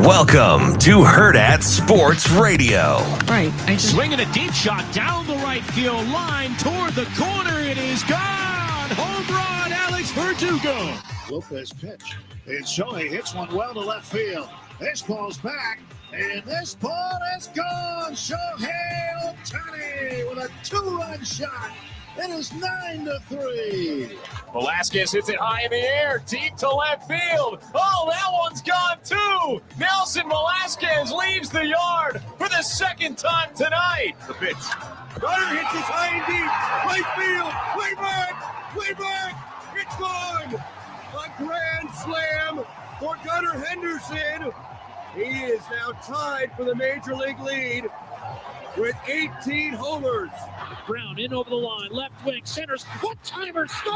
Welcome to Hurrdat Sports Radio. Right. Swinging a deep shot down the right field line toward the corner. It is gone. Home run, Alex Verdugo. Lopez pitch. It's Shohei hits one well to left field. This ball's back, and this ball is gone. Shohei Ohtani with a two-run shot. It is 9-3. Velasquez hits it high in the air, deep to left field. Oh, that one's gone too. Nelson Velasquez leaves the yard for the second time tonight. The pitch. Gunner hits it high and deep. Right field. Way back. Way back. It's gone. A grand slam for Gunnar Henderson. He is now tied for the major league lead with 18 homers. Brown in over the line, left wing, centers, one-timer, score!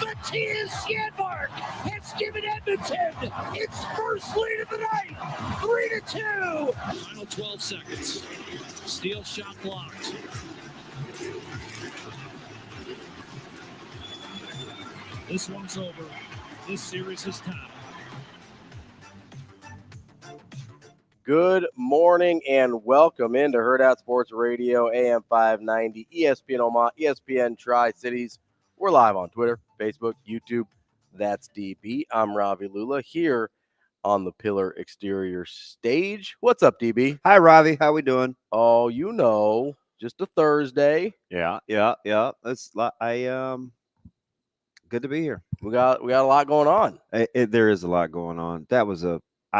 Matthias Janmark has given Edmonton its first lead of the night, 3-2. Final 12 seconds. Steal shot blocked. This one's over. This series is tied. Good morning and welcome into Hurrdat Sports Radio, AM 590, ESPN Omaha, ESPN Tri-Cities. We're live on Twitter, Facebook, YouTube. That's DB. I'm Ravi Lulla here on the Pillar Exterior stage. What's up, DB? Hi, Ravi. How we doing? Oh, you know, just a Thursday. Yeah. That's good to be here. We got a lot going on. There is a lot going on. That was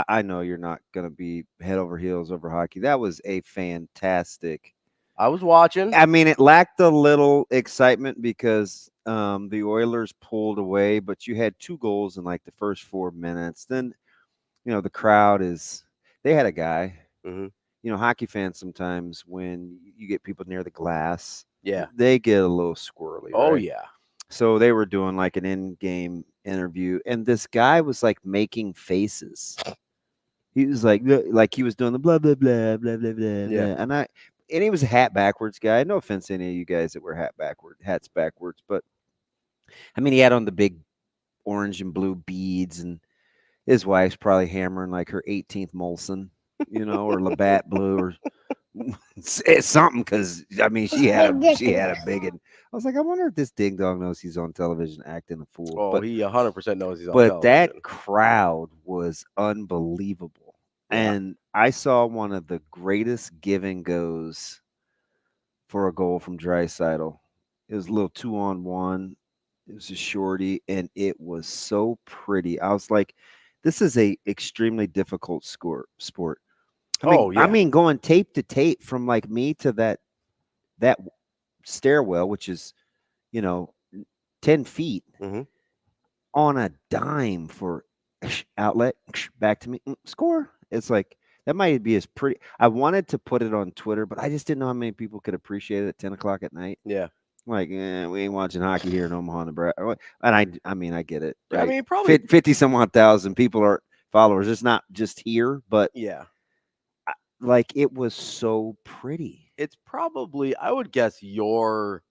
I know you're not going to be head over heels over hockey. That was a fantastic. I was watching. I mean, it lacked a little excitement because the Oilers pulled away, but you had 2 goals in like the first 4 minutes. Then, the crowd they had a guy. Mm-hmm. Hockey fans sometimes when you get people near the glass, yeah, they get a little squirrely. Oh, right? yeah. So they were doing like an in-game interview, and this guy was like making faces. He was like he was doing the blah blah blah blah blah blah. Yeah. And he was a hat backwards guy. No offense to any of you guys that wear hats backwards, but I mean he had on the big orange and blue beads, and his wife's probably hammering like her 18th Molson, or Labatt Blue or something, because I mean she had a big one. I was like, I wonder if this ding dong knows he's on television acting a fool. Oh, but he 100% knows he's on but television. that crowd was unbelievable. Yeah. And I saw one of the greatest give and goes for a goal from Draisaitl. It was a little 2-on-1. It was a shorty, and it was so pretty. I was like, this is a extremely difficult sport. I mean, going tape to tape from like me to that stairwell, which is 10 feet, mm-hmm. on a dime for outlet, back to me, score. It's like that might be as pretty. I wanted to put it on Twitter, but I just didn't know how many people could appreciate it at 10 o'clock at night. Yeah. Like, we ain't watching hockey here in Omaha, Nebraska. And I mean, I get it. Right? I mean, probably 50 some odd thousand people are followers. It's not just here, but yeah. Like, it was so pretty. It's probably, I would guess your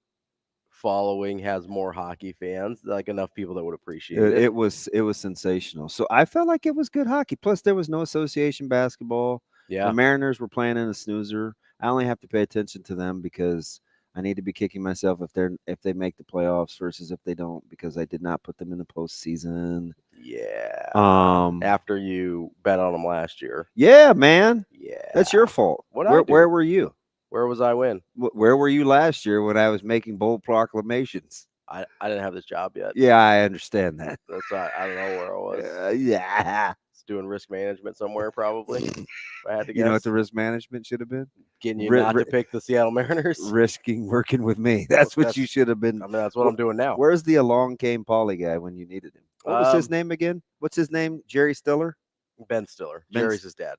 following has more hockey fans, like enough people that would appreciate it. It was sensational. So I felt like it was good hockey. Plus, there was no association basketball. Yeah. The Mariners were playing in a snoozer. I only have to pay attention to them because I need to be kicking myself if they make the playoffs versus if they don't, because I did not put them in the postseason. Yeah. After After you bet on them last year. Yeah, man. Yeah. That's your fault. Where were you? Where was I when? Where were you last year when I was making bold proclamations? I didn't have this job yet. Yeah, I understand that. That's why I don't know where I was. Yeah. It's doing risk management somewhere, probably. If I had to guess. You know what the risk management should have been? Getting you not to pick the Seattle Mariners. Risking working with me. That's what you should have been. I mean, that's what I'm doing now. Where's the along came Paulie guy when you needed him? What was his name again? What's his name? Jerry Stiller? Ben Stiller. Jerry's his dad.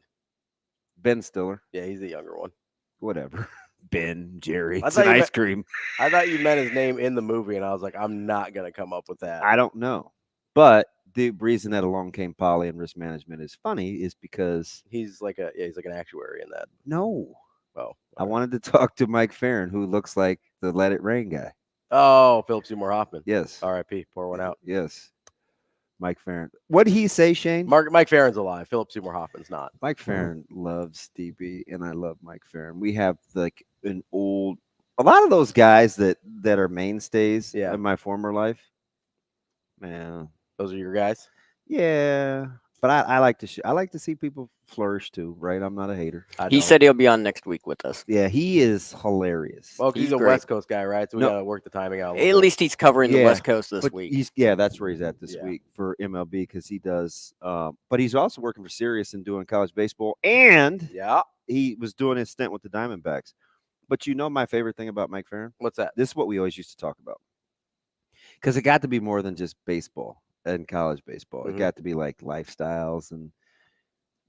Ben Stiller. Yeah, he's the younger one. Whatever. Ben, Jerry. It's an ice cream. I thought you meant his name in the movie, and I was like, I'm not going to come up with that. I don't know. But the reason that along came Paulie and risk management is funny is because he's like an actuary in that. No. Oh. I wanted to talk to Mike Farron, who looks like the Let It Rain guy. Oh, Philip Seymour Hoffman. Yes. R.I.P. Pour one out. Yes. Mike Farron. What did he say, Shane? Mike Farron's alive. Philip Seymour Hoffman's not. Mike Farron loves DB, and I love Mike Farron. We have like a lot of those guys that are mainstays in my former life. Man, those are your guys. Yeah, but I like to see people flourish too, right? I'm not a hater. He said he'll be on next week with us. Yeah, he is hilarious. Well, he's a great West Coast guy, right? So we gotta work the timing out. At least he's covering the West Coast this week. That's where he's at this week for MLB because he does. But he's also working for Sirius and doing college baseball, and he was doing his stint with the Diamondbacks. But you know my favorite thing about Mike Farron? What's that? This is what we always used to talk about because it got to be more than just baseball and college baseball. It got to be like lifestyles and.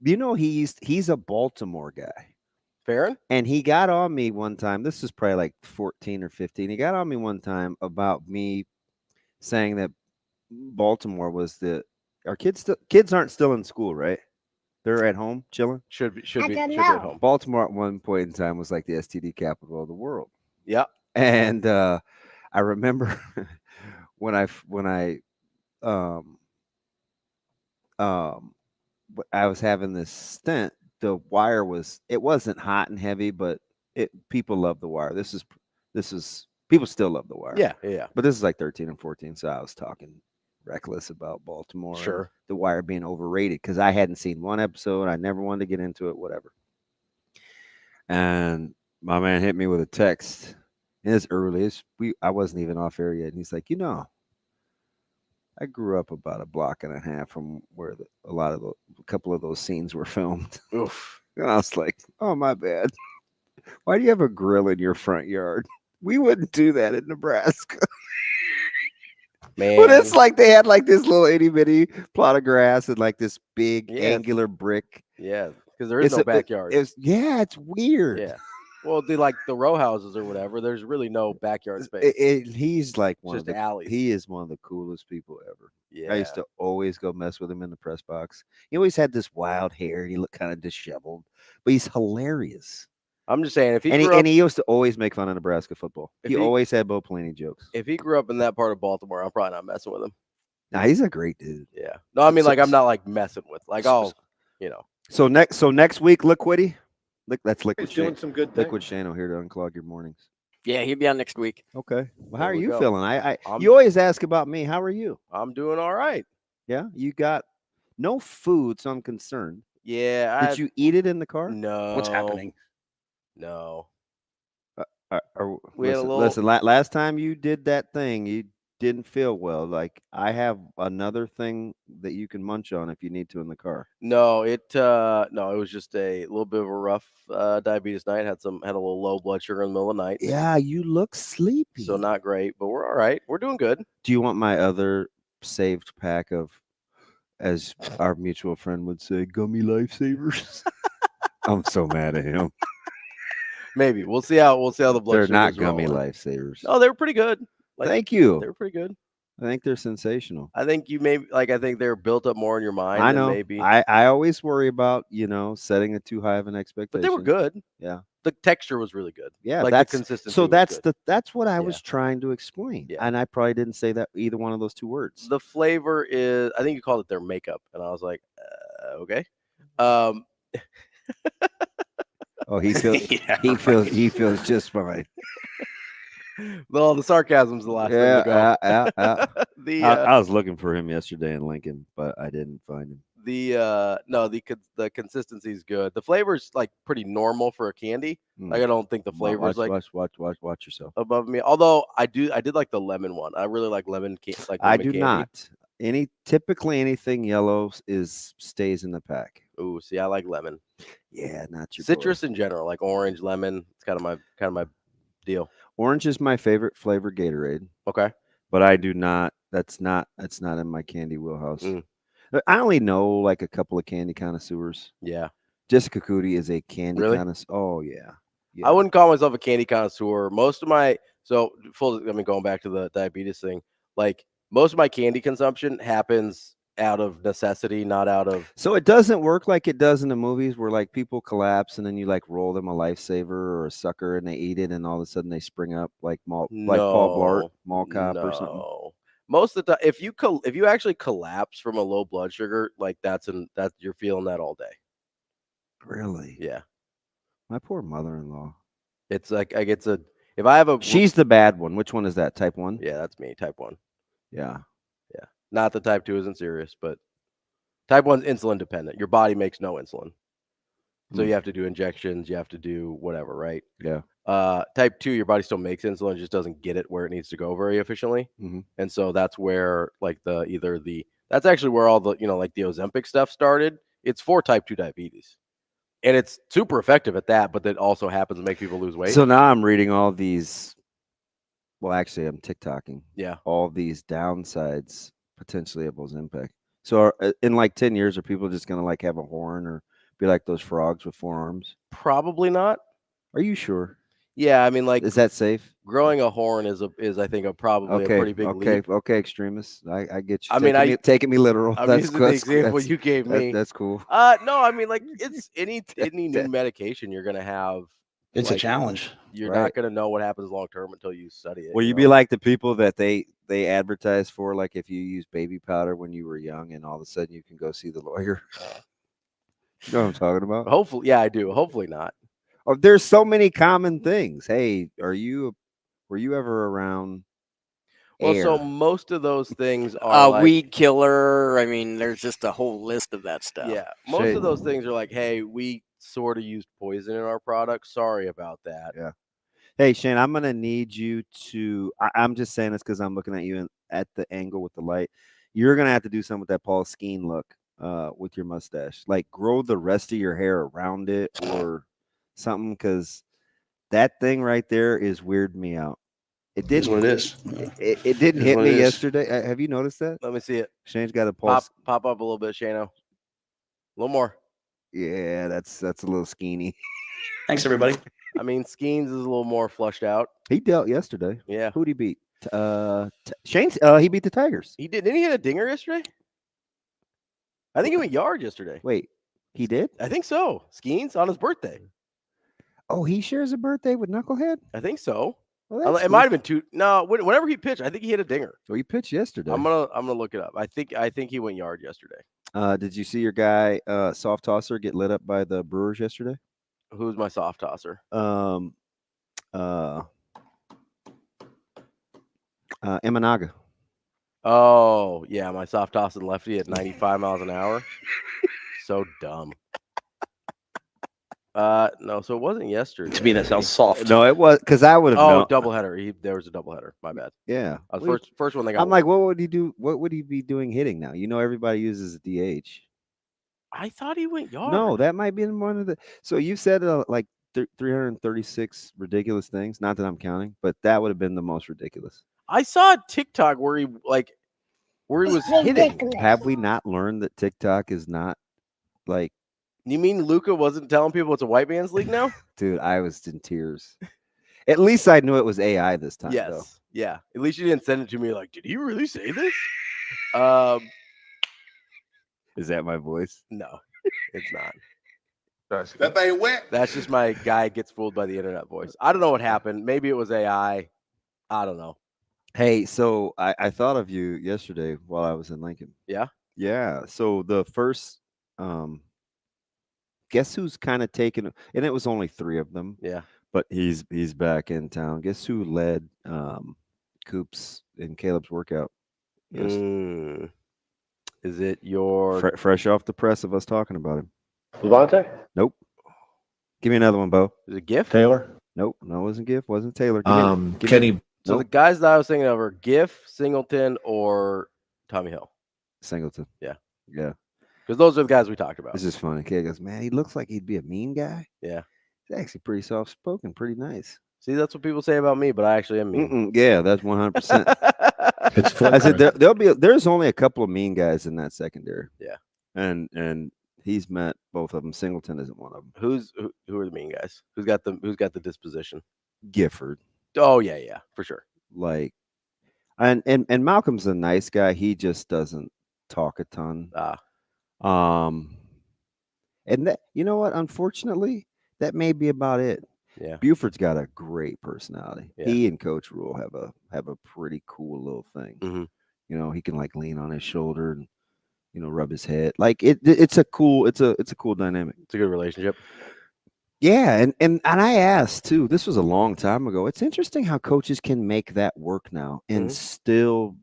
You know, he's a Baltimore guy. Farron? And he got on me one time. This is probably like 14 or 15. He got on me one time about me saying that Baltimore was our kids aren't still in school, right? They're at home chilling. Should be at home. Baltimore at one point in time was like the STD capital of the world. Yeah. And I remember when I was having this stint, the wire wasn't hot and heavy, but people love the wire. This is people still love the wire. Yeah. But this is like 13 and 14, so I was talking reckless about Baltimore. Sure. The wire being overrated because I hadn't seen one episode. I never wanted to get into it, whatever. And my man hit me with a text. And it's early. I wasn't even off air yet. And he's like, I grew up about a block and a half from where a couple of those scenes were filmed. Oof. And I was like, oh, my bad. Why do you have a grill in your front yard? We wouldn't do that in Nebraska. Man. But it's like they had like this little itty bitty plot of grass and like this big angular brick. Yeah, because there is no backyard. It's weird. Yeah. Well, like the row houses or whatever, there's really no backyard space. He's like alleys. He is one of the coolest people ever. Yeah. I used to always go mess with him in the press box. He always had this wild hair. He looked kind of disheveled, but he's hilarious. I'm just saying, he used to always make fun of Nebraska football. He always had Bo Pelini jokes. If he grew up in that part of Baltimore, I'm probably not messing with him. Nah, he's a great dude. Yeah. No, I mean, I'm not like messing with So next week, Liquidy. That's Liquid He's Shane. doing some good things. Liquid Shane here to unclog your mornings. Yeah, he'll be on next week. Okay. Well, how are we you go. feeling? You always ask about me. How are you? I'm doing all right. Yeah. You got no food, so I'm concerned. Yeah. Did you eat it in the car? No. What's happening? No. We had a little. Listen, last time you did that thing, you didn't feel well. Like I have another thing that you can munch on if you need to in the car. No, it was just a little bit of a rough diabetes night. Had a little low blood sugar in the middle of the night. Yeah, you look sleepy. So not great, but we're all right. We're doing good. Do you want my other saved pack of, as our mutual friend would say, gummy lifesavers? I'm so mad at him. Maybe we'll see how the blood. They're not gummy lifesavers. No, they were pretty good. Thank you. They were pretty good. I think they're sensational. I think I think they're built up more in your mind. I know. Maybe I always worry about setting a too high of an expectation. But they were good. Yeah. The texture was really good. Yeah, the consistency. So that's what I was trying to explain. Yeah. And I probably didn't say that either one of those two words. The flavor is, I think you called it their makeup, and I was like, okay. Oh, he feels just fine. Well, the sarcasm's the last thing to go. I was looking for him yesterday in Lincoln, but I didn't find him. The consistency is good. The flavor's like pretty normal for a candy. Like I don't think the flavor is like watch yourself above me. Although I did like the lemon one. I really like lemon candy. I do not. Typically anything yellow stays in the pack. Ooh, see, I like lemon. Yeah, not your citrus boy. in general, like orange, lemon. It's kind of my deal. Orange is my favorite flavor Gatorade. Okay, but I do not. That's not in my candy wheelhouse. I only know like a couple of candy connoisseurs. Yeah, Jessica Cootie is a candy connoisseur. Oh yeah. I wouldn't call myself a candy connoisseur. Most of my going back to the diabetes thing, like most of my candy consumption happens out of necessity, not out of. So it doesn't work like it does in the movies where like people collapse and then you like roll them a lifesaver or a sucker and they eat it and all of a sudden they spring up like Paul Blart, Mall Cop or something. Most of the time, if you actually collapse from a low blood sugar, like that's you're feeling that all day. Really? Yeah. My poor mother-in-law. It's like if I have a She's the bad one. Which one is that? Type 1? Yeah, that's me. Type 1. Yeah. Yeah. Not the type 2 isn't serious, but type 1's insulin dependent. Your body makes no insulin. So you have to do injections, you have to do whatever, right? Yeah. Type 2, your body still makes insulin, just doesn't get it where it needs to go very efficiently. Mhm. And so that's where like that's actually where all the, like the Ozempic stuff started. It's for type 2 diabetes. And it's super effective at that, but that also happens to make people lose weight. So now I'm reading all these. Well, actually, I'm TikToking. Yeah. All these downsides potentially of Ozempic. So in like 10 years, are people just going to like have a horn or be like those frogs with 4 arms? Probably not. Are you sure? Yeah, I mean, like, is that safe? Growing a horn is I think probably a pretty big leap. Okay, extremists. I get you. I mean, taking me literal. I'm that's using the example you gave me. That's cool. No, I mean, like, it's any new medication you're gonna have. It's a challenge. You're not gonna know what happens long term until you study it. Will you be like the people that they advertise for, like if you use baby powder when you were young, and all of a sudden you can go see the lawyer? You know what I'm talking about? Hopefully, yeah, I do. Hopefully not. Oh, there's so many common things. Hey, were you ever around? Well, air? so most of those things are like, weed killer. I mean, there's just a whole list of that stuff. Yeah, most of those things are like, hey, we sort of used poison in our product. Sorry about that. Yeah. Hey, Shane, I'm gonna need you to. I'm just saying this because I'm looking at you at the angle with the light. You're gonna have to do something with that Paul Skeen look, with your mustache. Like grow the rest of your hair around it or something, because that thing right there is weirding me out. It didn't. That's what it is. It didn't hit me yesterday. Have you noticed that? Let me see it. Shane's got a pop up a little bit, Shano. A little more. Yeah, that's a little skeeny. Thanks, everybody. I mean, Skeens is a little more flushed out. He dealt yesterday. Yeah. Who'd he beat? Shane's. He beat the Tigers. He did. Didn't he hit a dinger yesterday? I think he went yard yesterday. Wait, he did? I think so. Skeens on his birthday. Oh, he shares a birthday with Knucklehead? I think so. Well, it might have been 2. No, whenever he pitched, I think he hit a dinger. Well, he pitched yesterday. I'm gonna look it up. I think he went yard yesterday. Did you see your guy soft tosser get lit up by the Brewers yesterday? Who's my soft tosser? Imanaga. Oh yeah, my soft tossing lefty at 95 miles an hour. So dumb. No, so it wasn't yesterday. To me, that sounds soft. No, it was, because I would have known. Doubleheader. There was a doubleheader. My bad. Yeah. First one they got. I'm like, what would he do? What would he be doing hitting now? Everybody uses a DH. I thought he went yard. No, that might be one of the. So you said like 336 ridiculous things. Not that I'm counting, but that would have been the most ridiculous. I saw a TikTok where he was hitting. Have we not learned that TikTok is not like? You mean Luca wasn't telling people it's a white man's league now? Dude, I was in tears. At least I knew it was AI this time. Yes. Though. Yeah. At least you didn't send it to me like, did he really say this? Is that my voice? No, it's not. That thing wet. That's just my guy gets fooled by the internet voice. I don't know what happened. Maybe it was AI. I don't know. Hey, so I thought of you yesterday while I was in Lincoln. Yeah? Yeah. So the first guess who's kind of taken, and it was only 3 of them. Yeah. But he's back in town. Guess who led Coops and Caleb's workout? Is it your fresh off the press of us talking about him? Levante? Nope. Give me another one, Bo. Is it Giff? Taylor? Nope. No, it wasn't Giff. Wasn't Taylor. Kenny. So the guys that I was thinking of are Giff, Singleton, or Tommy Hill. Singleton. Yeah. Yeah. Because those are the guys we talked about. This is funny. Kid goes, man, he looks like he'd be a mean guy. Yeah. He's actually pretty soft-spoken, pretty nice. See, that's what people say about me, but I actually am mean. Yeah, that's 100%. It's I said there's only a couple of mean guys in that secondary. Yeah. And he's met both of them. Singleton isn't one of them. Who are the mean guys? Who's got the disposition? Gifford. Oh yeah, for sure. Like, and Malcolm's a nice guy. He just doesn't talk a ton. And that, you know what? Unfortunately, that may be about it. Yeah. Buford's got a great personality. Yeah. He and Coach Rule have a pretty cool little thing. Mm-hmm. You know, he can like lean on his shoulder and, you know, rub his head. Like it's a cool dynamic. It's a good relationship. Yeah, and I asked too. This was a long time ago. It's interesting how coaches can make that work now and still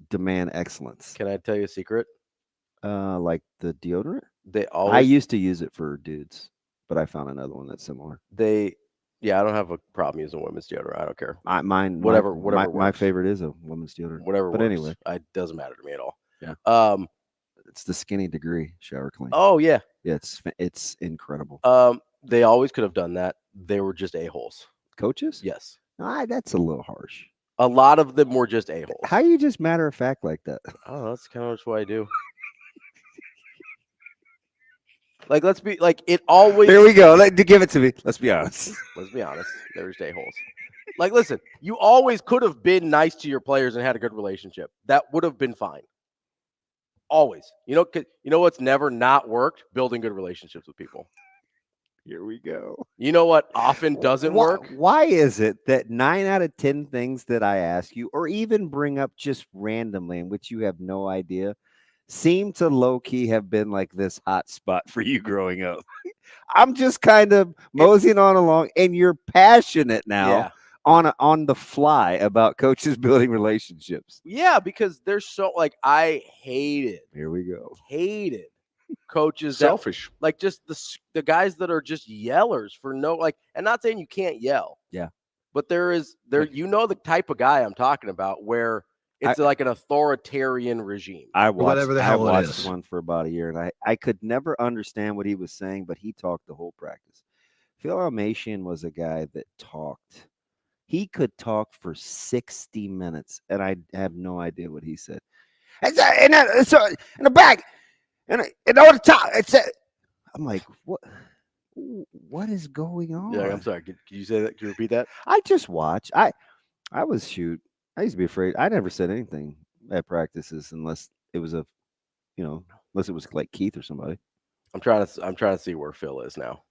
demand excellence. Can I tell you a secret? Like the deodorant. They always. I used to use it for dudes, but I found another one that's similar. Yeah, I don't have a problem using women's deodorant. I don't care. Whatever. My works. favorite is a women's deodorant. Whatever. But works. anyway, it doesn't matter to me at all. Yeah. It's the Skinny Degree shower clean. Oh yeah. Yeah, it's incredible. They always could have done that. They were just a-holes. Coaches? Yes. That's a little harsh. A lot of them were just a-holes. How you just matter of fact like that? Oh, that's kind of what I do. Like, let's be like it always. Here we go. Give it to me. Let's be honest. Let's be honest. There's a-holes. Like, listen, you always could have been nice to your players and had a good relationship. That would have been fine. Always. You know what's never not worked? Building good relationships with people. Here we go. You know what often doesn't work? Why is it that 9 out of 10 things that I ask you, or even bring up just randomly, in which you have no idea, seem to low-key have been like this hot spot for you growing up? I'm just kind of moseying on along, and you're passionate now on the fly about coaches building relationships. Yeah, because they're so like I hated. Here we go. Hated coaches Selfish. Like just the guys that are just yellers for no like, and not saying you can't yell. Yeah. But there the type of guy I'm talking about where it's like an authoritarian regime. I watched is. one for about a year, and I could never understand what he was saying, but he talked the whole practice. Phil Almasian was a guy that talked. He could talk for 60 minutes, and I have no idea what he said. It's in the back. And over the top, I'm like, what? What is going on? Yeah, I'm sorry. Can you say that? Can you repeat that? I just watch. I used to be afraid. I never said anything at practices unless it was unless it was like Keith or somebody. I'm trying to see where Phil is now.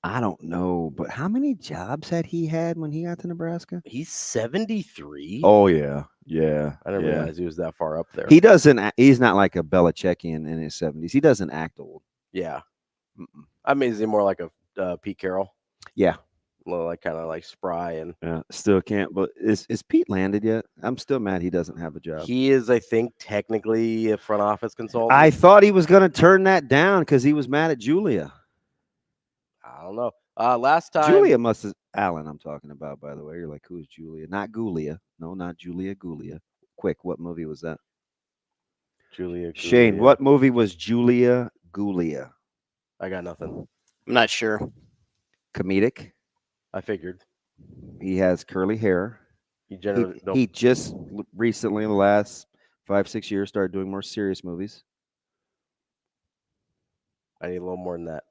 I don't know, but how many jobs had he had when he got to Nebraska? He's 73. Oh yeah. Yeah. I didn't realize he was that far up there. He's not like a Belichickian in his 70s. He doesn't act old. Yeah. I mean, is he more like a Pete Carroll? Yeah. Like kind of like spry and still can't. But is Pete landed yet? I'm still mad he doesn't have a job. He is, I think, technically a front office consultant. I thought he was going to turn that down because he was mad at Julia. I don't know. Last time Julia must have Alan. I'm talking about, by the way. You're like, who's Julia? Not Gulia. No, not Julia. Gulia. Quick, what movie was that? Julia. Shane, what movie was Julia Gulia? I got nothing. I'm not sure. Comedic. I figured. He has curly hair. He just recently, in the last 5-6 years, started doing more serious movies. I need a little more than that.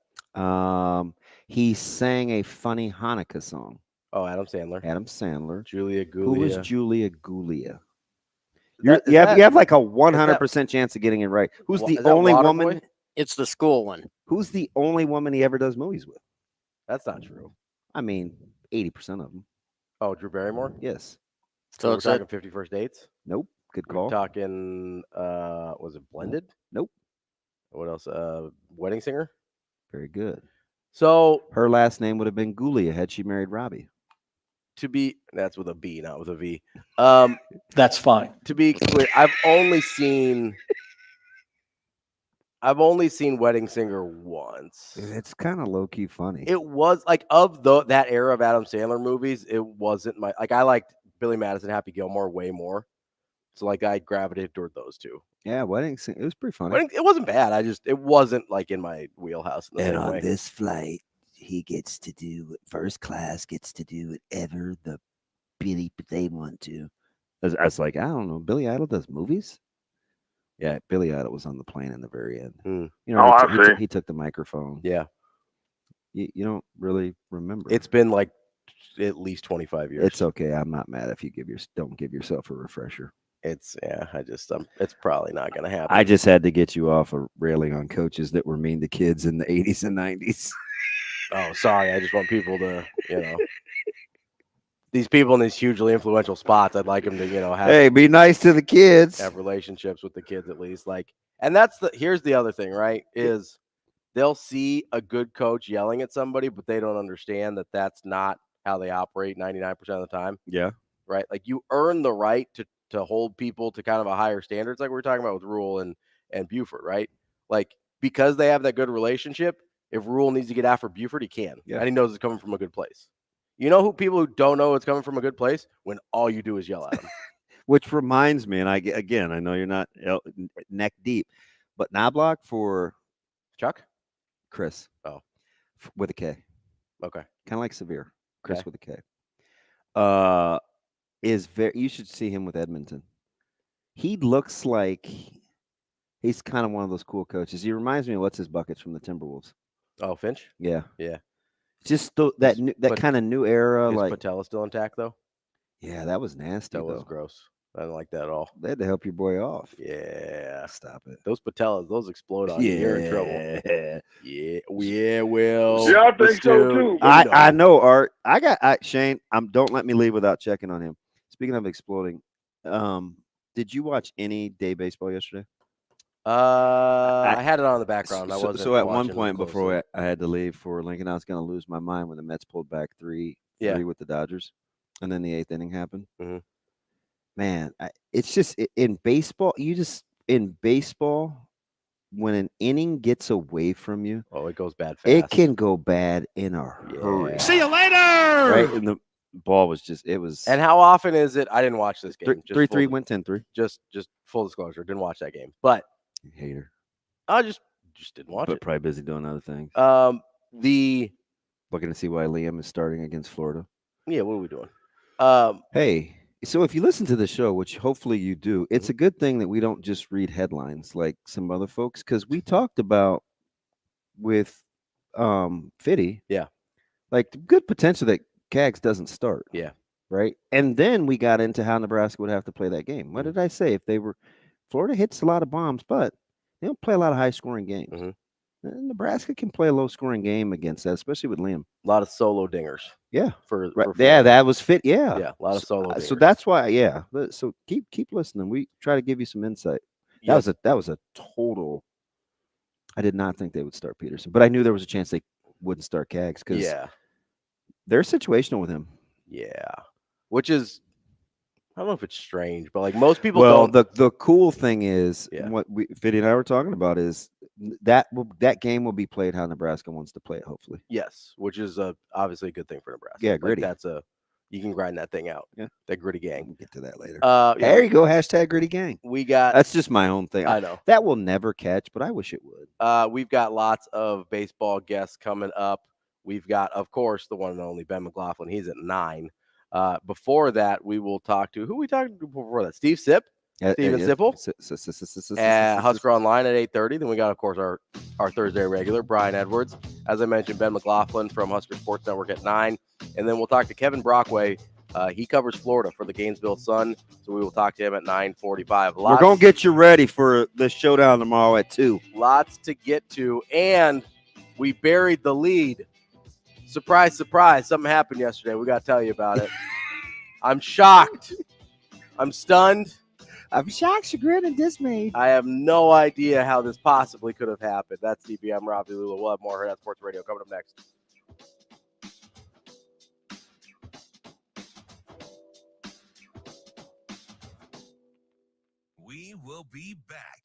He sang a funny Hanukkah song. Oh, Adam Sandler. Julia Gulia. Who was Julia Gulia? You have like a 100% chance of getting it right. Who's the only woman? It's the school one. Who's the only woman he ever does movies with? That's not true. I mean, 80% of them. Oh, Drew Barrymore? Yes. So we're talking 50 First Dates? Nope. Good call. We're talking, was it Blended? Nope. What else? Wedding Singer? Very good. So her last name would have been Gulia had she married Ravi. That's with a B, not with a V. That's fine. To be clear, I've only seen Wedding Singer once. It's kind of low key funny. It was like that era of Adam Sandler movies. It wasn't I liked Billy Madison, Happy Gilmore way more. So like I gravitated toward those two. Yeah, Wedding Singer. It was pretty funny. It wasn't bad. it wasn't like in my wheelhouse. And on this flight, he gets to do first class. Gets to do whatever they want to. I was like, I don't know. Billy Idol does movies. Yeah, Billy Idol was on the plane in the very end. Mm. You know, he took the microphone. Yeah, you don't really remember. It's been like at least 25 years. It's okay. I'm not mad if you don't give yourself a refresher. It's probably not going to happen. I just had to get you off of railing on coaches that were mean to kids in the 80s and 90s. Oh, sorry. I just want people to, these people in these hugely influential spots, I'd like them to, have Hey, be nice to the kids. have relationships with the kids at least. And here's the other thing, right? Is they'll see a good coach yelling at somebody, but they don't understand that that's not how they operate 99% of the time. Yeah. Right. Like you earn the right to hold people to kind of a higher standards, like we were talking about with Rule and Buford, right? Like because they have that good relationship, if Rule needs to get after Buford, he can. Yeah. And he knows it's coming from a good place. You know people who don't know it's coming from a good place? When all you do is yell at them. Which reminds me, and I know you're not neck deep, but Knobloch for Chuck? Chris. Oh. With a K. Okay. Kind of like Severe. Chris Okay. with a K. Is very. You should see him with Edmonton. He looks like he's kind of one of those cool coaches. He reminds me of what's his buckets from the Timberwolves. Oh, Finch? Yeah. Yeah. Just that kind of new era. Is like Patella still intact though? Yeah, that was nasty. That was gross. I didn't like that at all. They had to help your boy off. Yeah. Stop it. Those patellas, those explode on you. You're in trouble. Yeah. Yeah, Will. Yeah, I think so too. I know, Art. Shane, don't let me leave without checking on him. Speaking of exploding, did you watch any day baseball yesterday? I had it on in the background. I wasn't. So at one watching point closely. before I had to leave for Lincoln, I was going to lose my mind when the Mets pulled back 3 with the Dodgers, and then the 8th inning happened. Mm-hmm. Man, it's just in baseball. In baseball, when an inning gets away from you, it goes bad fast. It can go bad in a hurry. See you later. Right, and the ball was And how often is it? I didn't watch this game. 3-3 went 10-3. Just full disclosure, didn't watch that game, but hater. I just didn't watch it. Probably busy doing other things. Looking to see why Liam is starting against Florida. Yeah, what are we doing? Hey, so if you listen to the show, which hopefully you do, it's a good thing that we don't just read headlines like some other folks, because we talked about with Fitty, like the good potential that Cags doesn't start. Yeah. Right. And then we got into how Nebraska would have to play that game. What did I say? Florida hits a lot of bombs, but they don't play a lot of high scoring games. Mm-hmm. Nebraska can play a low scoring game against that, especially with Liam. A lot of solo dingers. Yeah. For that was fit. Yeah. Yeah. A lot of solo dingers. So that's why, So keep listening. We try to give you some insight. That was a total. I did not think they would start Peterson, but I knew there was a chance they wouldn't start Cags because they're situational with him. Yeah. Which is, I don't know if it's strange, but like most people don't. Well, the cool thing is, what Fitty and I were talking about is that game will be played how Nebraska wants to play it, hopefully. Yes, which is obviously a good thing for Nebraska. Yeah, gritty. Like you can grind that thing out. Yeah. That gritty gang. We'll get to that later. There you go. Hashtag gritty gang. That's just my own thing. I know. That will never catch, but I wish it would. We've got lots of baseball guests coming up. We've got, of course, the one and only Ben McLaughlin. He's at 9. Before that, we will talk to who we talked to before that? Steve Sipp, Steven Sipple, Husker Online at 8:30. Then we got, of course, our Thursday regular, Brian Edwards. As I mentioned, Ben McLaughlin from Husker Sports Network at 9. And then we'll talk to Kevin Brockway. He covers Florida for the Gainesville Sun, so we will talk to him at 9:45. We're going to get you ready for the showdown tomorrow at 2. Lots to get to, and we buried the lead. Surprise, surprise. Something happened yesterday. We got to tell you about it. I'm shocked. I'm stunned. I'm shocked, chagrined, and dismayed. I have no idea how this possibly could have happened. That's DB. I'm Ravi, Lulla. We'll have more Hurrdat Sports Radio coming up next. We will be back.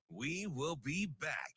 We will be back.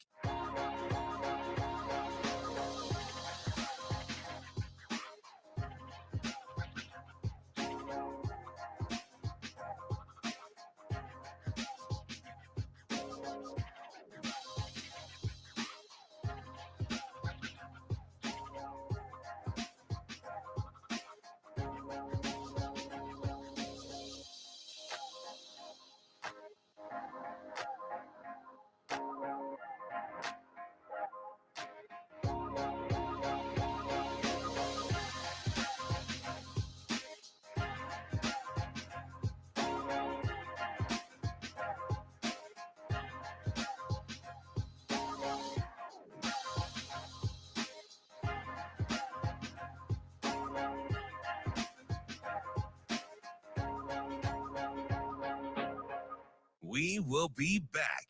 We will be back.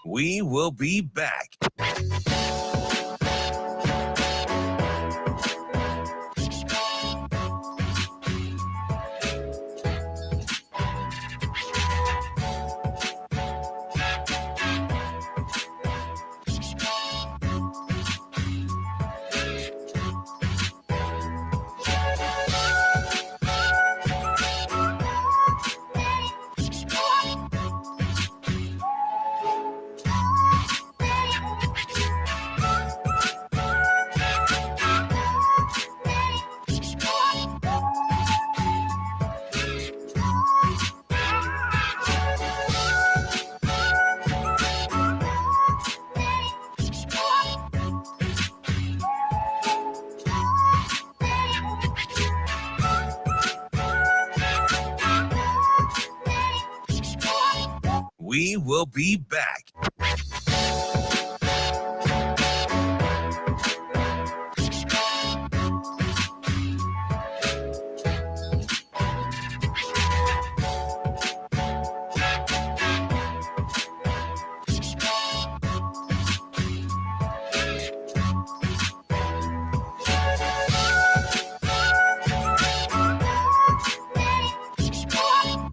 We will be back. We will be back.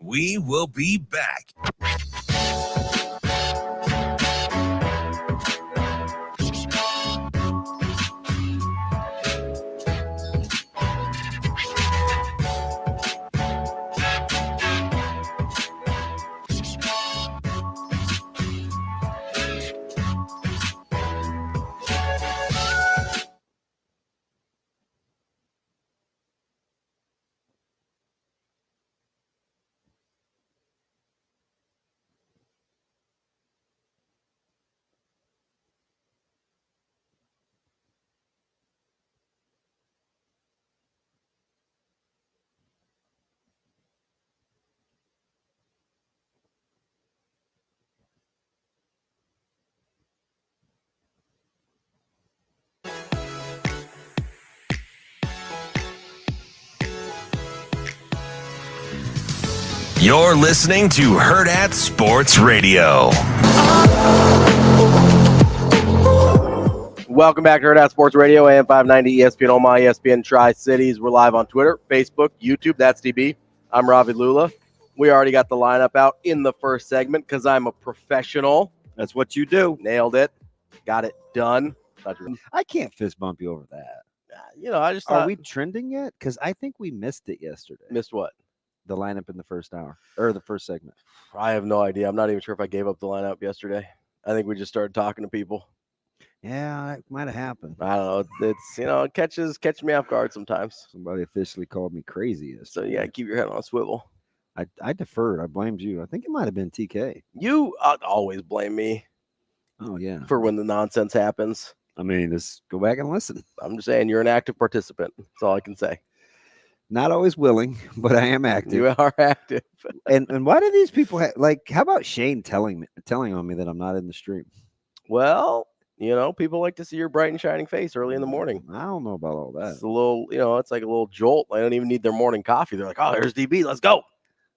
We will be back. You're listening to Hurrdat Sports Radio. Welcome back to Hurrdat Sports Radio, AM 590, ESPN Omaha, ESPN Tri-Cities. We're live on Twitter, Facebook, YouTube. That's DB. I'm Ravi Lulla. We already got the lineup out in the first segment because I'm a professional. That's what you do. Nailed it. Got it done. I can't fist bump you over that. I just thought. Are we trending yet? Because I think we missed it yesterday. Missed what? The lineup in the first hour or the first segment. I have no idea. I'm not even sure if I gave up the lineup yesterday. I think we just started talking to people. Yeah, it might have happened. I don't know. It's it catches me off guard sometimes. Somebody officially called me crazy. So yeah, keep your head on a swivel. I deferred. I blamed you. I think it might have been TK. You always blame me. Oh yeah. For when the nonsense happens. I mean, just go back and listen. I'm just saying you're an active participant. That's all I can say. Not always willing, but I am active. You are active. and why do these people how about Shane telling on me that I'm not in the stream? Well, people like to see your bright and shining face early in the morning. I don't know about all that. It's a little, it's like a little jolt. I don't even need their morning coffee. They're like, oh, there's DB. Let's go.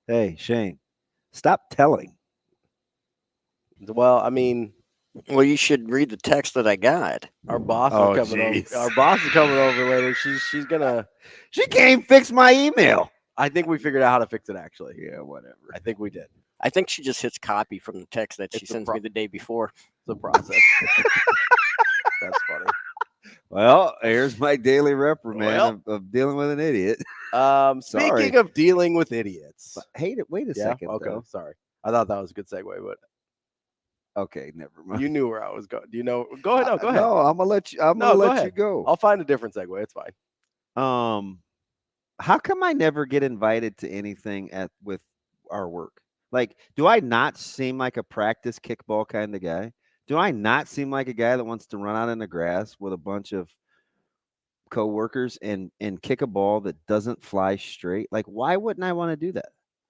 Hey, Shane, stop telling. Well, I mean, well, you should read the text that I got. Our boss is coming over. Our boss is coming over later. She's gonna. She can't fix my email. I think we figured out how to fix it. Actually, yeah, whatever. I think we did. I think she just hits copy from the text that she sends me the day before. It's a process. That's funny. Well, here's my daily reprimand of dealing with an idiot. Speaking of dealing with idiots. Wait a second. Okay, though. sorry. I thought that was a good segue, but Okay, never mind. you knew where I was going. Do you know? Go ahead. No, go ahead. No, I'm gonna let you. I'm gonna let you go. I'll find a different segue. It's fine. How come I never get invited to anything with our work? Like, do I not seem like a practice kickball kind of guy? Do I not seem like a guy that wants to run out in the grass with a bunch of coworkers and kick a ball that doesn't fly straight? Like, why wouldn't I want to do that?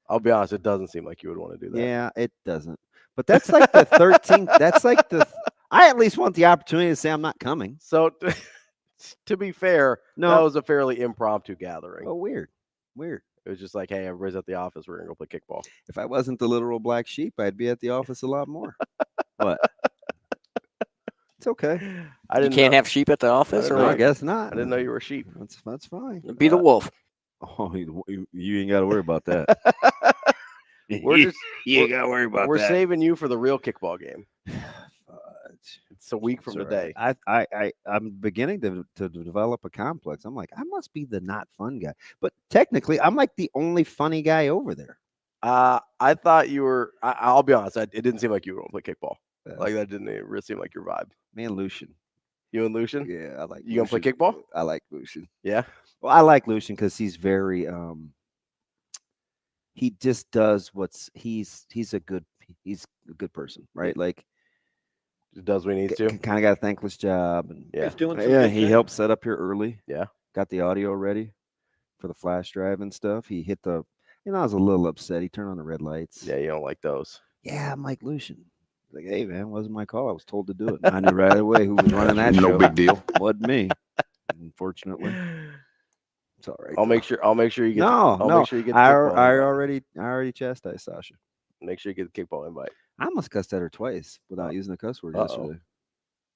I'll be honest, it doesn't seem like you would want to do that. Yeah, it doesn't. But that's like the 13th. That's like I at least want the opportunity to say I'm not coming. So to be fair, No. that was a fairly impromptu gathering. Oh, weird. It was just like, hey, everybody's at the office. We're gonna go play kickball. If I wasn't the literal black sheep, I'd be at the office a lot more. But it's okay. You can't have sheep at the office, or I what? guess not. I didn't know you were a sheep. That's fine. Be the wolf. Oh, you ain't got to worry about that. We're gotta worry about We're saving you for the real kickball game. It's a week from It's all today. right. I'm beginning to develop a complex. I'm like, I must be the not fun guy, but technically, I'm like the only funny guy over there. I thought you were. I'll be honest. It didn't seem like you were going to play kickball. Like that didn't really seem like your vibe. Me and Lucian. You and Lucian? Yeah, I like. You gonna play kickball? I like Lucian. Yeah. Well, I like Lucian because he's very. He just does he's a good person, right? Like. He does what he needs to. Kind of got a thankless job, and yeah, He's doing some yeah. good He things. helped set up here early. Yeah, got the audio ready for the flash drive and stuff. He hit the. I was a little upset. He turned on the red lights. Yeah, you don't like those. Yeah, I'm like Lucian. Like, hey man, wasn't my call. I was told to do it. I knew right away who was running that show. No big deal. Wasn't me. Unfortunately, it's all right. I'll make sure you get. No. Make sure you get. The I kickball already chastised Sasha. Make sure you get the kickball invite. I almost cussed at her twice without using a cuss word yesterday.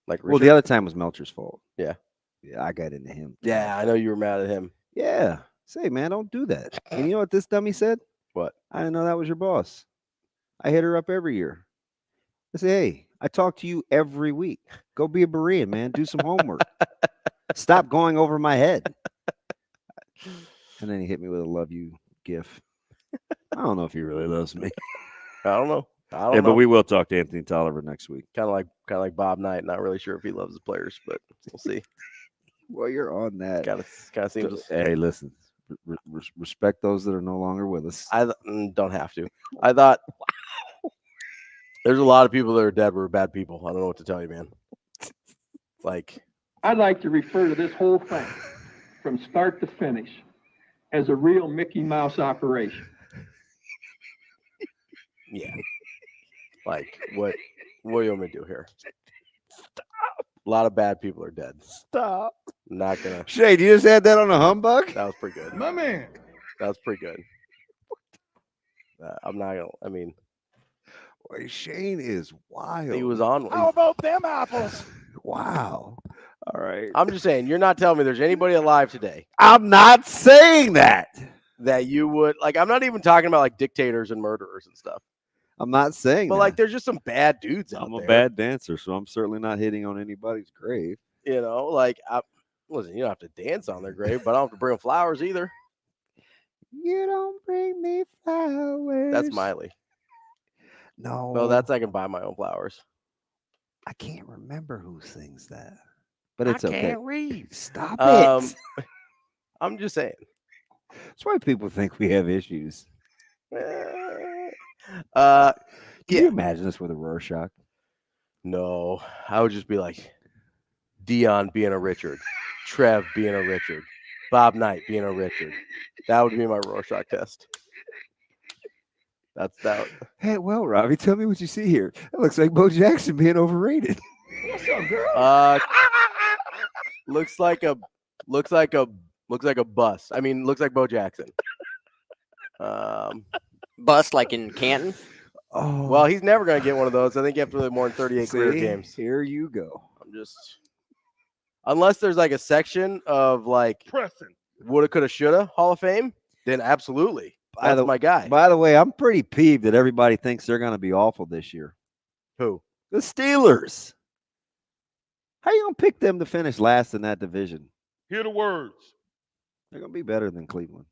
Like, well, the other time was Melcher's fault. Yeah, I got into him. Yeah, I know you were mad at him. Yeah. Say, man, don't do that. And you know what this dummy said? What? I didn't know that was your boss. I hit her up every year. I say, hey, I talk to you every week. Go be a Berean, man. Do some homework. Stop going over my head. And then he hit me with a love you gif. I don't know if he really loves me. I don't know. But we will talk to Anthony Tolliver next week. Kind of like Bob Knight. Not really sure if he loves his players, but we'll see. Well, you're on that. Kind of seems. Hey, listen. Respect those that are no longer with us. I don't have to. I thought there's a lot of people that are dead were bad people. I don't know what to tell you, man. Like, I'd like to refer to this whole thing from start to finish as a real Mickey Mouse operation. Yeah. Like, what do you want me to do here? Stop. A lot of bad people are dead. Stop. Not gonna. Shade, you just had that on a humbug? That was pretty good. My man. That was pretty good. I'm not gonna. I mean, boy, Shane is wild. he was on. How about them apples? Wow. All right. I'm just saying, you're not telling me there's anybody alive today I'm not saying that. that you would like. I'm not even talking about like dictators and murderers and stuff. I'm not saying But that. like, there's just some bad dudes out I'm there. a bad dancer, so I'm certainly not hitting on anybody's grave. You know, like, listen, you don't have to dance on their grave, but I don't have to bring them flowers either. You don't bring me flowers. That's Miley. No. No, that's I can buy my own flowers. I can't remember who sings that. But it's okay. I can't read. Stop it. I'm just saying. That's why people think we have issues. Can you imagine this with a Rorschach? No, I would just be like Dion being a Richard, Trev being a Richard, Bob Knight being a Richard. That would be my Rorschach test. That's that. Hey, well, Ravi, tell me what you see here. It looks like Bo Jackson being overrated. What's up, girl? Looks like a bus. I mean, looks like Bo Jackson. Bus like in Canton? Oh, Well, he's never going to get one of those. I think you have to play more than 38 career games. Here you go. I'm just, unless there's like a section of like Pressing. woulda, coulda, shoulda Hall of Fame, then absolutely. That's my guy. By the way, I'm pretty peeved that everybody thinks they're going to be awful this year. Who? The Steelers. How you gonna pick them to finish last in that division? Hear the words. They're gonna be better than Cleveland.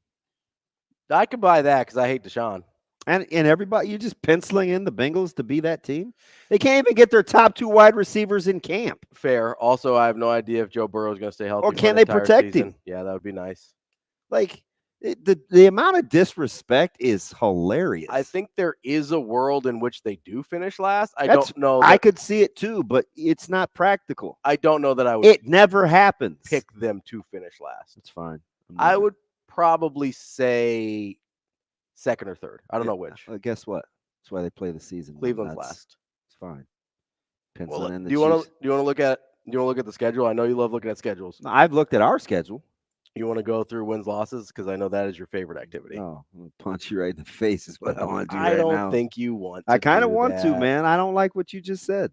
I could buy that because I hate Deshaun. And everybody, you're just penciling in the Bengals to be that team. They can't even get their top 2 wide receivers in camp. Fair. Also, I have no idea if Joe Burrow is going to stay healthy. Or can they protect him? Yeah, that would be nice. Like the amount of disrespect is hilarious. I think there is a world in which they do finish last. Don't know. I could see it too, but it's not practical. I don't know that I would. It never happens. Pick them to finish last. It's fine. I would probably say second or third. I don't know which. Guess what? That's why they play the season. Cleveland's last. It's fine. Penciling in the do you want to look at the schedule? I know you love looking at schedules. No, I've looked at our schedule. You want to go through wins losses because I know that is your favorite activity. No, I'm gonna punch you right in the face is what I want to do. I don't think you want to. I kind of want to, man. I don't like what you just said.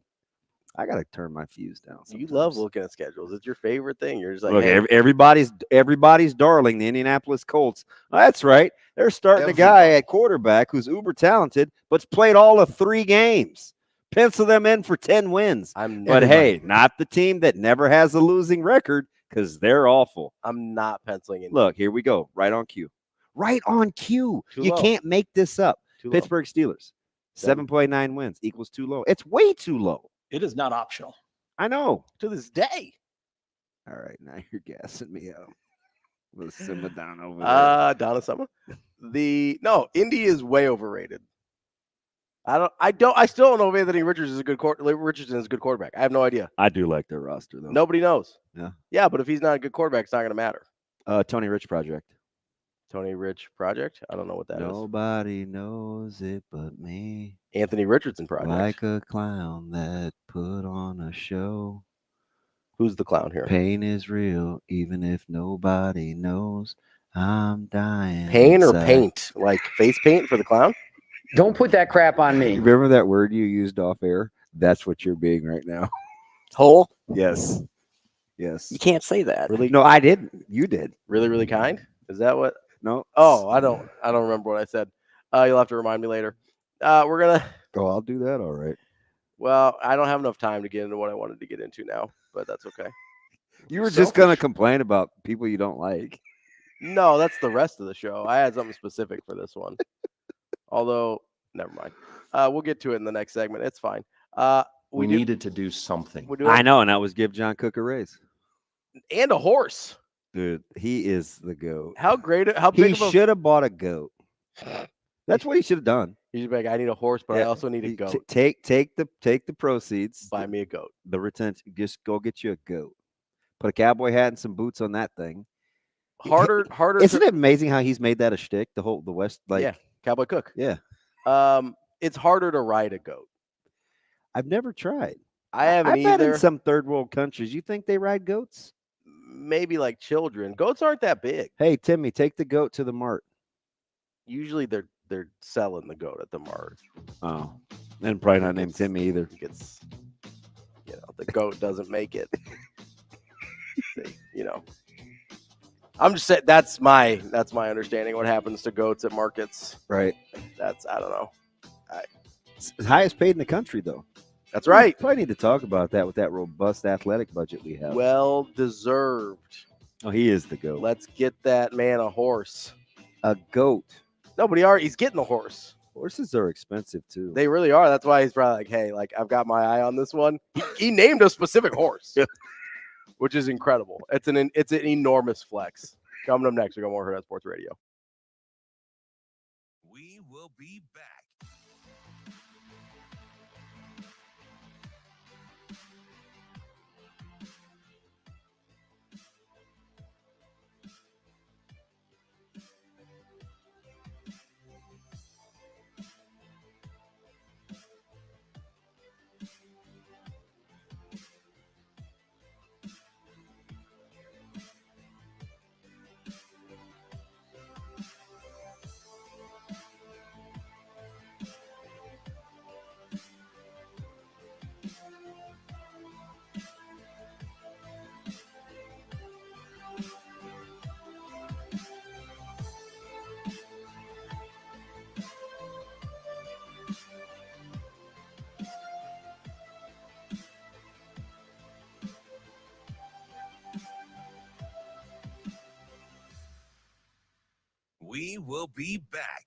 I gotta turn my fuse down. You love looking at schedules. It's your favorite thing. You're just like, look, hey. everybody's darling, the Indianapolis Colts. That's right. They're starting a guy at quarterback who's uber talented, but's played all of 3 games. Pencil them in for 10 wins. But hey, not the team that never has a losing record because they're awful. I'm not penciling in. Look, here we go. Right on cue. Right on cue. You can't make this up. Pittsburgh Steelers, 7.9 wins equals too low. It's way too low. It is not optional. I know. To this day. All right, now you're gassing me up. Let's simmer down over there. Donna Summer. Indy is way overrated. I still don't know if Anthony Richardson is a good quarterback. I have no idea. I do like their roster though. Nobody knows. Yeah. Yeah, but if he's not a good quarterback, it's not going to matter. Tony Rich Project. Tony Rich Project? I don't know what that is. Nobody knows it but me. Anthony Richardson Project. Like a clown that put on a show. Who's the clown here? Pain is real, even if nobody knows. I'm dying. Pain inside. Or paint? Like face paint for the clown? Don't put that crap on me. Remember that word you used off air? That's what you're being right now. Hole? Yes. Yes. You can't say that. Really? No, I didn't. You did. Really, really kind? Is that what? No. Oh, I don't remember what I said. You'll have to remind me later. We're gonna. Oh, I'll do that. All right. Well, I don't have enough time to get into what I wanted to get into now, but that's okay. You were just gonna complain about people you don't like. No, that's the rest of the show. I had something specific for this one. Although, never mind. We'll get to it in the next segment. It's fine. We needed to do something. I know, and that was give John Cook a raise. And a horse. Dude, he is the GOAT. How big he should have bought a goat. That's what he should have done. He should be like, I need a horse, but I also need a goat. Take the proceeds. Buy me a goat. The retention. Just go get you a goat. Put a cowboy hat and some boots on that thing. Harder. Isn't it amazing how he's made that a shtick? The West, yeah, Cowboy Cook. Yeah. It's harder to ride a goat. I've never tried. I haven't I've been either. in some third world countries. You think they ride goats? Maybe like children. Goats aren't that big. Hey, Timmy, take the goat to the mart. Usually they're selling the goat at the mart. Oh, and probably not named Timmy either. It's, the goat doesn't make it. I'm just saying that's my understanding. What happens to goats at markets? Right. I don't know. It's the highest paid in the country, though. That's right. We probably need to talk about that with that robust athletic budget we have. Well deserved. Oh, he is the GOAT. Let's get that man a horse. A goat. No, but he's getting the horse. Horses are expensive too. They really are. That's why he's probably like, hey, I've got my eye on this one. He named a specific horse, which is incredible. It's an enormous flex. Coming up next, we got more Hurrdat Sports Radio. We will be back. We will be back.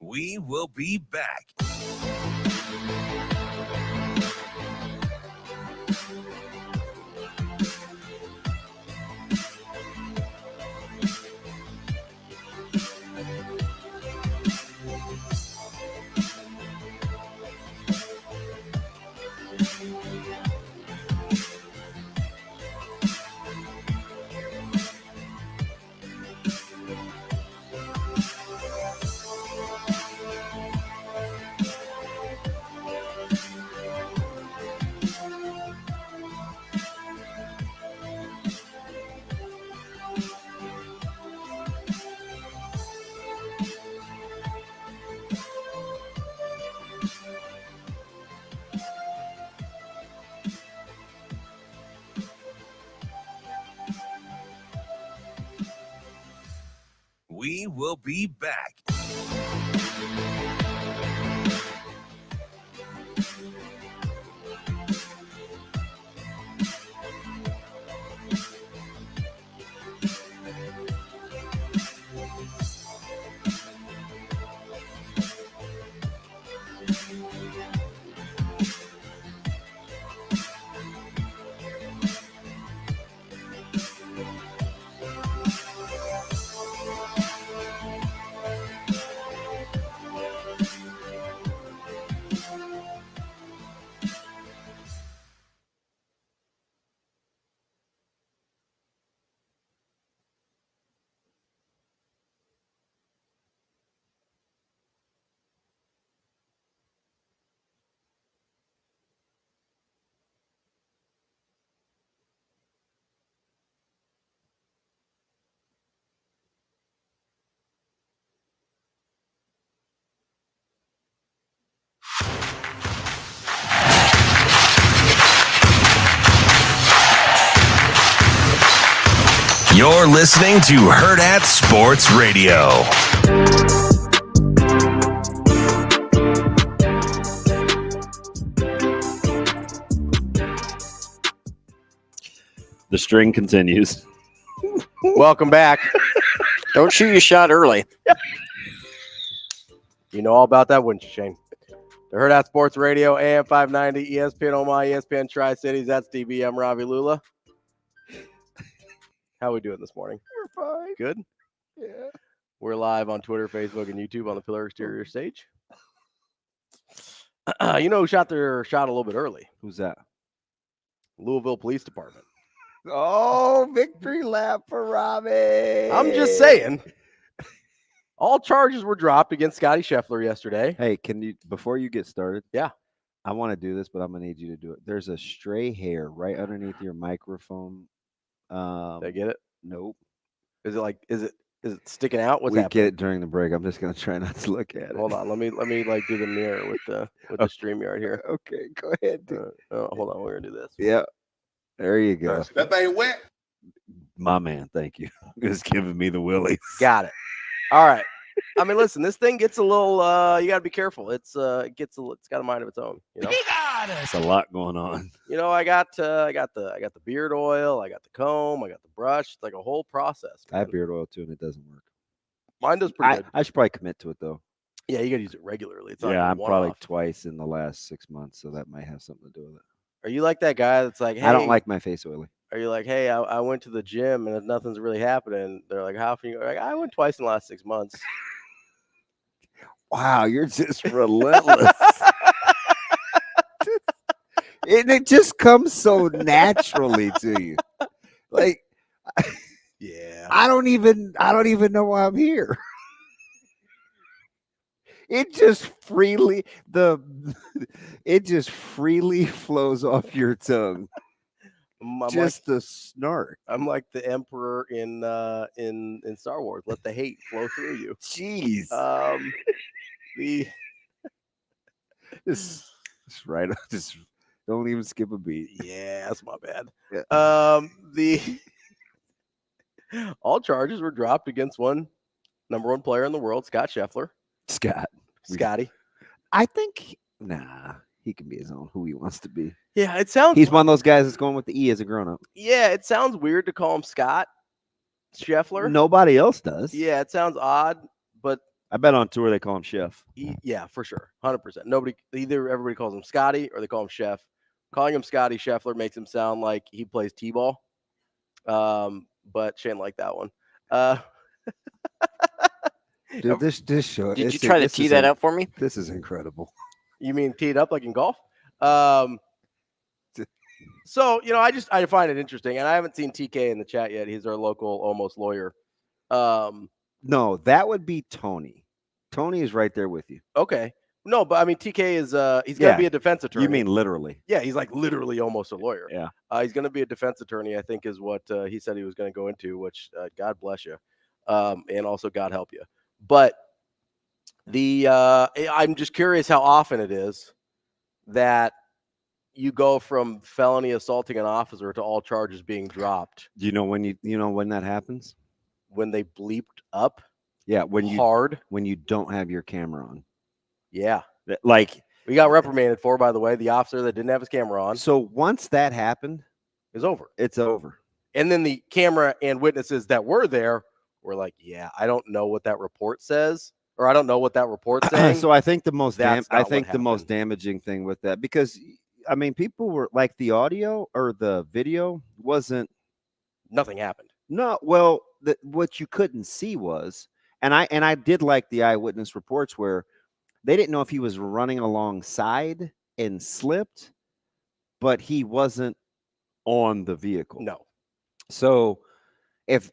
We will be back. We will be back. You're listening to Hurrdat Sports Radio. The string continues. Welcome back. Don't shoot your shot early. You know all about that, wouldn't you, Shane? The Hurrdat Sports Radio, AM 590, ESPN Omaha, ESPN Tri-Cities. That's DB. I'm Ravi, Lulla. How are we doing this morning? We're fine. Good? Yeah. We're live on Twitter, Facebook, and YouTube on the Pillar Exterior stage. You know who shot their shot a little bit early? Who's that? Louisville Police Department. Oh, victory lap for Ravi. I'm just saying. All charges were dropped against Scotty Scheffler yesterday. Hey, can you, before you get started? Yeah. I want to do this, but I'm going to need you to do it. There's a stray hair right underneath your microphone. Did I get it? Nope. Is it sticking out? What's we happening? get it during the break. I'm just going to try not to look at it. Hold on. Let me like do the mirror with the StreamYard here. Okay, go ahead. Hold on. We're going to do this. Yeah. There you go. That thing wet. My man, thank you. Just giving me the willies. Got it. All right. I mean, listen, this thing gets a little you got to be careful. It's got a mind of its own, you know. There's a lot going on. You know, I got the beard oil, I got the comb, I got the brush. It's like a whole process. I have beard oil too, and it doesn't work. Mine does pretty good. I should probably commit to it though. Yeah, you got to use it regularly. It's not Yeah, like I'm probably one-off. twice in the last 6 months, so that might have something to do with it. Are you like that guy that's like, hey, I don't like my face oily. Are you like, hey, I went to the gym and nothing's really happening? They're like, how often? You're like, I went twice in the last 6 months. Wow, you're just relentless. it just comes so naturally to you. Like, Yeah. I don't even know why I'm here. It just freely flows off your tongue. Just the snark. I'm like the Emperor in Star Wars. Let the hate flow through you. Jeez. Just right. Just don't even skip a beat. Yeah, that's my bad. Yeah. All charges were dropped against number one player in the world, Scott Scheffler. Scotty. I think he can be his own who he wants to be. Yeah, it sounds. He's one of those guys that's going with the E as a grown up. Yeah, it sounds weird to call him Scott Scheffler. Nobody else does. Yeah, it sounds odd, but I bet on tour they call him Chef. Yeah, for sure, 100%. Everybody calls him Scotty or they call him Chef. Calling him Scotty Scheffler makes him sound like he plays t-ball. But Shane liked that one. Dude, this show. Did you try to tee that up for me? This is incredible. You mean tee it up like in golf? So, I find it interesting, and I haven't seen TK in the chat yet. He's our local almost lawyer. No, that would be Tony. Tony is right there with you. Okay. No, but I mean, TK is he's going to be a defense attorney. You mean literally? Yeah, he's like literally almost a lawyer. Yeah. He's going to be a defense attorney, I think, is what he said he was going to go into, which God bless you. And also God help you. But I'm just curious how often it is that you go from felony assaulting an officer to all charges being dropped. Do you know when that happens? When they bleeped up? Yeah, when you don't have your camera on. Yeah. Like we got reprimanded for, by the way, the officer that didn't have his camera on. So once that happened, it's over. It's over. And then the camera and witnesses that were there were like, yeah, I don't know what that report says, or I don't know what that report's saying. So I think the most damaging thing with that, because I mean, people were like, the audio or the video wasn't. Nothing happened. No, well, what you couldn't see was, and I did like the eyewitness reports where they didn't know if he was running alongside and slipped, but he wasn't on the vehicle. No. So if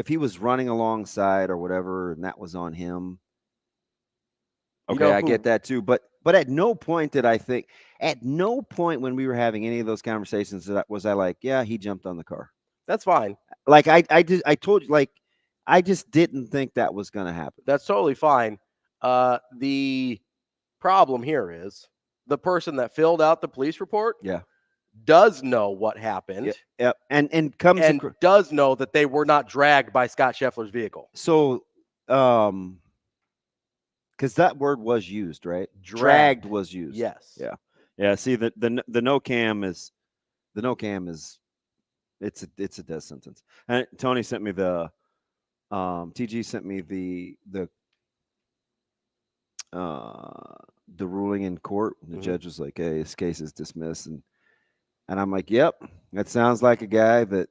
he was running alongside or whatever, and that was on him. Okay, I get that too. But at no point did I think, at no point when we were having any of those conversations was I like, yeah, he jumped on the car. That's fine. Like I told you, like, I just didn't think that was going to happen. That's totally fine. The problem here is the person that filled out the police report. Yeah. Does know what happened. Yep. And does know that they were not dragged by Scott Scheffler's vehicle. So, because that word was used, right? Dragged was used. Yes. Yeah. Yeah. See, the no cam is it's a death sentence. And Tony sent me TG sent me the ruling in court. The judge was like, "Hey, this case is dismissed," and I'm like, "Yep, that sounds like a guy that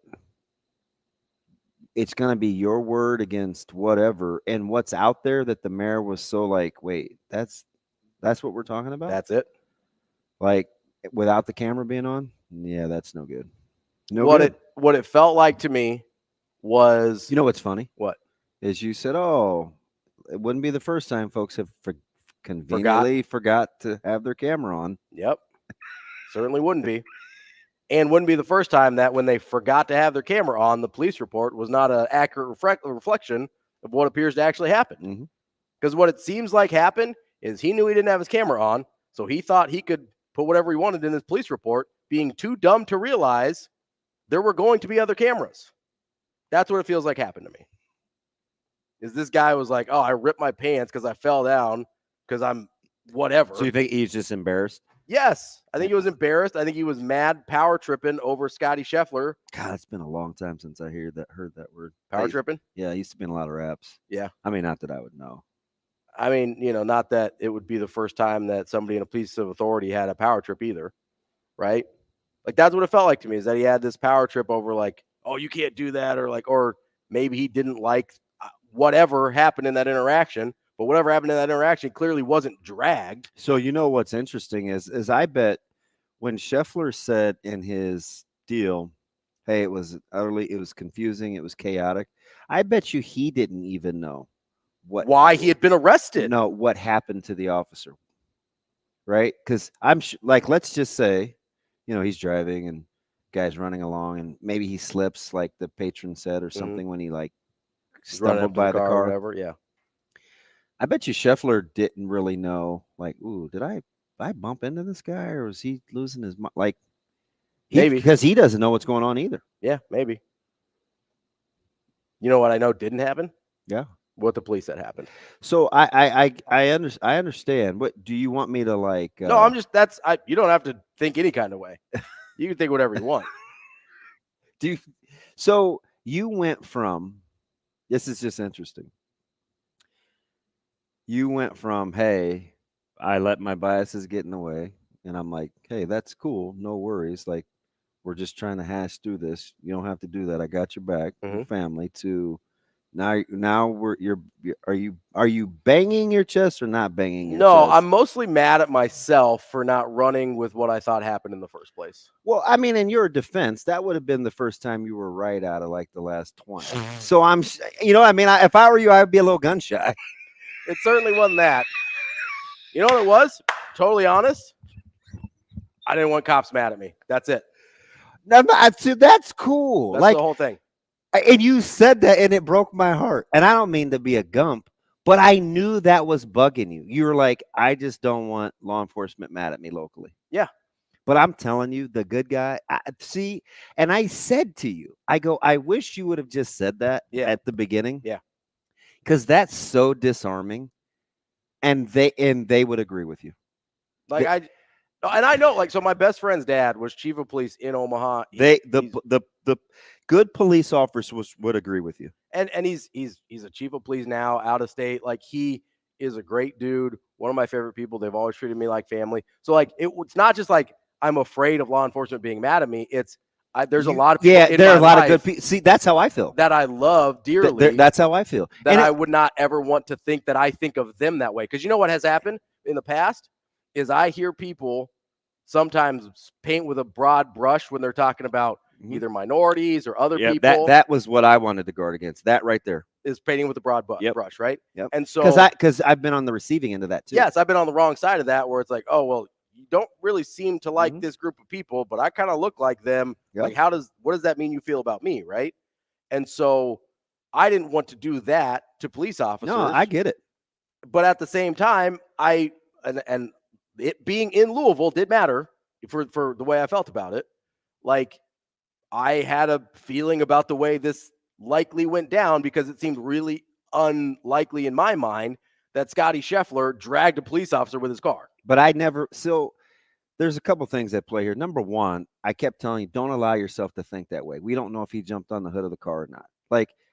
it's going to be your word against whatever." And what's out there that the mayor was so like, "Wait, that's what we're talking about." That's it. Like without the camera being on, yeah, that's no good. What it felt like to me was, you know what's funny? What is you said? Oh, it wouldn't be the first time folks have conveniently forgot to have their camera on. Yep, certainly wouldn't be, and wouldn't be the first time that when they forgot to have their camera on, the police report was not an accurate reflection of what appears to actually happen. Because what it seems like happened is he knew he didn't have his camera on, so he thought he could put whatever he wanted in his police report, being too dumb to realize there were going to be other cameras. That's what it feels like happened to me. Is this guy was like, oh, I ripped my pants because I fell down because I'm whatever. So you think he's just embarrassed? Yes. I think he was embarrassed. I think he was mad power tripping over Scotty Scheffler. God, it's been a long time since I heard that word. Power tripping? Yeah, it used to be in a lot of raps. Yeah. I mean, not that I would know. I mean, not that it would be the first time that somebody in a police of authority had a power trip either, right? Like, that's what it felt like to me, is that he had this power trip over like, oh, you can't do that, or maybe he didn't like whatever happened in that interaction, but whatever happened in that interaction clearly wasn't dragged. So what's interesting is I bet when Scheffler said in his deal, hey, it was confusing, it was chaotic, I bet you he didn't even know why he had been arrested. No, what happened to the officer, right? Because let's just say, he's driving and guy's running along and maybe he slips, like the patron said, or something when he stumbled by the car or whatever. Yeah, I bet you Scheffler didn't really know, ooh, did I bump into this guy, or was he losing his mind? Maybe. Because he doesn't know what's going on either. Yeah, maybe. You know what I know didn't happen? Yeah. What the police said happened. So I understand. What do you want me to No, I'm just you don't have to think any kind of way. You can think whatever you want. So you went from, this is just interesting. You went from, hey, I let my biases get in the way, and I'm like, hey, that's cool, no worries. We're just trying to hash through this. You don't have to do that. I got your back, your family. To now are you banging your chest or not banging your chest? No, I'm mostly mad at myself for not running with what I thought happened in the first place. Well, I mean, in your defense, that would have been the first time you were right out of the last 20. So I'm, if I were you, I'd be a little gun shy. It certainly wasn't that. You know what it was? Totally honest. I didn't want cops mad at me. That's it. No, that's cool. That's the whole thing. And you said that, and it broke my heart. And I don't mean to be a gump, but I knew that was bugging you. You were like, I just don't want law enforcement mad at me locally. Yeah. But I'm telling you, the good guy, and I said to you, I wish you would have just said that at the beginning. Yeah. Because that's so disarming. And they would agree with you. I know, so my best friend's dad was chief of police in Omaha. The good police officers would agree with you. And he's a chief of police now, out of state. He is a great dude, one of my favorite people. They've always treated me like family. So it's not just I'm afraid of law enforcement being mad at me. It's there's a lot of people. Yeah, there are a lot of good people. See, that's how I feel. That I love dearly. That's how I feel. That I would not ever want to think that I think of them that way. Because you know what has happened in the past is I hear people sometimes paint with a broad brush when they're talking about either minorities or other people. That was what I wanted to guard against. That right there is painting with a broad brush, right? Yep. And so because I've been on the receiving end of that too. Yes, I've been on the wrong side of that, where it's like, oh well, you don't really seem to like this group of people, but I kind of look like them. Yep. What does that mean you feel about me, right? And so I didn't want to do that to police officers. No, I get it. But at the same time, and it being in Louisville did matter for the way I felt about it. I had a feeling about the way this likely went down because it seemed really unlikely in my mind that Scotty Scheffler dragged a police officer with his car. But so there's a couple things at play here. Number one, I kept telling you, don't allow yourself to think that way. We don't know if he jumped on the hood of the car or not.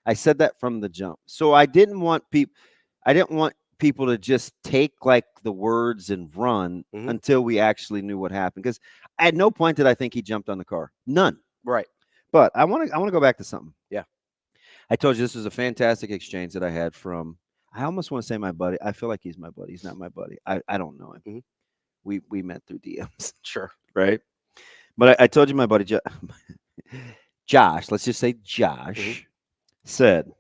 I said that from the jump. So I didn't want people to just take the words and run until we actually knew what happened. Because at no point did I think he jumped on the car. None. Right. But I want to go back to something. Yeah. I told you this was a fantastic exchange that I had from, I almost want to say my buddy. I feel like he's my buddy. He's not my buddy. I don't know him. We met through DMs. Sure. Right. But I told you my buddy Josh, let's just say Josh, said,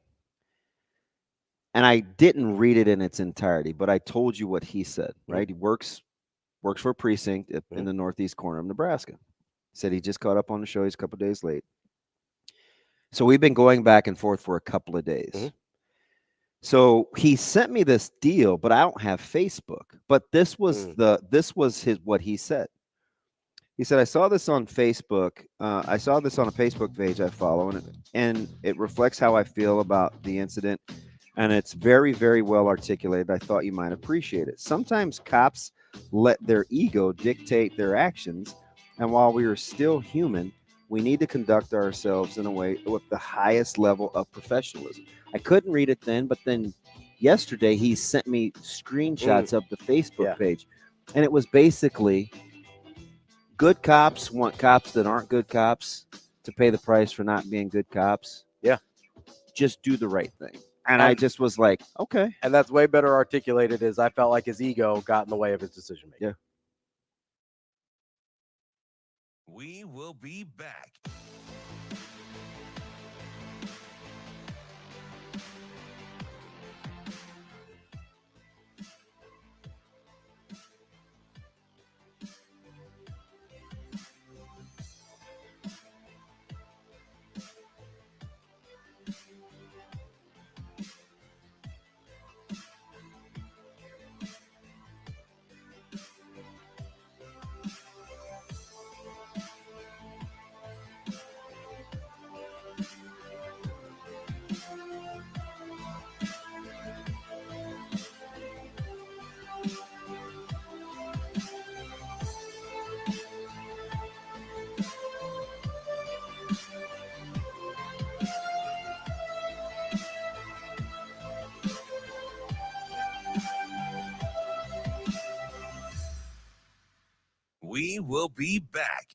and I didn't read it in its entirety, but I told you what he said, right? He works for a precinct in the northeast corner of Nebraska. Said he just caught up on the show. He's a couple of days late. So we've been going back and forth for a couple of days. So he sent me this deal, but I don't have Facebook. But this was what he said. He said, I saw this on Facebook. I saw this on a Facebook page I follow, and it reflects how I feel about the incident. And it's very, very well articulated. I thought you might appreciate it. Sometimes cops let their ego dictate their actions. And while we are still human, we need to conduct ourselves in a way with the highest level of professionalism. I couldn't read it then, but then yesterday he sent me screenshots of the Facebook page. And it was basically, good cops want cops that aren't good cops to pay the price for not being good cops. Yeah. Just do the right thing. And I just was like, okay. And that's way better articulated, as I felt like his ego got in the way of his decision making. Yeah. We will be back. We will be back.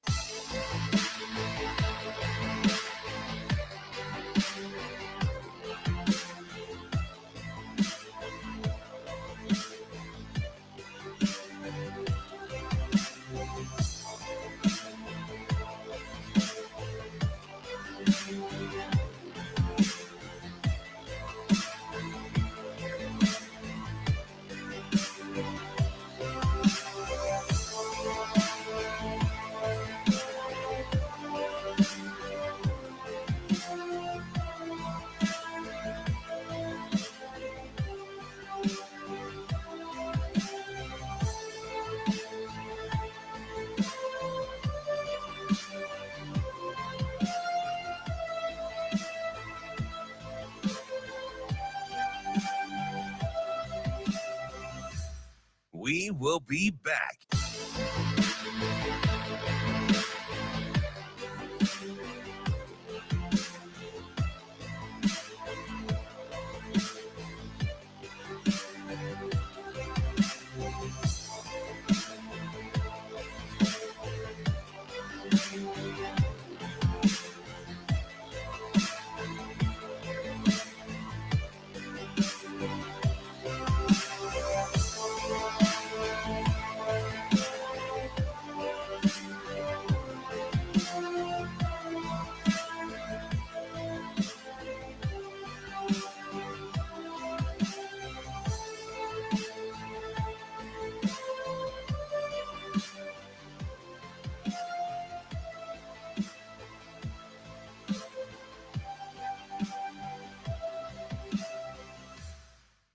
We will be back.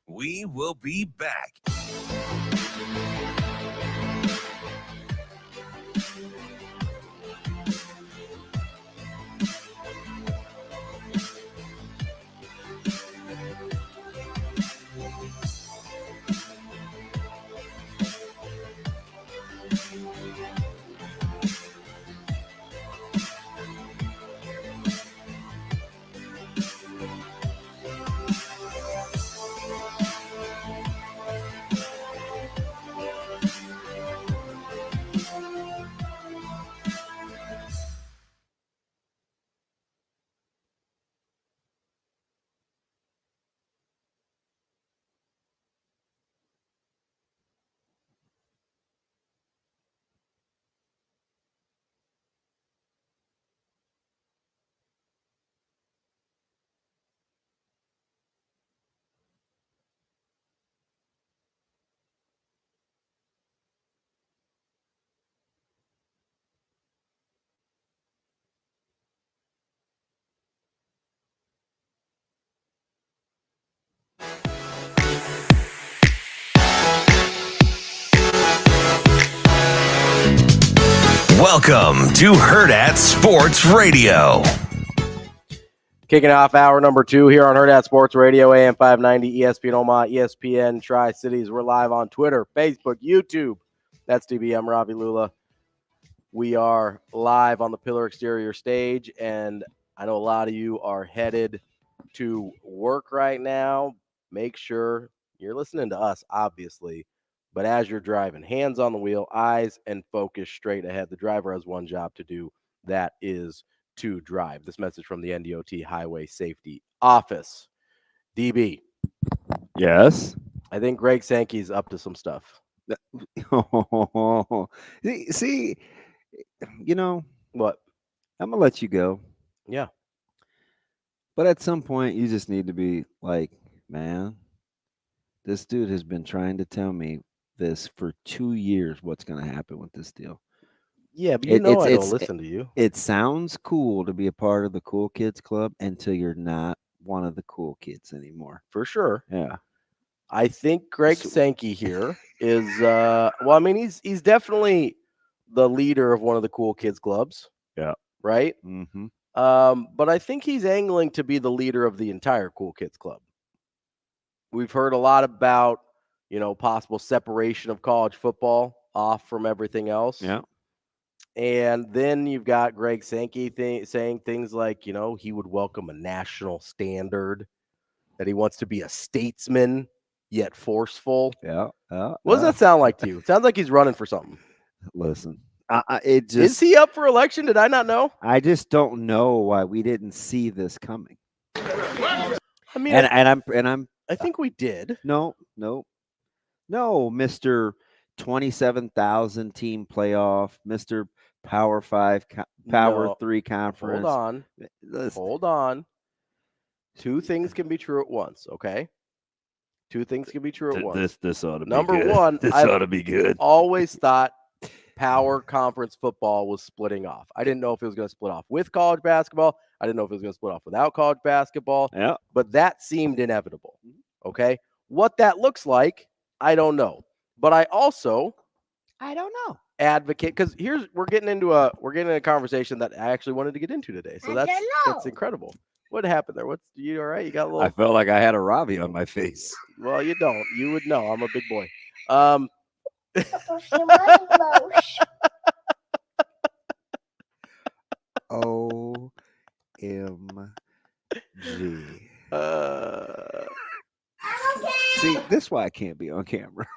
We will be back. Welcome to Hurrdat Sports Radio. Kicking off hour number 2 here on Hurrdat Sports Radio, AM 590, ESPN Omaha, ESPN Tri-Cities. We're live on Twitter, Facebook, YouTube. That's DBM Ravi, Lulla. We are live on the Pillar Exterior stage, and I know a lot of you are headed to work right now. Make sure you're listening to us, obviously, but as you're driving, hands on the wheel, eyes and focus straight ahead. The driver has one job to do. That is to drive. This message from the NDOT Highway Safety Office. DB. Yes. I think Greg Sankey's up to some stuff. See, You know What? I'm gonna let you go, Yeah. but at some point you just need to be like, man, this dude has been trying to tell me this for 2 years. What's gonna happen with this deal? Yeah, but It, I don't it's listen to you. it sounds cool to be a part of the cool kids club until you're not one of the cool kids anymore. For sure. Yeah. I think Greg Sankey here is well, I mean, he's definitely the leader of one of the cool kids clubs. Yeah. Right? Mm-hmm. But I think he's angling to be the leader of the entire cool kids club. We've heard a lot about, possible separation of college football off from everything else. Yeah. And then you've got Greg Sankey saying things like, he would welcome a national standard, that he wants to be a statesman, yet forceful. Yeah. What does that sound like to you? It sounds like he's running for something. Listen, is he up for election? Did I not know? I just don't know why we didn't see this coming. I mean, I think we did. No, Mr. 27,000 team playoff, Mr. Power 5, Power 3 conference. Hold on. Two things can be true at once, okay? Two things can be true at once. This ought to be Number good. one, This I've ought to be good. always thought power conference football was splitting off. I didn't know if it was going to split off with college basketball. I didn't know if it was going to split off without college basketball. Yeah. But that seemed inevitable. Okay. What that looks like, I don't know. But I don't know. Advocate, because we're getting into a conversation that I actually wanted to get into today. So that's incredible. What happened there? You all right? You got a little. I felt like I had a Ravi on my face. Well, you don't. You would know. I'm a big boy. OMG. See, this is why I can't be on camera.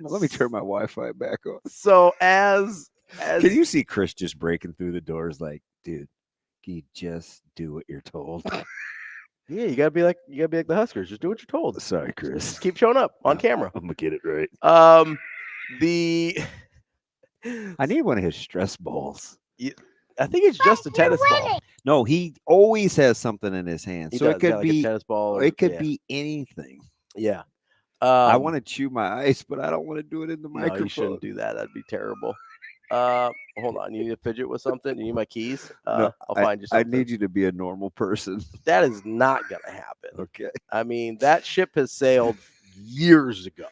Let me turn my Wi-Fi back on. So as can you see Chris just breaking through the doors like, dude, can you just do what you're told? Yeah, you gotta be like the Huskers. Just do what you're told. Sorry, Chris. Just keep showing up on camera. I'm gonna get it right. I need one of his stress balls. I think it's just a tennis ball. No, he always has something in his hand. He So does, it could like be a tennis ball. it could be anything. Yeah. I want to chew my ice, but I don't want to do it in the microphone. No, you shouldn't do that. That'd be terrible. Hold on. You need to fidget with something? You need my keys? No, I'll find you something. I need you to be a normal person. That is not going to happen. Okay. I mean, that ship has sailed years ago.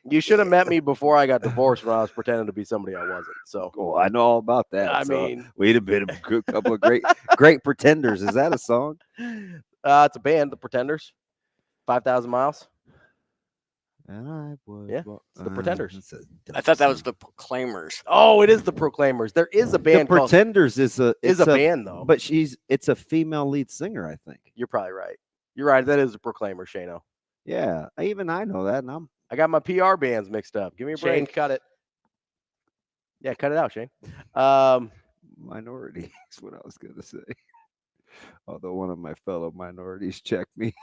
You should have met me before I got divorced when I was pretending to be somebody I wasn't. So, I know all about that. I mean, we'd have been a good couple of great pretenders. Is that a song? It's a band, The Pretenders. 5,000 Miles. And I was. Yeah, it's The Pretenders. I thought that was The Proclaimers. Oh, it is The Proclaimers. There is a band. The Pretenders is a band though, but it's a female lead singer. I think you're probably right. You're right. That is The Proclaimers, Shano. Yeah, even I know that, and I got my PR bands mixed up. Give me a break. Shane, cut it. Yeah, cut it out, Shane. Minority is what I was going to say. Although one of my fellow minorities checked me.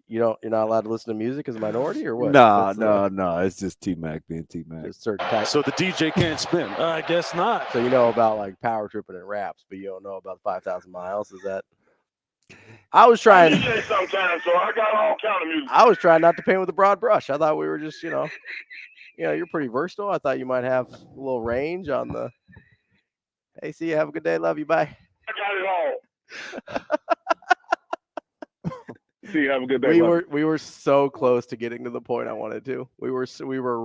You're not allowed to listen to music as a minority, or what? No. It's just T-Mac being T-Mac. Just certain types. So the DJ can't spin. I guess not. So you know about like power tripping and raps, but you don't know about 5,000 miles. Is that? I was trying. Sometimes, so I got all kind of music. I was trying not to paint with a broad brush. I thought we were just, you're pretty versatile. I thought you might have a little range on the. Hey, see you. Have a good day. Love you. Bye. I got it all. See you. Have a good day. We were so close to getting to the point I wanted to. We were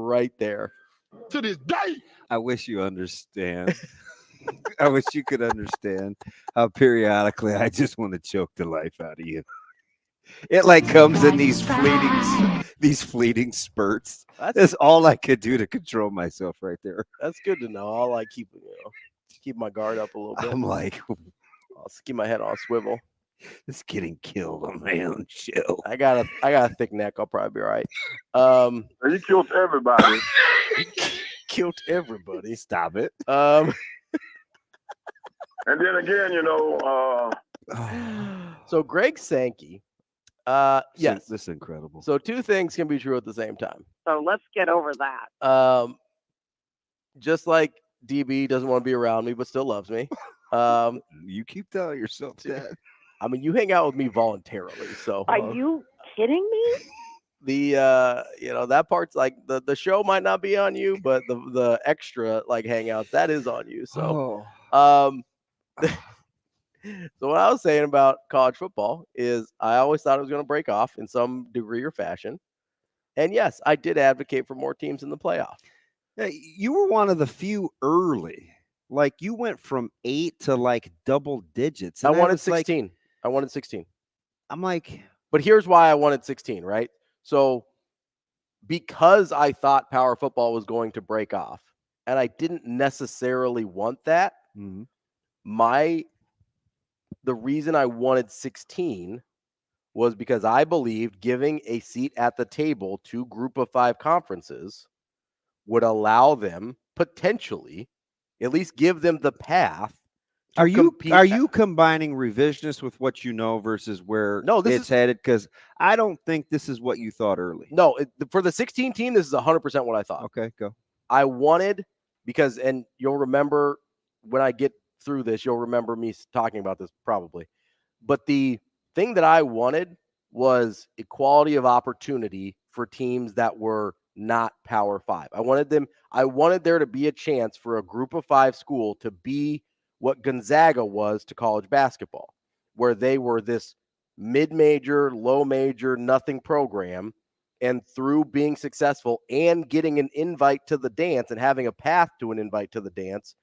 right there. To this day. I wish you understand. I wish you could understand how periodically I just want to choke the life out of you. It like comes in these fleeting spurts. That's all I could do to control myself right there. That's good to know. I'll like keep my guard up a little bit. I'm like, I'll keep my head on a swivel. Just getting killed on my own show. I got a thick neck. I'll probably be all right. You killed everybody. Killed everybody. Stop it. And then again, So Greg Sankey. Yes, this is incredible. So two things can be true at the same time. So let's get over that. just like DB doesn't want to be around me, but still loves me. You keep telling yourself that. I mean, you hang out with me voluntarily, so Are you kidding me? that part's like the show might not be on you, but the extra like hangouts, that is on you. So so what I was saying about college football is I always thought it was going to break off in some degree or fashion. And yes, I did advocate for more teams in the playoff. Yeah, you were one of the few early. Like you went from 8 to like double digits. I And wanted 16. I wanted 16. I'm like, but here's why I wanted 16, right? So because I thought power football was going to break off, and I didn't necessarily want that, the reason I wanted 16 was because I believed giving a seat at the table to Group of 5 conferences would allow them potentially, at least give them the path. Are you combining revisionist with what you know versus where it's headed? Because I don't think this is what you thought early. No, for the 16 team, this is 100% what I thought. Okay, go. I wanted and you'll remember when I get through this, you'll remember me talking about this probably. But the thing that I wanted was equality of opportunity for teams that were not Power 5. I wanted there to be a chance for a Group of 5 school to be what Gonzaga was to college basketball, where they were this mid-major, low-major, nothing program, and through being successful and getting an invite to the dance and having a path to an invite to the dance,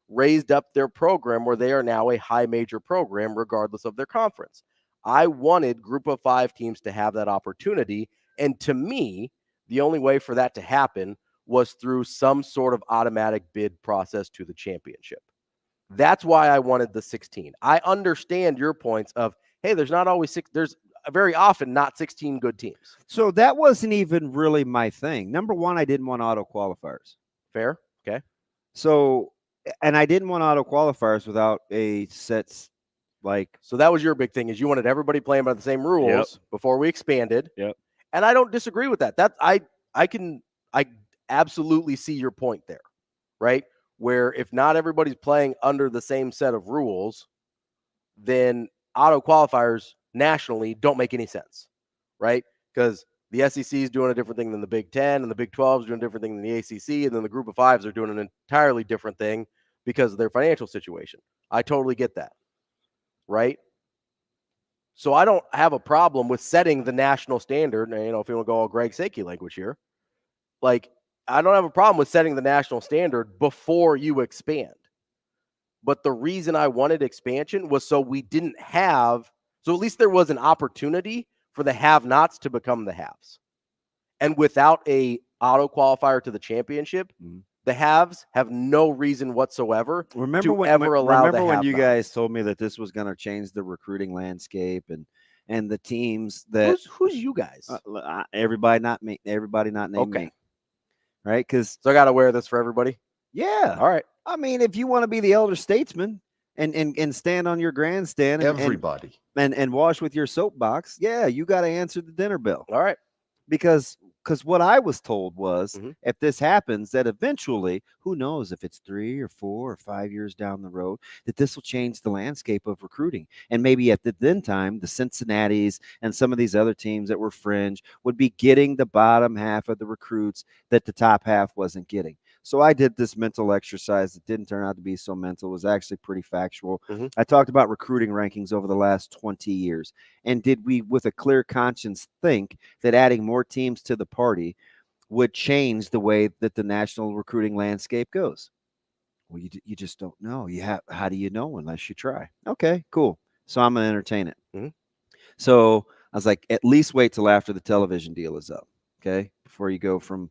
raised up their program where they are now a high-major program regardless of their conference. I wanted Group of 5 teams to have that opportunity, and to me, the only way for that to happen was through some sort of automatic bid process to the championship. That's why I wanted the 16. I understand your points of, hey, there's not always there's very often not 16 good teams. So that wasn't even really my thing. Number one, I didn't want auto qualifiers. Fair. Okay. So, and I didn't want auto qualifiers without a sets like. So that was your big thing, is you wanted everybody playing by the same rules before we expanded. Yep. And I don't disagree with that. I absolutely see your point there, right? Where if not everybody's playing under the same set of rules, then auto qualifiers nationally don't make any sense, right? Because the SEC is doing a different thing than the Big Ten, and the Big 12 is doing a different thing than the ACC, and then the Group of 5s are doing an entirely different thing because of their financial situation. I totally get that, right? So I don't have a problem with setting the national standard. And, if you want to go all Greg Sakey language here, like, I don't have a problem with setting the national standard before you expand. But the reason I wanted expansion was so we didn't have, so at least there was an opportunity for the have-nots to become the haves. And without a auto qualifier to the championship, the haves have no reason whatsoever to ever allow the have-nots. Remember when you guys told me that this was going to change the recruiting landscape and the teams that who's you guys? Everybody not named me. Right? Because so I got to wear this for everybody. Yeah. All right. I mean, if you want to be the elder statesman and stand on your grandstand and wash with your soapbox, you got to answer the dinner bell. All right. Because what I was told was if this happens, that eventually, who knows if it's 3 or 4 or 5 years down the road, that this will change the landscape of recruiting. And maybe at the then time, the Cincinnatis and some of these other teams that were fringe would be getting the bottom half of the recruits that the top half wasn't getting. So I did this mental exercise. It didn't turn out to be so mental. It was actually pretty factual. I talked about recruiting rankings over the last 20 years. And did we, with a clear conscience, think that adding more teams to the party would change the way that the national recruiting landscape goes? Well, you just don't know. How do you know unless you try? Okay, cool. So I'm going to entertain it. So I was like, at least wait till after the television deal is up, okay, before you go from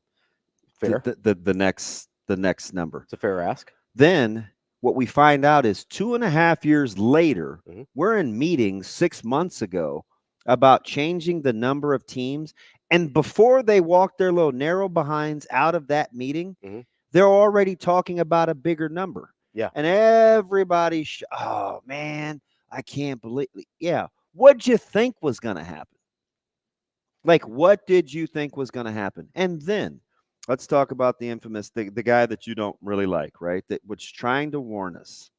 the next number. It's a fair ask. Then what we find out is 2.5 years later, we're in meetings 6 months ago about changing the number of teams. And before they walk their little narrow behinds out of that meeting, they're already talking about a bigger number. Yeah. And everybody, oh man, I can't believe. Yeah. What'd you think was going to happen? Like, what did you think was going to happen? And then Let's talk about the infamous, the guy that you don't really like, right? That was trying to warn us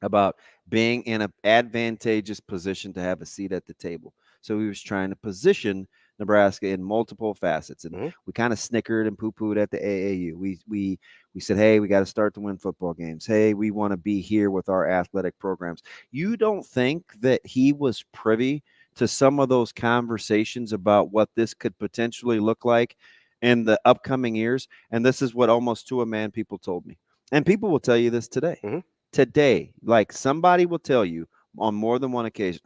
about being in an advantageous position to have a seat at the table. So he was trying to position Nebraska in multiple facets, and we kind of snickered and poo-pooed at the AAU. We said, hey, we got to start to win football games. Hey, we want to be here with our athletic programs. You don't think that he was privy to some of those conversations about what this could potentially look like in the upcoming years? And this is what almost to a man people told me. And people will tell you this today. Today, like somebody will tell you on more than one occasion,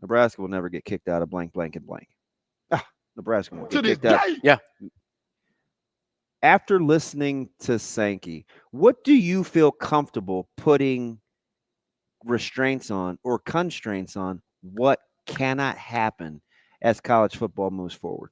Nebraska will never get kicked out of blank, blank, and blank. Nebraska won't get kicked out. Yeah. After listening to Sankey, what do you feel comfortable putting restraints on or constraints on what cannot happen as college football moves forward?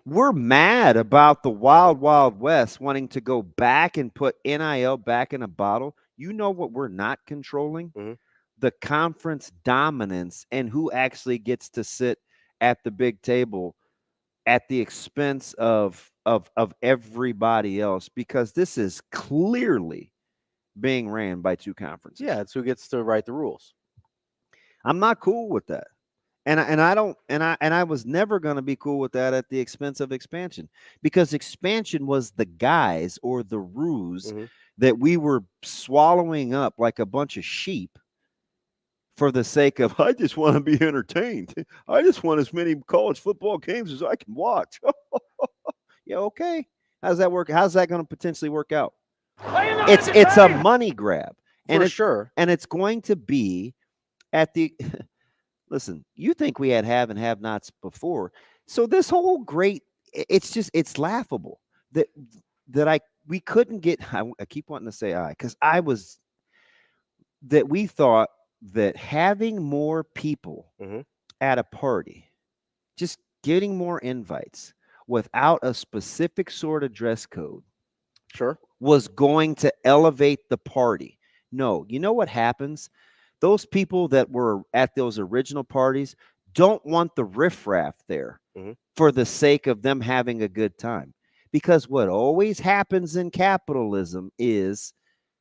We're mad about the wild, wild west wanting to go back and put NIL back in a bottle. You know what we're not controlling? The conference dominance and who actually gets to sit at the big table at the expense of everybody else, because this is clearly being ran by two conferences. Yeah, it's who gets to write the rules. I'm not cool with that. And I was never going to be cool with that at the expense of expansion, because expansion was the guise or the ruse that we were swallowing up like a bunch of sheep for the sake of, I just want to be entertained. I just want as many college football games as I can watch. Yeah, okay. How's that work? How's that going to potentially work out? It's a money grab. For sure. And it's going to be at the listen, you think we had have and have nots before. So this whole it's laughable that we couldn't get, I keep wanting to say because that we thought that having more people at a party, just getting more invites without a specific sort of dress code, was going to elevate the party. No, you know what happens? Those people that were at those original parties don't want the riffraff there for the sake of them having a good time. Because what always happens in capitalism is,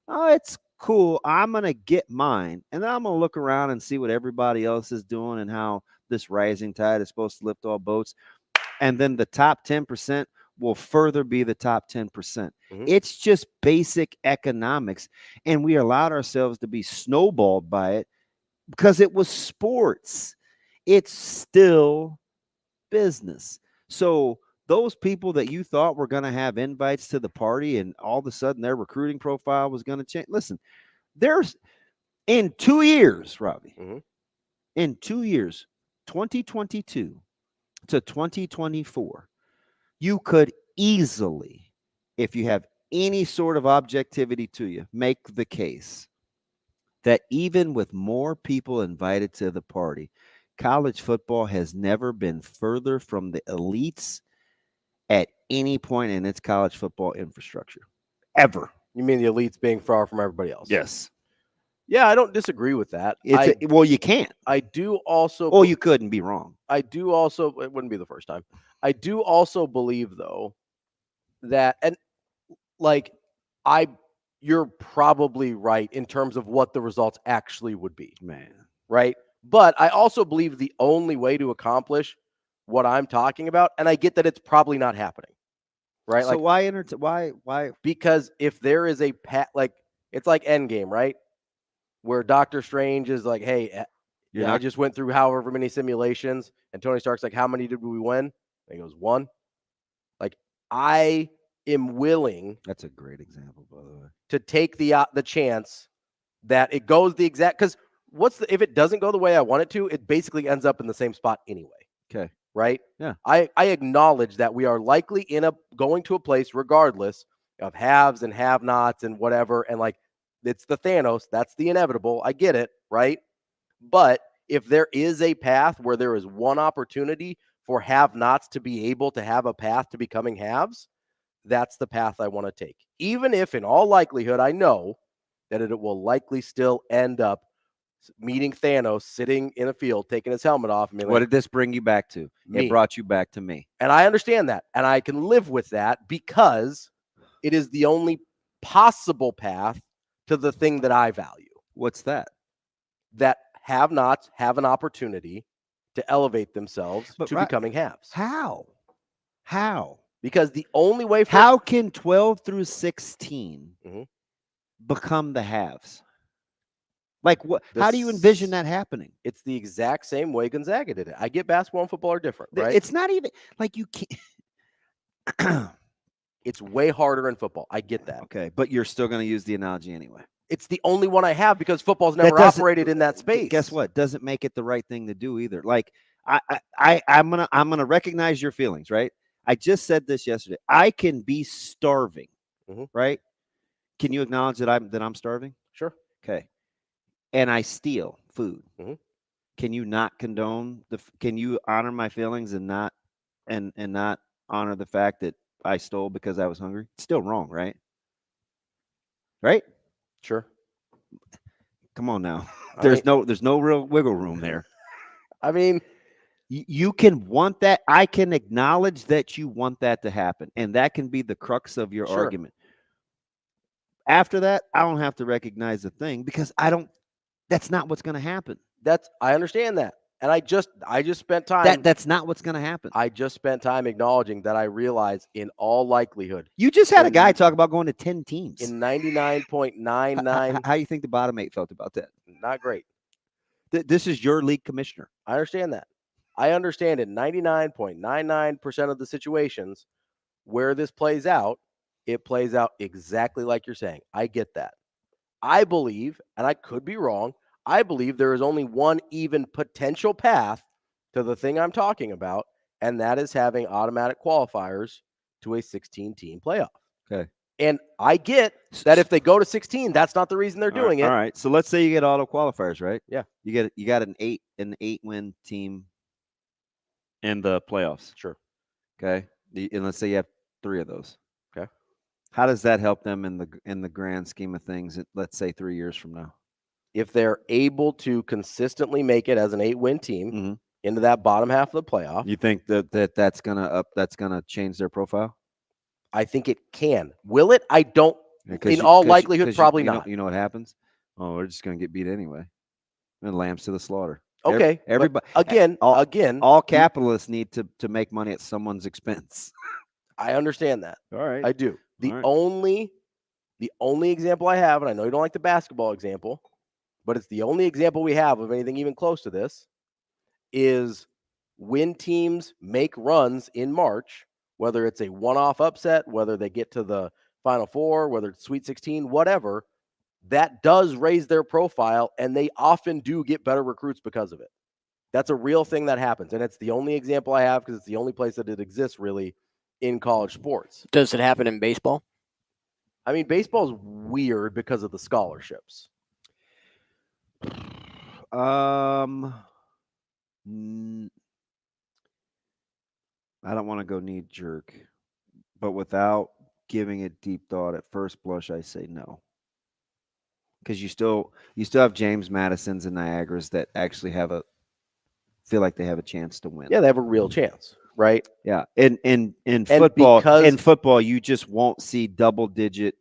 it's cool, I'm going to get mine, and then I'm going to look around and see what everybody else is doing and how this rising tide is supposed to lift all boats. And then the top 10% will further be the top 10%. It's just basic economics. And we allowed ourselves to be snowballed by it because it was sports. It's still business. So those people that you thought were going to have invites to the party and all of a sudden their recruiting profile was going to change. Listen, there's in 2 years, Ravi, in 2 years, 2022 to 2024, you could easily, if you have any sort of objectivity to you, make the case that even with more people invited to the party, college football has never been further from the elites at any point in its college football infrastructure. Ever. You mean the elites being far from everybody else? Yes. Yeah, I don't disagree with that. Well, you can't. I do also. Well, you couldn't be wrong. I do also. It wouldn't be the first time. I do also believe, though, that, and like, you're probably right in terms of what the results actually would be. Man. Right? But I also believe the only way to accomplish what I'm talking about, and I get that it's probably not happening. Right? So like, why? Because if there is a it's like Endgame, right? Where Doctor Strange is like, hey, I just went through however many simulations, and Tony Stark's like, how many did we win? And he goes, 1. Like, I am willing. That's a great example, by the way. To take the chance that it goes the exact, because if it doesn't go the way I want it to, it basically ends up in the same spot anyway. Okay. Right? Yeah. I acknowledge that we are likely going to a place regardless of haves and have-nots and whatever, and like, it's the Thanos. That's the inevitable. I get it, right? But if there is a path where there is one opportunity for have-nots to be able to have a path to becoming haves, that's the path I want to take. Even if in all likelihood I know that it will likely still end up meeting Thanos, sitting in a field, taking his helmet off. And what did this bring you back to? Me. It brought you back to me. And I understand that. And I can live with that because it is the only possible path to the thing that I value. What's that? That have-nots have an opportunity to elevate themselves to becoming haves. How? Because the only way for how can 12 through 16 become the haves? Like what? How do you envision that happening? It's the exact same way Gonzaga did it. I get basketball and football are different, right? It's not even like you can't. It's way harder in football. I get that. Okay, but you're still going to use the analogy anyway. It's the only one I have because football's never operated in that space. Guess what? Doesn't make it the right thing to do either. Like I'm gonna recognize your feelings, right? I just said this yesterday. I can be starving, right? Can you acknowledge that I'm starving? Sure. Okay. And I steal food. Can you not condone can you honor my feelings and not honor the fact that I stole because I was hungry? It's still wrong, right? Right? Sure. Come on now. There's no real wiggle room there. I mean, you can want that. I can acknowledge that you want that to happen, and that can be the crux of your argument. After that, I don't have to recognize the thing because that's not what's going to happen. I understand that. And I just spent time. That's not what's going to happen. I just spent time acknowledging that I realize in all likelihood. You just had a guy talk about going to 10 teams. In 99.99. How do you think the bottom 8 felt about that? Not great. This is your league commissioner. I understand that. I understand in 99.99% of the situations where this plays out, it plays out exactly like you're saying. I get that. I believe, and I could be wrong, I believe there is only one even potential path to the thing I'm talking about, and that is having automatic qualifiers to a 16-team playoff. Okay. And I get that if they go to 16, that's not the reason they're doing it. All right. So let's say you get auto qualifiers, right? Yeah. You got an 8-win team in the playoffs. Sure. Okay. And let's say you have 3 of those. Okay. How does that help them in the grand scheme of things? Let's say 3 years from now. If they're able to consistently make it as an 8-win team into that bottom half of the playoff, you think that's gonna change their profile? I think it can. Will it? I don't. In all likelihood, probably not. You know what happens? Oh, we're just gonna get beat anyway. And lambs to the slaughter. Okay. Everybody all capitalists need to make money at someone's expense. I understand that. All right. I do. The only example I have, and I know you don't like the basketball example, but it's the only example we have of anything even close to this, is when teams make runs in March, whether it's a one-off upset, whether they get to the Final Four, whether it's Sweet 16, whatever, that does raise their profile, and they often do get better recruits because of it. That's a real thing that happens, and it's the only example I have because it's the only place that it exists really in college sports. Does it happen in baseball? I mean, baseball is weird because of the scholarships. I don't want to go knee jerk, but without giving it deep thought at first blush, I say no. Because you still have James Madisons and Niagaras that actually feel like they have a chance to win. Yeah, they have a real chance, right? Yeah. In football, you just won't see double-digit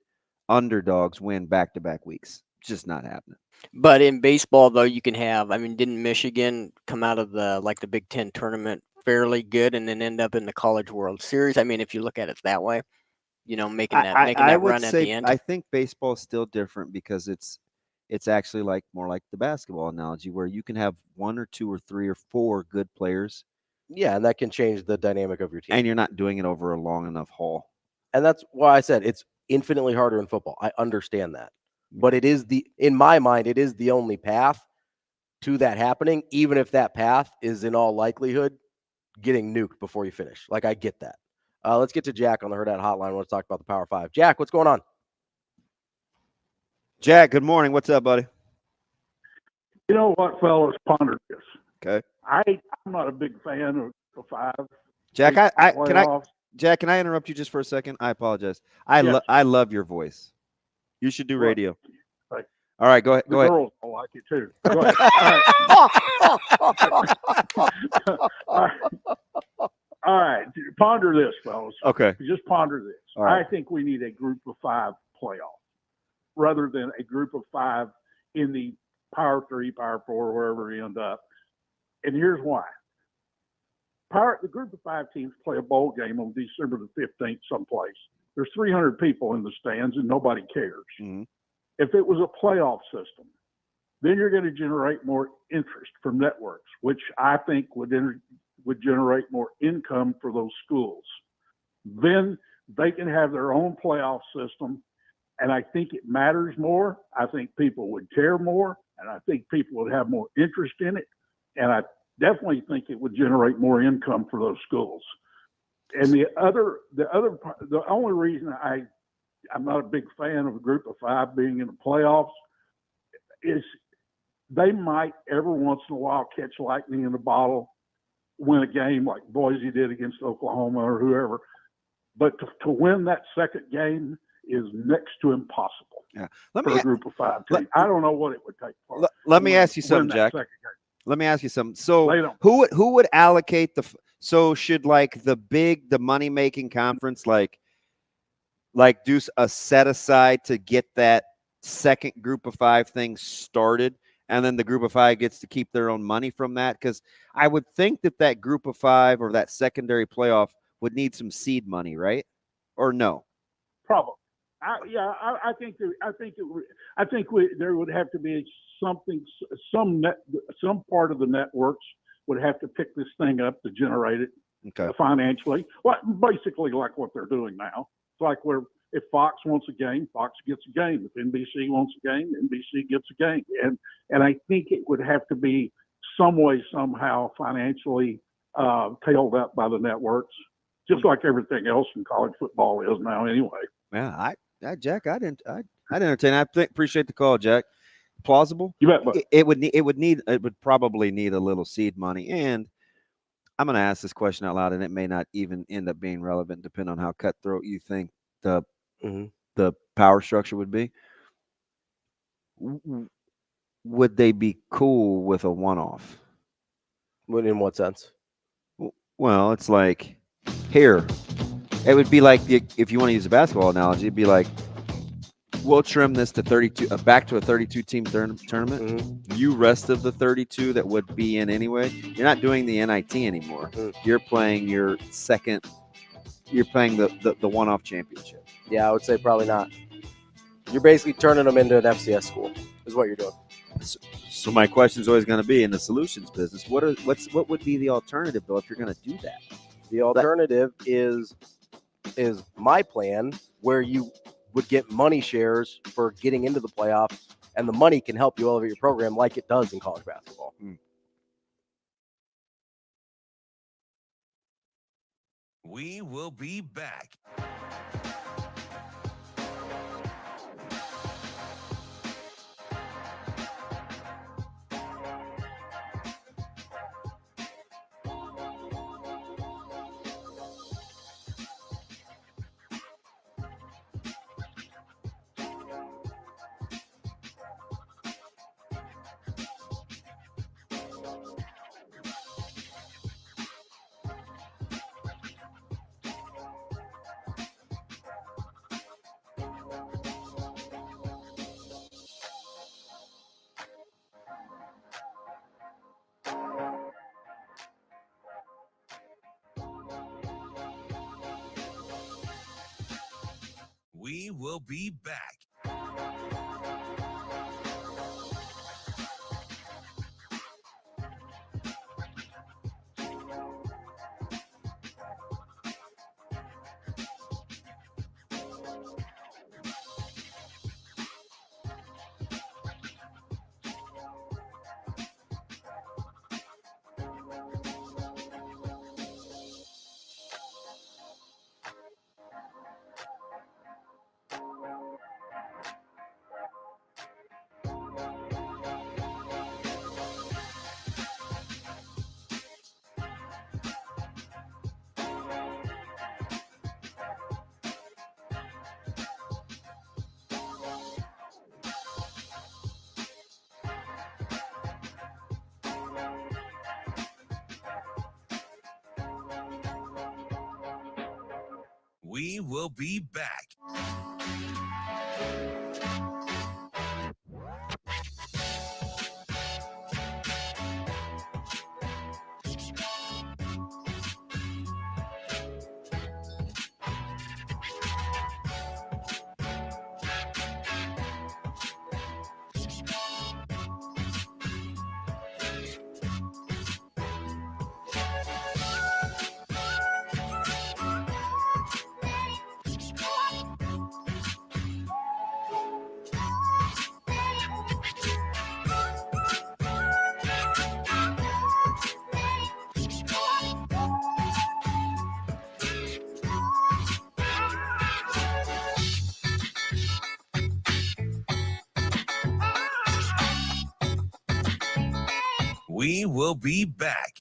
underdogs win back-to-back weeks. It's just not happening. But in baseball, though, you can have. I mean, didn't Michigan come out of the Big Ten tournament fairly good and then end up in the College World Series? I mean, if you look at it that way, making that run at the end. I think baseball is still different because it's actually more like the basketball analogy where you can have 1 or 2 or 3 or 4 good players. Yeah, and that can change the dynamic of your team. And you're not doing it over a long enough haul. And that's why I said it's infinitely harder in football. I understand that. But in my mind, it is the only path to that happening, even if that path is in all likelihood getting nuked before you finish. Like, I get that. Let's get to Jack on the Hurrdat hotline. I want to talk about the Power 5. Jack, what's going on? Jack, good morning. What's up, buddy? You know what, fellas, ponder this. Okay. I'm not a big fan of the 5. Jack, can I interrupt you just for a second? I apologize. I love your voice. You should do radio. All right, go ahead. The Go ahead. girls will like it too. Go ahead. All right. Ponder this, fellas. Okay. Just ponder this. All right. I think we need a group of 5 playoff rather than a group of 5 in the Power 3, Power 4, wherever we end up. And here's why. The group of 5 teams play a bowl game on December the 15th someplace. There's 300 people in the stands and nobody cares. Mm-hmm. If it was a playoff system, then you're going to generate more interest from networks, which I think would generate more income for those schools. Then they can have their own playoff system, and I think it matters more. I think people would care more, and I think people would have more interest in it, and I definitely think it would generate more income for those schools. And the only reason I'm not a big fan of a group of 5 being in the playoffs is they might every once in a while catch lightning in a bottle, win a game like Boise did against Oklahoma or whoever. But to win that second game is next to impossible for a group of 5 teams. I don't know what it would take. Let me ask you something, Jack. Let me ask you something. So who would allocate so should like the money making conference like do a set aside to get that second group of 5 thing started, and then the group of 5 gets to keep their own money from that? Because I would think that group of 5 or that secondary playoff would need some seed money, right? Or no? Probably. I think there would have to be some part of the networks would have to pick this thing up to generate it financially. Well, basically like what they're doing now. It's like if Fox wants a game, Fox gets a game. If NBC wants a game, NBC gets a game. And I think it would have to be some way, somehow financially tailed up by the networks, just like everything else in college football is now anyway. Yeah, Jack, I'd entertain. Appreciate the call, Jack. Plausible? You bet. But it would probably need a little seed money. And I'm going to ask this question out loud, and it may not even end up being relevant, depending on how cutthroat you think the power structure would be. Would they be cool with a one-off? In what sense? Well, it's like here. It would be like if you want to use a basketball analogy, it'd be like we'll trim this to 32, back to a 32-team tournament. Mm-hmm. You rest of the 32 that would be in anyway. You're not doing the NIT anymore. Mm-hmm. You're playing your second. You're playing the one-off championship. Yeah, I would say probably not. You're basically turning them into an FCS school, is what you're doing. So my question is always going to be in the solutions business. What would be the alternative though if you're going to do that? The alternative is my plan, where you would get money shares for getting into the playoffs, and the money can help you elevate your program like it does in college basketball. We will be back. We will be back. We will be back. We will be back.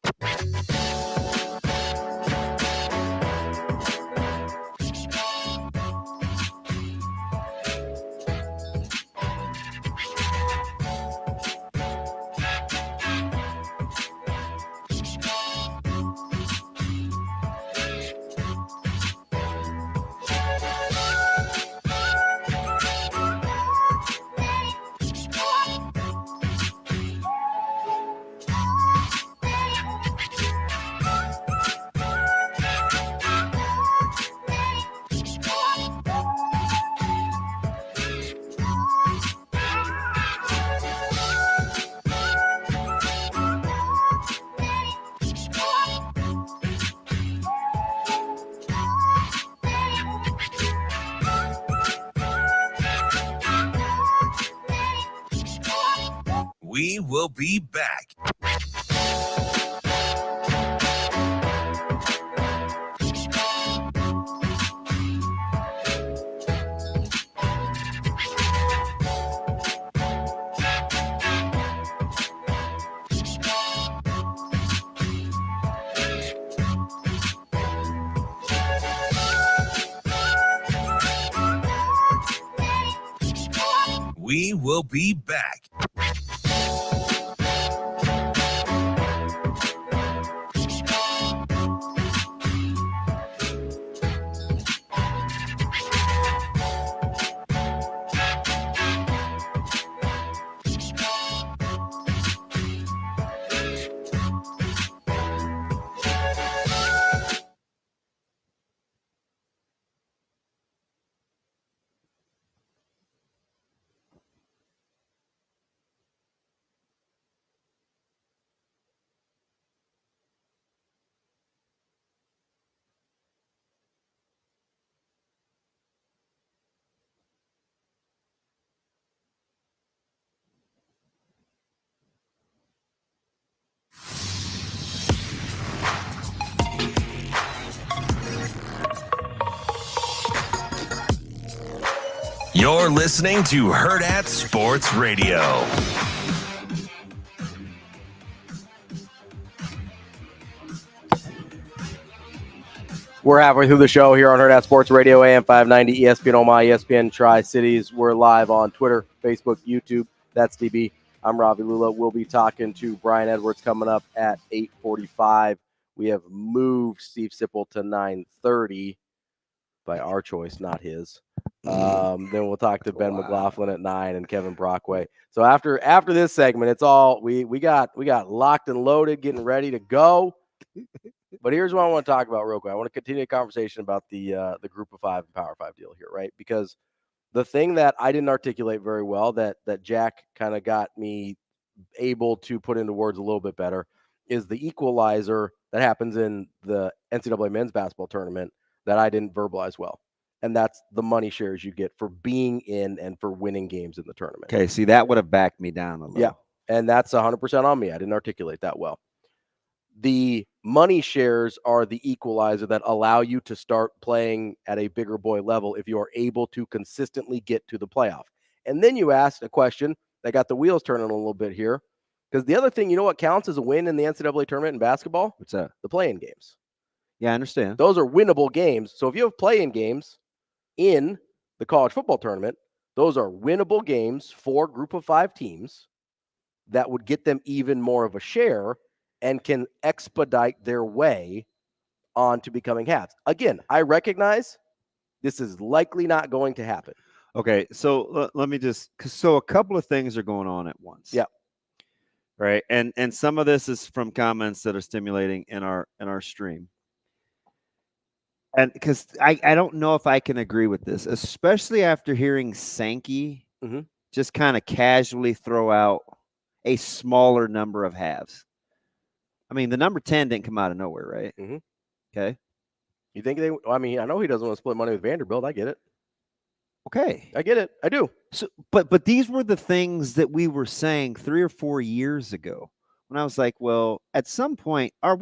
We will be back. We will be back. You're listening to Hurrdat Sports Radio. We're halfway through the show here on Hurrdat Sports Radio, AM 590, ESPN Omaha, ESPN Tri-Cities. We're live on Twitter, Facebook, YouTube. That's DB. I'm Ravi Lulla. We'll be talking to Brian Edwards coming up at 8:45. We have moved Steve Sipple to 9:30 by our choice, not his. Then we'll talk to Ben McLaughlin at 9 and Kevin Brockway. So after this segment, it's all we got locked and loaded, getting ready to go. But here's what I want to talk about real quick. I want to continue a conversation about the Group of Five and Power Five deal here, right? Because the thing that I didn't articulate very well that Jack kind of got me able to put into words a little bit better is the equalizer that happens in the NCAA men's basketball tournament that I didn't verbalize well. And that's the money shares you get for being in and for winning games in the tournament. Okay, see, that would have backed me down a little. Yeah, and that's 100% on me. I didn't articulate that well. The money shares are the equalizer that allow you to start playing at a bigger boy level if you are able to consistently get to the playoff. And then you asked a question that got the wheels turning a little bit here. Because the other thing, you know what counts as a win in the NCAA tournament in basketball? What's that? The play-in games. Yeah, I understand. Those are winnable games. So if you have play-in games in the college football tournament, those are winnable games for Group of Five teams that would get them even more of a share and can expedite their way on to becoming halves. Again, I recognize This is likely not going to happen. Okay, so let me so a couple of things are going on at once. Yeah. Right, and some of this is from comments that are stimulating in our stream. And because I don't know if I can agree with this, especially after hearing Sankey just kind of casually throw out a smaller number of halves. I mean, the number 10 didn't come out of nowhere, right? Mm-hmm. Okay. You think I mean, I know he doesn't want to split money with Vanderbilt. I get it. Okay. I get it. I do. So, but these were the things that we were saying 3 or 4 years ago. When I was like, well, at some point, I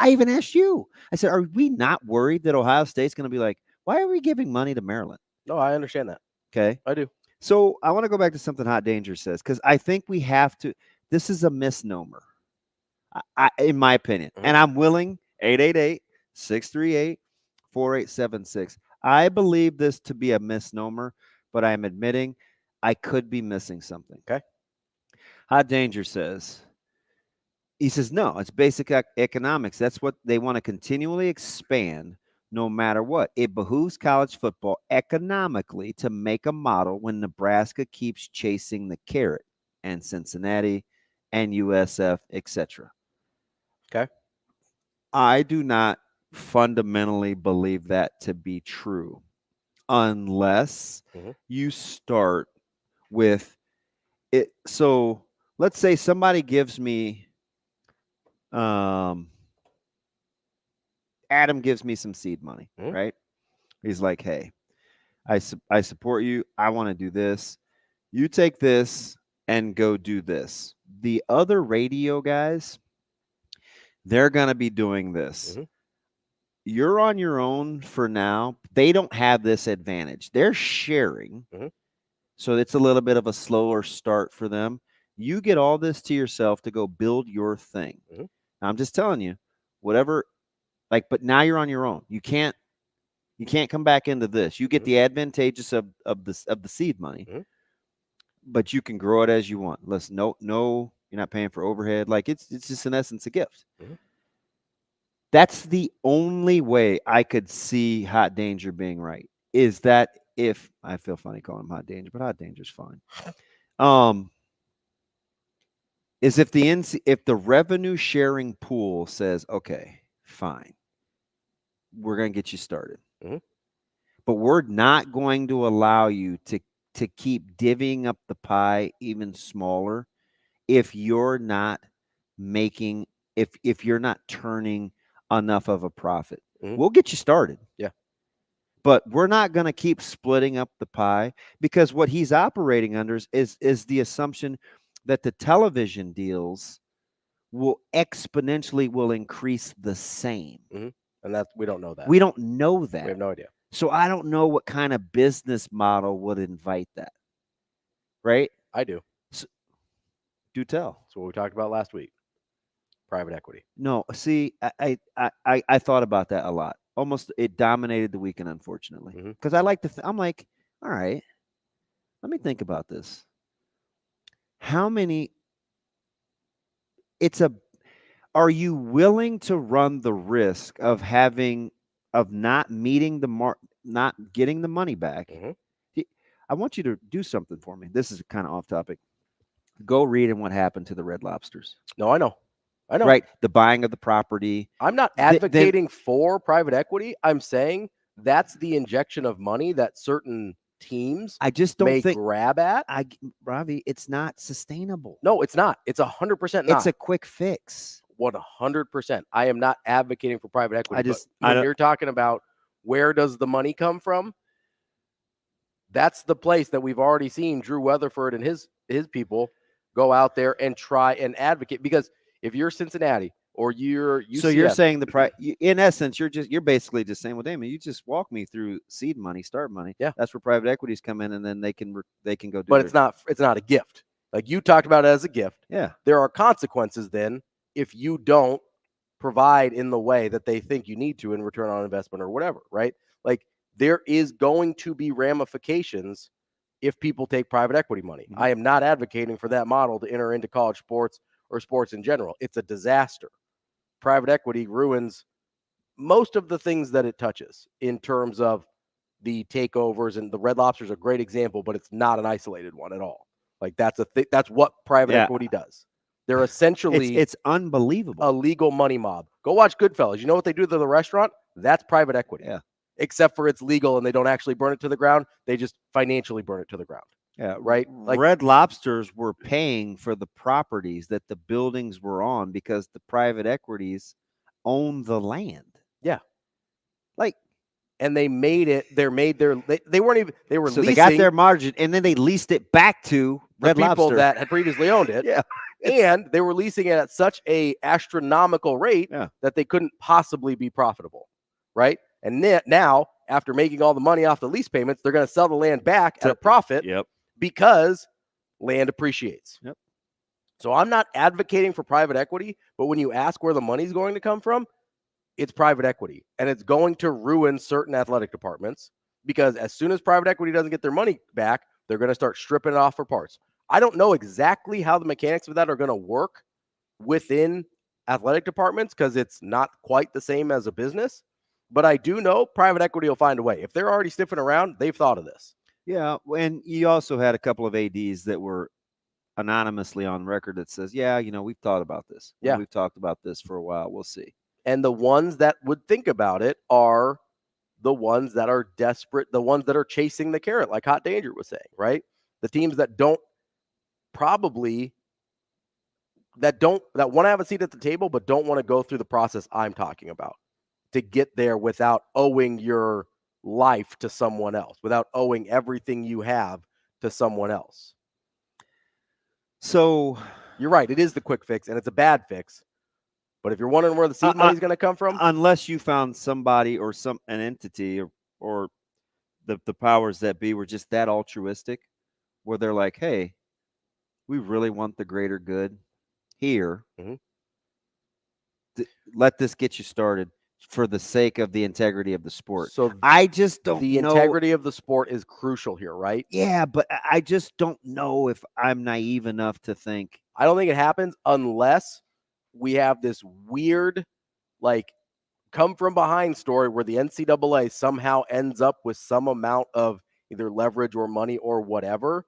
even asked you, I said, are we not worried that Ohio State's going to be like, why are we giving money to Maryland? No, I understand that. Okay. I do. So I want to go back to something Hot Danger says, because I think we have to, this is a misnomer, in my opinion. And I'm willing, 888-638-4876. I believe this to be a misnomer, but I'm admitting I could be missing something. Okay. Hot Danger says, he says, no, it's basic economics. That's what they want to continually expand no matter what. It behooves college football economically to make a model when Nebraska keeps chasing the carrot, and Cincinnati and USF, etc. Okay. I do not fundamentally believe that to be true unless you start with it. So let's say somebody gives me Adam gives me some seed money, right? He's like, hey, I support you. I want to do this. You take this and go do this. The other radio guys, they're going to be doing this. You're on your own for now. They don't have this advantage. They're sharing. So it's a little bit of a slower start for them. You get all this to yourself to go build your thing. Now, I'm just telling you, whatever, but now you're on your own. You can't come back into this. You get the advantageous of the seed money, but you can grow it as you want. Listen, no, you're not paying for overhead. It's just in essence a gift. That's the only way I could see Hot Danger being right. Is that if I feel funny calling him Hot Danger, but Hot Danger's fine. Is if the revenue sharing pool says, okay, fine, we're going to get you started, but we're not going to allow you to keep divvying up the pie even smaller if you're not making, if you're not turning enough of a profit. We'll get you started. Yeah. But we're not going to keep splitting up the pie, because what he's operating under is the assumption that the television deals will exponentially increase the same. And we don't know that. We don't know that. We have no idea. So I don't know what kind of business model would invite that. Right? I do. So, do tell. That's what we talked about last week. Private equity. No, see, I thought about that a lot. Almost it dominated the weekend, unfortunately, because I like to. I'm like, all right, let me think about this. How many? Are you willing to run the risk of not meeting not getting the money back? I want you to do something for me. This is kind of off topic. Go read in what happened to the Red Lobsters. No, I know. Right. The buying of the property. I'm not advocating for private equity. I'm saying that's the injection of money that certain teams I just don't think grab at. Ravi, it's not sustainable. No, it's not. It's 100% not. It's a quick fix. 100%. I am not advocating for private equity. When you're talking about where does the money come from, that's the place that we've already seen Drew Weatherford and his people go out there and try and advocate. Because if you're Cincinnati or you're UCF, so you're saying in essence, you're basically just saying, well, Damon, you just walk me through seed money, start money. Yeah, that's where private equities come in, and then they can go do. But it's not a gift. Like you talked about it as a gift. Yeah, there are consequences then if you don't provide in the way that they think you need to in return on investment or whatever, right? Like there is going to be ramifications if people take private equity money. I am not advocating for that model to enter into college sports or sports in general. It's a disaster. Private equity ruins most of the things that it touches in terms of the takeovers, and the Red Lobster is a great example, but it's not an isolated one at all. Like that's that's what private equity does. They're essentially it's unbelievable. A legal money mob. Go watch Goodfellas. You know what they do to the restaurant? That's private equity. Yeah. Except for it's legal and they don't actually burn it to the ground. They just financially burn it to the ground. Yeah. Right. Like Red Lobsters were paying for the properties that the buildings were on because the private equities own the land. Yeah. Like, and they made it. They weren't even. They were. So leasing they got their margin, and then they leased it back to Red people Lobster that had previously owned it. Yeah, and they were leasing it at such a astronomical rate that they couldn't possibly be profitable, right? And now, after making all the money off the lease payments, they're going to sell the land back at a profit. Yep. Because land appreciates. Yep. So I'm not advocating for private equity, but when you ask where the money's going to come from, it's private equity, and it's going to ruin certain athletic departments because as soon as private equity doesn't get their money back, they're going to start stripping it off for parts. I don't know exactly how the mechanics of that are going to work within athletic departments because it's not quite the same as a business, but I do know private equity will find a way. If they're already sniffing around, they've thought of this. Yeah, and you also had a couple of ADs that were anonymously on record that says, yeah, we've thought about this. Yeah. We've talked about this for a while. We'll see. And the ones that would think about it are the ones that are desperate, the ones that are chasing the carrot, like Hot Danger was saying, right? The teams that want to have a seat at the table, but don't want to go through the process I'm talking about to get there without owing your life to someone else, without owing everything you have to someone else. So you're right. It is the quick fix, and it's a bad fix. But if you're wondering where the seed money is going to come from, unless you found somebody or an entity or the powers that be were just that altruistic, where they're like, hey, we really want the greater good here. Mm-hmm. Let this get you started for the sake of the integrity of the sport. So I just don't know. The integrity of the sport is crucial here, right? Yeah, but I just don't know if I'm naive enough to think. I don't think it happens unless we have this weird, come from behind story where the NCAA somehow ends up with some amount of either leverage or money or whatever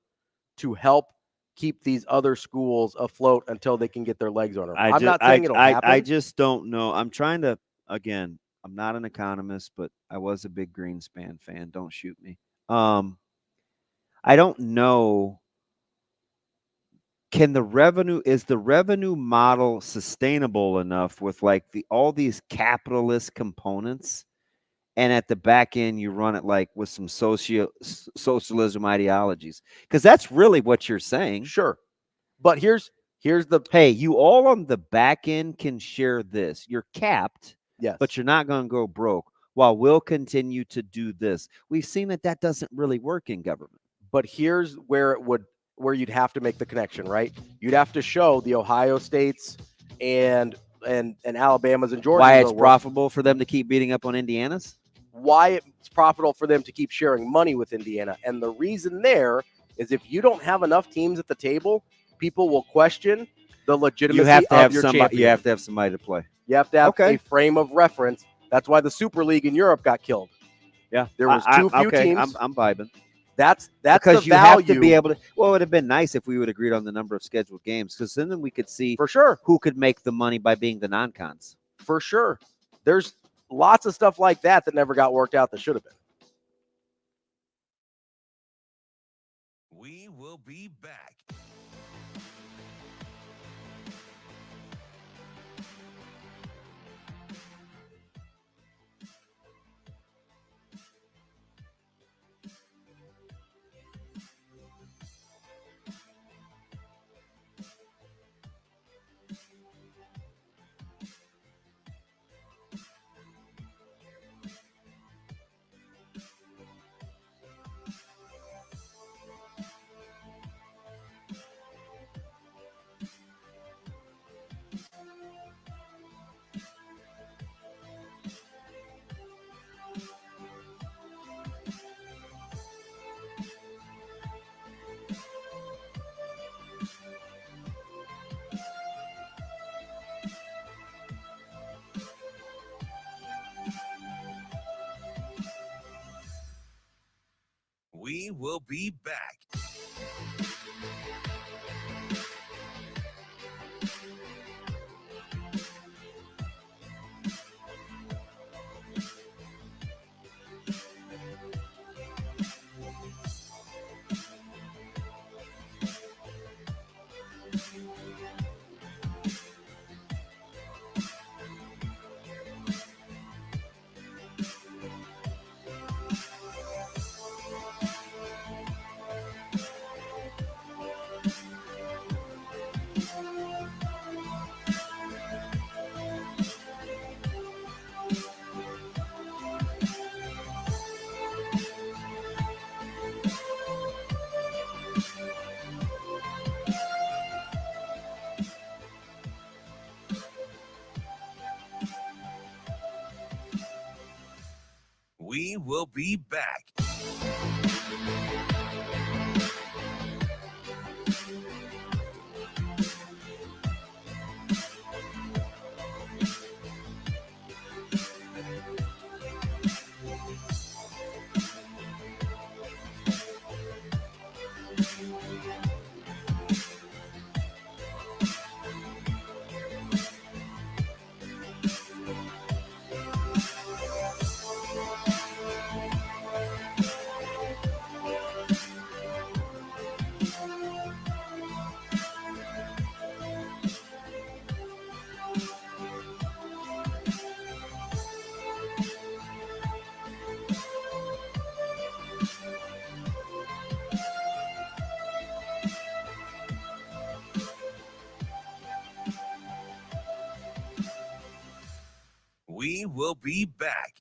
to help keep these other schools afloat until they can get their legs on them. I'm not saying it'll happen. I just don't know. I'm trying to, again, I'm not an economist, but I was a big Greenspan fan. Don't shoot me. I don't know. Is the revenue model sustainable enough with all these capitalist components, and at the back end you run it with some socialism ideologies? Because that's really what you're saying. Sure, but here's the you all on the back end can share this. You're capped, yes, but you're not going to go broke. While we'll continue to do this. We've seen that doesn't really work in government. But here's where you'd have to make the connection, right? You'd have to show the Ohio States and Alabama's and Georgia's why it's profitable for them to keep beating up on Indiana's? Why it's profitable for them to keep sharing money with Indiana. And the reason there is if you don't have enough teams at the table, people will question the legitimacy of your champion. You have to have somebody to play. You have to have a frame of reference. That's why the Super League in Europe got killed. Yeah. There was too few teams. I'm vibing. That's because the you value. have to be able to. Well, it would have been nice if we would have agreed on the number of scheduled games, because then we could see for sure who could make the money by being the non-cons. For sure, there's lots of stuff like that never got worked out that should have been. We will be back. We will be back. We will be back. We will be back.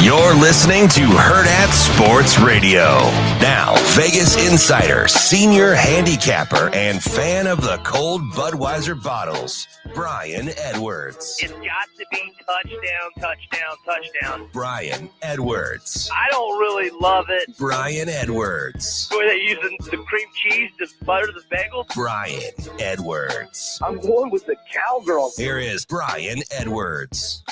You're listening to Hurrdat Sports Radio. Now, Vegas insider, senior handicapper, and fan of the cold Budweiser bottles, Brian Edwards. It's got to be touchdown, touchdown, touchdown. Brian Edwards. I don't really love it. Brian Edwards. Were they using the cream cheese to butter the bagel? Brian Edwards. I'm going with the cowgirl. Here is Brian Edwards.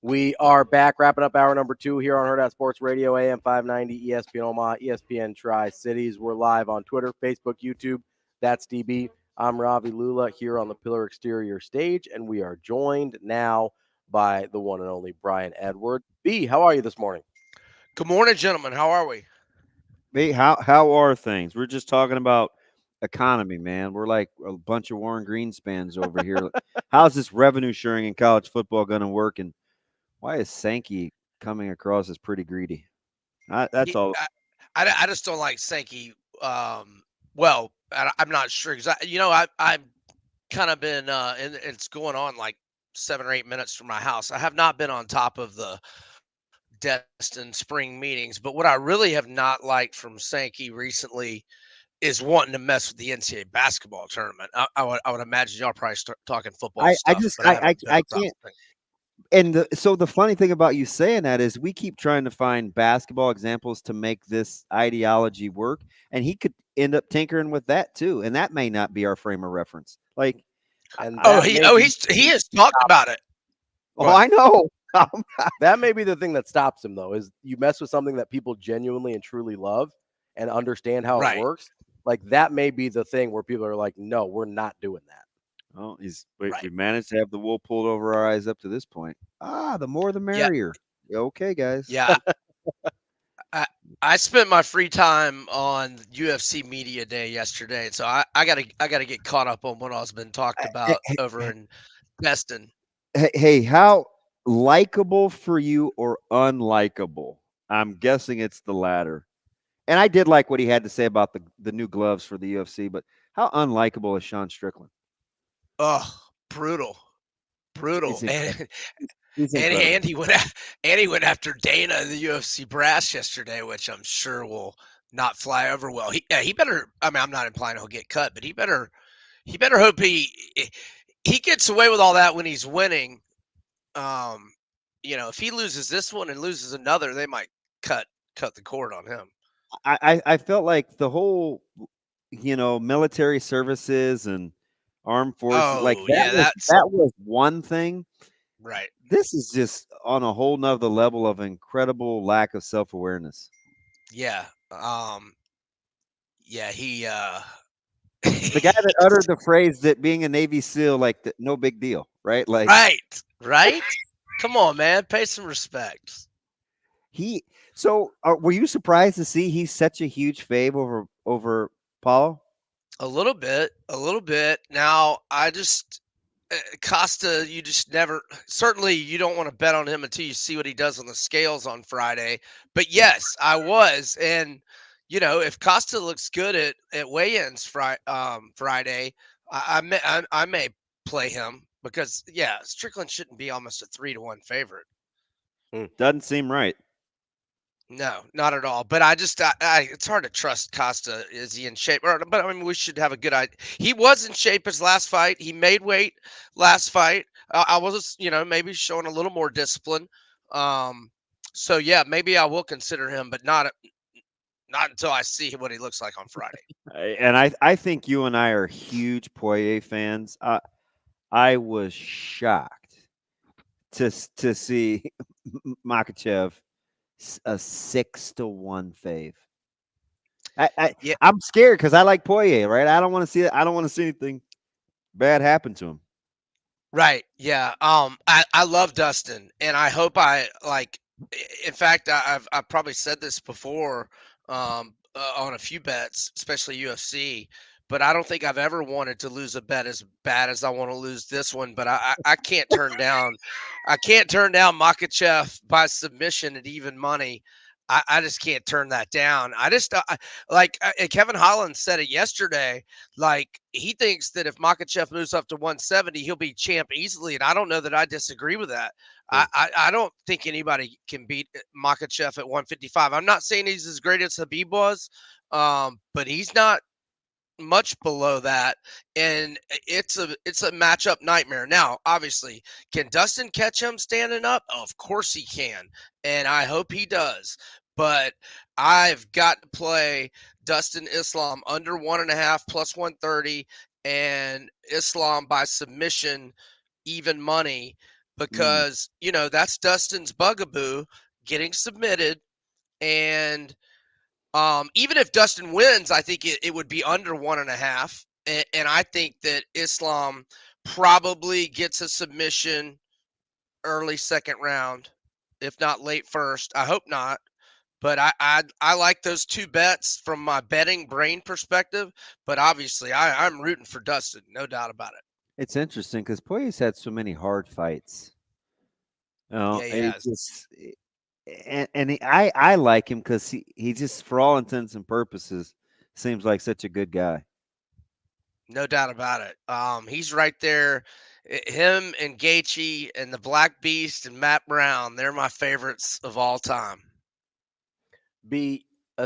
We are back, wrapping up hour number 2 here on Hurrdat Sports Radio, AM 590, ESPN Omaha, ESPN Tri-Cities. We're live on Twitter, Facebook, YouTube. That's DB. I'm Ravi Lulla here on the Pillar Exterior stage, and we are joined now by the one and only Brian Edwards. B, how are you this morning? Good morning, gentlemen. How are we? Hey, how are things? We're just talking about economy, man. We're like a bunch of Warren Greenspans over here. How's this revenue sharing in college football going to work, and why is Sankey coming across as pretty greedy? That's all. I just don't like Sankey. Well, I'm not sure because I've kind of been and it's going on like 7 or 8 minutes from my house. I have not been on top of the Destin spring meetings, but what I really have not liked from Sankey recently is wanting to mess with the NCAA basketball tournament. I would imagine y'all probably start talking football stuff. I can't. And so the funny thing about you saying that is we keep trying to find basketball examples to make this ideology work, and he could end up tinkering with that too, and that may not be our frame of reference. Like, he has talked about it. Oh, I know. That may be the thing that stops him, though, is you mess with something that people genuinely and truly love and understand how it works. Like, that may be the thing where people are like, no, we're not doing that. Well, Right. we managed to have the wool pulled over our eyes up to this point. The more the Yeah. merrier. Okay, guys. Yeah. I spent my free time on UFC Media Day yesterday, so I gotta get caught up on what all's been talked about over in Destin. Hey, how likable for you or unlikable? I'm guessing it's the latter. And I did like what he had to say about the new gloves for the UFC, but how unlikable is Sean Strickland? Oh, brutal. He's incredible. And He's and incredible. he went after Dana in the UFC brass yesterday, which I'm sure will not fly over well. He better. I mean, I'm not implying he'll get cut, but he better hope he gets away with all that when he's winning. If he loses this one and loses another, they might cut the cord on him. I felt like the whole, military services and armed forces, like Oh, yeah, that's that was one thing. right. This is just on a whole nother level of incredible lack of self-awareness. Yeah. Yeah, The guy that uttered the phrase that being a Navy SEAL, like, no big deal, right? Like, right. Come on, man, pay some respect. Were you surprised to see he's such a huge fave over Paulo? A little bit. Now, I just Costa, you just never. Certainly, you don't want to bet on him until you see what he does on the scales on Friday. But yes, I was, and if Costa looks good at weigh-ins Friday, I may play him because Strickland shouldn't be almost a 3-1 favorite. Doesn't seem right. No, not at all. But it's hard to trust Costa. Is he in shape? But I mean, we should have a good idea. He was in shape his last fight. He made weight last fight. I was, maybe showing a little more discipline. So yeah, maybe I will consider him, but not until I see what he looks like on Friday. And I think you and I are huge Poirier fans. I was shocked to see Makhachev a 6-1 fave. I'm scared because I like Poirier, right? I don't want to see it. I don't want to see anything bad happen to him. Right. Yeah. I love Dustin, and I hope in fact, I've probably said this before on a few bets, especially UFC, but I don't think I've ever wanted to lose a bet as bad as I want to lose this one. But I can't turn down Makhachev by submission at even money. I just can't turn that down. Kevin Holland said it yesterday. Like, he thinks that if Makhachev moves up to 170, he'll be champ easily. And I don't know that I disagree with that. I don't think anybody can beat Makhachev at 155. I'm not saying he's as great as Habib was, but he's not much below that, and it's a matchup nightmare. Now, obviously, can Dustin catch him standing up? Of course he can, and I hope he does. But I've got to play Dustin Islam under 1.5 plus 130, and Islam by submission even money, because that's Dustin's bugaboo, getting submitted. And even if Dustin wins, I think it would be under 1.5. And I think that Islam probably gets a submission early second round, if not late first. I hope not. But I like those two bets from my betting brain perspective. But obviously, I'm rooting for Dustin, no doubt about it. It's interesting because Poirier's had so many hard fights. Yeah, he has. I like him because he just, for all intents and purposes, seems like such a good guy. No doubt about it. He's right there. Him and Gaethje and the Black Beast and Matt Brown, they're my favorites of all time.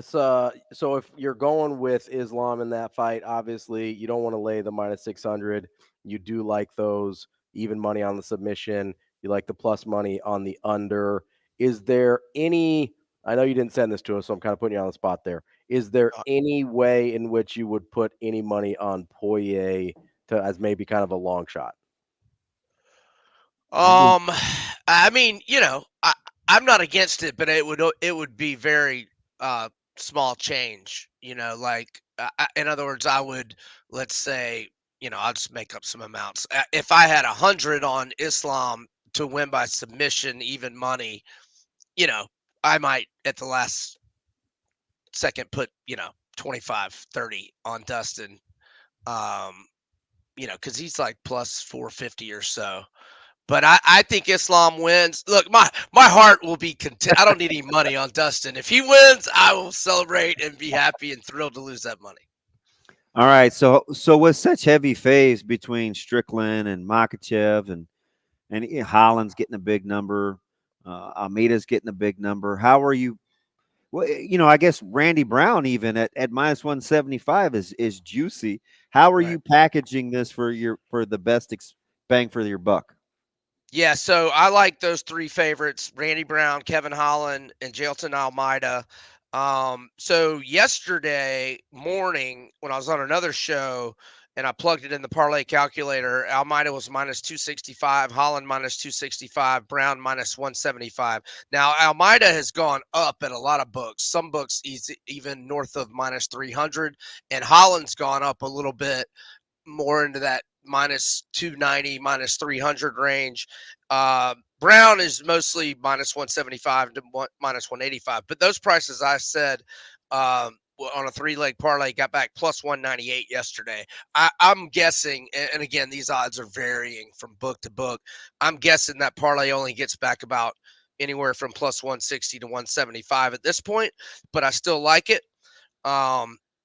So if you're going with Islam in that fight, obviously you don't want to lay the -600. You do like those even money on the submission. You like the plus money on the under. Is there any, I know you didn't send this to us, so I'm kind of putting you on the spot there. Is there any way in which you would put any money on Poirier as maybe kind of a long shot? I mean, I'm not against it, but it would be very small change. In other words, I would, let's say, I'll just make up some amounts. If I had 100 on Islam to win by submission, even money, I might at the last second put, 25, 30 on Dustin, because he's like plus 450 or so. But I think Islam wins. Look, my heart will be content. I don't need any money on Dustin. If he wins, I will celebrate and be happy and thrilled to lose that money. All right. So with such heavy faves between Strickland and Makachev and Holland's getting a big number, Almeida's getting a big number. How are you? Well, I guess Randy Brown even at minus 175 is juicy. How are you packaging this for the best bang for your buck? Yeah, so I like those three favorites: Randy Brown, Kevin Holland, and Jailton Almeida. So yesterday morning when I was on another show and I plugged it in the parlay calculator, Almeida was minus 265, Holland minus 265, Brown minus 175. Now, Almeida has gone up at a lot of books. Some books even north of minus 300, and Holland's gone up a little bit more into that minus 290, minus 300 range. Brown is mostly minus 175 to minus 185. But those prices I said on a three-leg parlay got back plus 198 yesterday. I'm guessing, and again, these odds are varying from book to book. I'm guessing that parlay only gets back about anywhere from plus 160 to 175 at this point, but I still like it.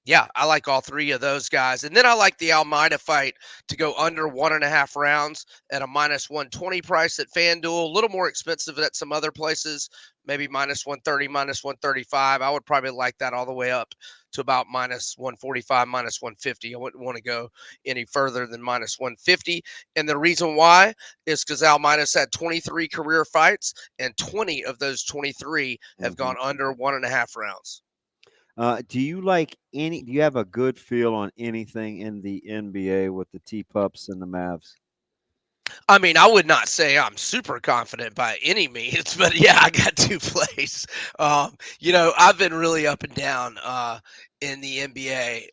Yeah, I like all three of those guys. And then I like the Almeida fight to go under 1.5 rounds at a minus 120 price at FanDuel. A little more expensive at some other places, maybe minus 130, minus 135. I would probably like that all the way up to about minus 145, minus 150. I wouldn't want to go any further than minus 150. And the reason why is because Almeida's had 23 career fights, and 20 of those 23 have gone under 1.5 rounds. Do you have a good feel on anything in the NBA with the T-Pups and the Mavs? I mean, I would not say I'm super confident by any means, but yeah, I got two plays. I've been really up and down in the NBA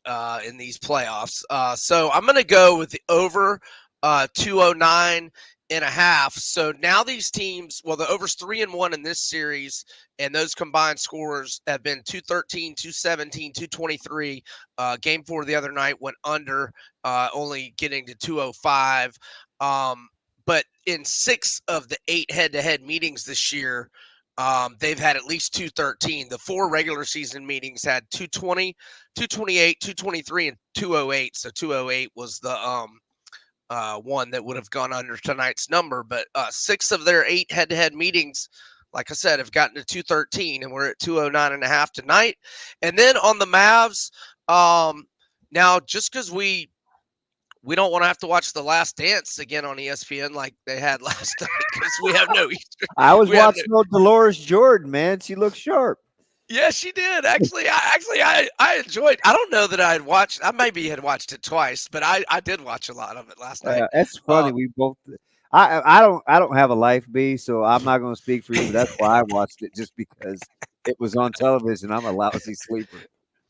in these playoffs. So I'm going to go with the over 209.5. So now these teams, well, the over's 3-1 in this series, and those combined scores have been 213, 217, 223. Game 4 the other night went under, only getting to 205. But in 6 of the 8 head-to-head meetings this year, they've had at least 213. The 4 regular season meetings had 220, 228, 223, and 208. So 208 was the one that would have gone under tonight's number. But 6 of their 8 head-to-head meetings, like I said, have gotten to 213, and we're at 209.5 tonight. And then on the Mavs, now just because we don't want to have to watch The Last Dance again on ESPN like they had last night because we have no Easter. I was watching Dolores Jordan, man. She looked sharp. Yeah, she did. Actually, I enjoyed. I don't know that I had watched. I maybe had watched it twice, but I did watch a lot of it last night. That's funny. We both. I don't have a life, B, so I'm not going to speak for you. But that's why I watched it, just because it was on television. I'm a lousy sleeper.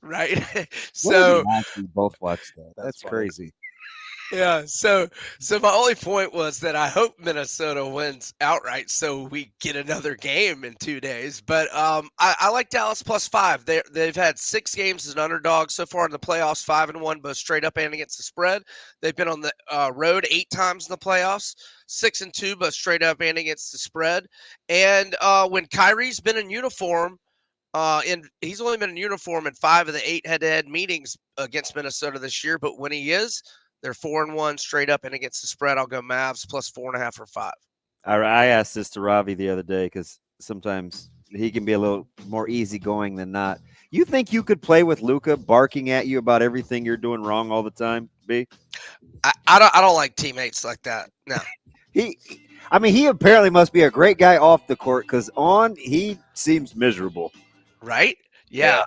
Right. So we both watched that. That's crazy. Yeah, so my only point was that I hope Minnesota wins outright so we get another game in 2 days. But I like Dallas +5. They've had 6 games as an underdog so far in the playoffs, 5-1, both straight up and against the spread. They've been on the road 8 times in the playoffs, 6-2, both straight up and against the spread. And when Kyrie's been in uniform, and he's only been in uniform in 5 of the 8 head-to-head meetings against Minnesota this year, but when he is, they're 4-1 straight up and against the spread. I'll go Mavs +4.5 or 5. I asked this to Ravi the other day because sometimes he can be a little more easygoing than not. You think you could play with Luka barking at you about everything you're doing wrong all the time, B? I don't like teammates like that. No. He apparently must be a great guy off the court because he seems miserable. Right? Yeah.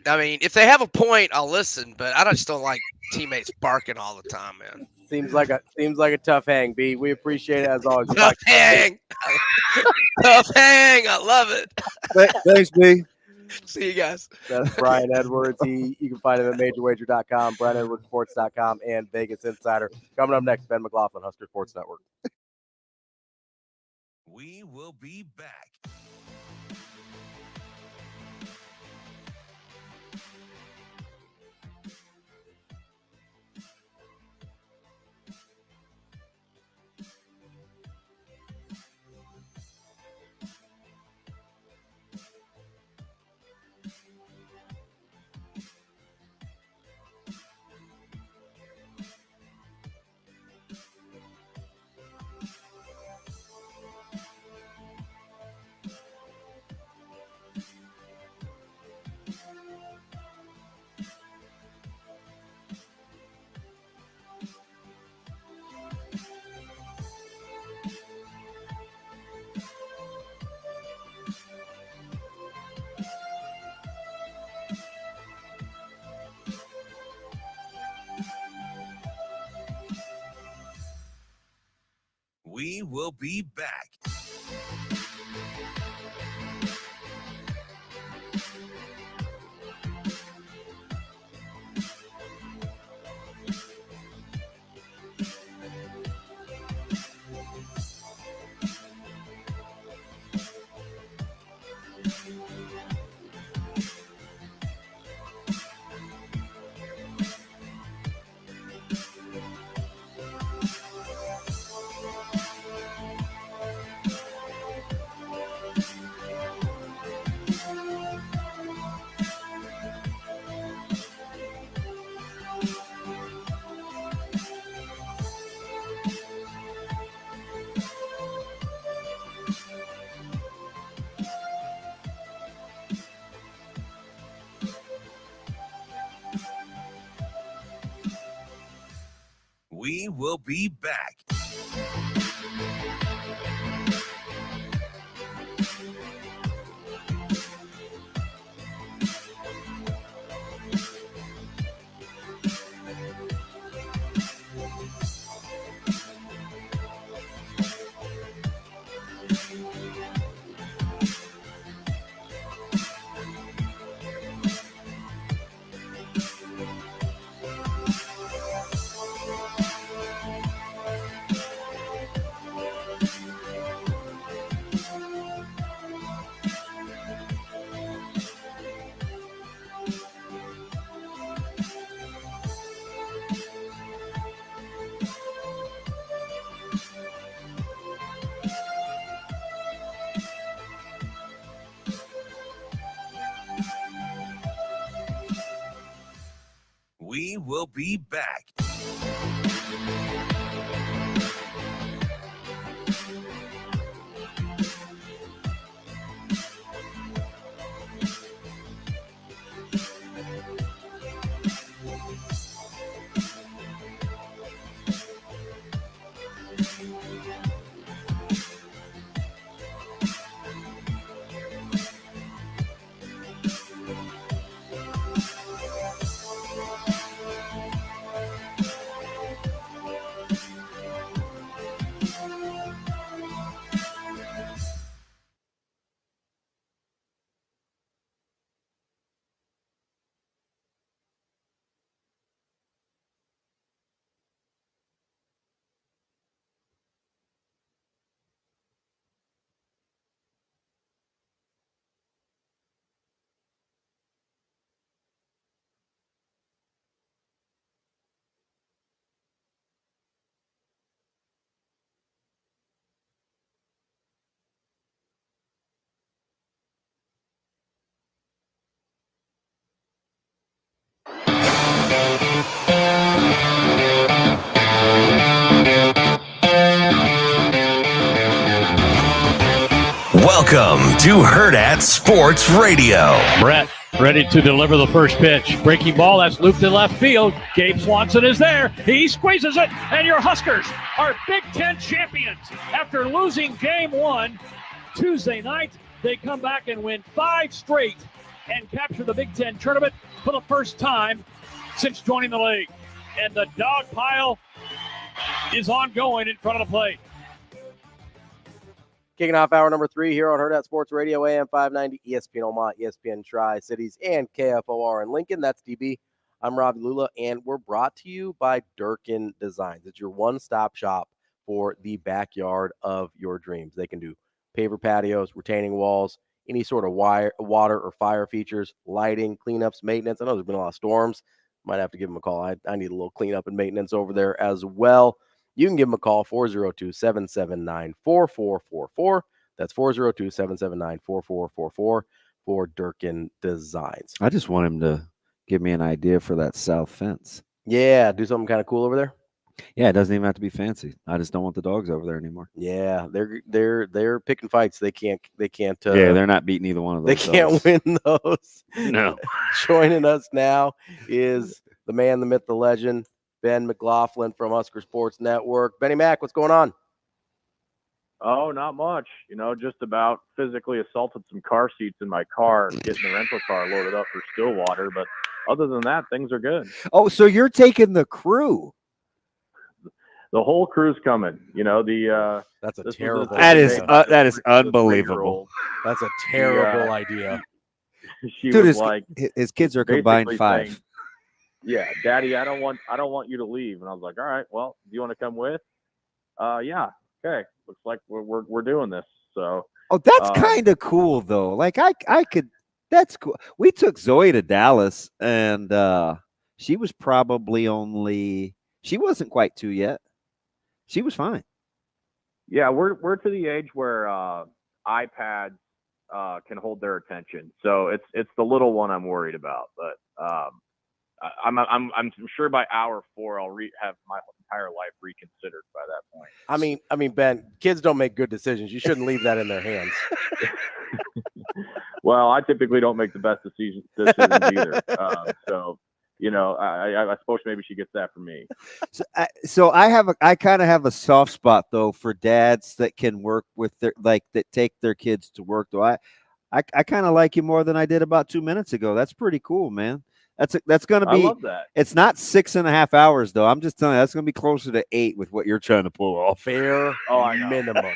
I mean, if they have a point, I'll listen, but I just don't like teammates barking all the time, man. Seems like a tough hang, B. We appreciate it as always. Tough hang. Tough hang. I love it. Thanks, B. See you guys. That's Brian Edwards. You can find him at majorwager.com, BrianEdwardsSports.com, and Vegas Insider. Coming up next, Ben McLaughlin, Husker Sports Network. We will be back. We will be back. We will be back. We will be back. Welcome to Hurrdat Sports Radio. Brett ready to deliver the first pitch. Breaking ball, that's looped to left field. Gabe Swanson is there. He squeezes it, and your Huskers are Big Ten champions. After losing game one Tuesday night, they come back and win 5 straight and capture the Big Ten tournament for the first time since joining the league. And the dog pile is ongoing in front of the plate. Kicking off hour number 3 here on Hurrdat Sports Radio, AM 590, ESPN Omaha, ESPN Tri-Cities, and KFOR in Lincoln. That's DB. I'm Ravi Lulla, and we're brought to you by Durkin Designs. It's your one-stop shop for the backyard of your dreams. They can do paver patios, retaining walls, any sort of water or fire features, lighting, cleanups, maintenance. I know there's been a lot of storms. Might have to give them a call. I need a little cleanup and maintenance over there as well. You can give them a call, 402-779-4444. That's 402-779-4444 for Durkin Designs. I just want him to give me an idea for that south fence. Yeah, do something kind of cool over there. Yeah, it doesn't even have to be fancy. I just don't want the dogs over there anymore. Yeah, they're picking fights. They can't. Yeah, they're not beating either one of those. They can't win those. No. Joining us now is the man, the myth, the legend, Ben McLaughlin from Husker Sports Network. Benny Mac, what's going on? Oh, not much. Just about physically assaulted some car seats in my car, getting the rental car loaded up for Stillwater. But other than that, things are good. Oh, so you're taking the crew? The whole crew's coming. That's a terrible. That is unbelievable. That's a terrible idea. She Dude, was like, his kids are combined basically 5. saying, yeah, Daddy, I don't want you to leave. And I was like, all right, well, do you want to come with? Yeah, okay. Looks like we're doing this. So. Oh, that's kind of cool though. Like I could. That's cool. We took Zoe to Dallas, and she was probably she wasn't quite 2 yet. She was fine. Yeah, we're to the age where iPads can hold their attention. So it's the little one I'm worried about. But I'm sure by hour 4 I'll have my entire life reconsidered by that point. I mean, Ben, kids don't make good decisions. You shouldn't leave that in their hands. Well, I typically don't make the best decisions either. So. I suppose maybe she gets that from me. So I kind of have a soft spot though for dads that can work with that take their kids to work. Though I kind of like you more than I did about 2 minutes ago. That's pretty cool, man. That's going to be. I love that. It's not 6.5 hours though. I'm just telling you, that's going to be closer to 8 with what you're trying to pull off. Bare minimum.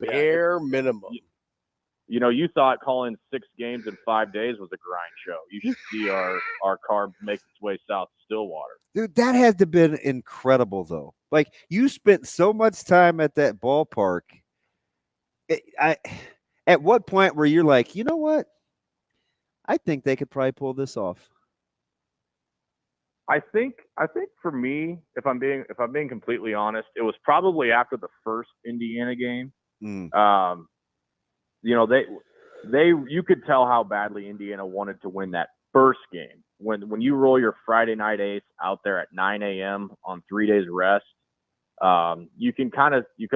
Bare minimum. You thought calling 6 games in 5 days was a grind show. You should see our car make its way south to Stillwater. Dude, that had to have been incredible, though. Like, you spent so much time at that ballpark. At what point were you like, you know what? I think they could probably pull this off. I think for me, if I'm being completely honest, it was probably after the first Indiana game. You could tell how badly Indiana wanted to win that first game. When you roll your Friday night ace out there at 9 a.m. on 3 days rest, you could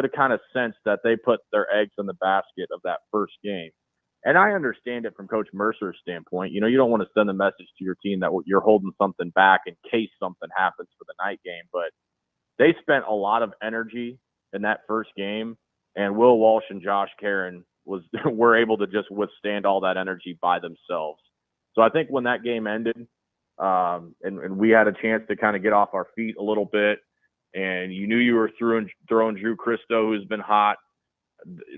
have kind of sensed that they put their eggs in the basket of that first game. And I understand it from Coach Mercer's standpoint. You don't want to send a message to your team that you're holding something back in case something happens for the night game. But they spent a lot of energy in that first game, and Will Walsh and Josh Caron were able to just withstand all that energy by themselves. So I think when that game ended, and we had a chance to kind of get off our feet a little bit, and you knew you were throwing Drew Christo, who's been hot.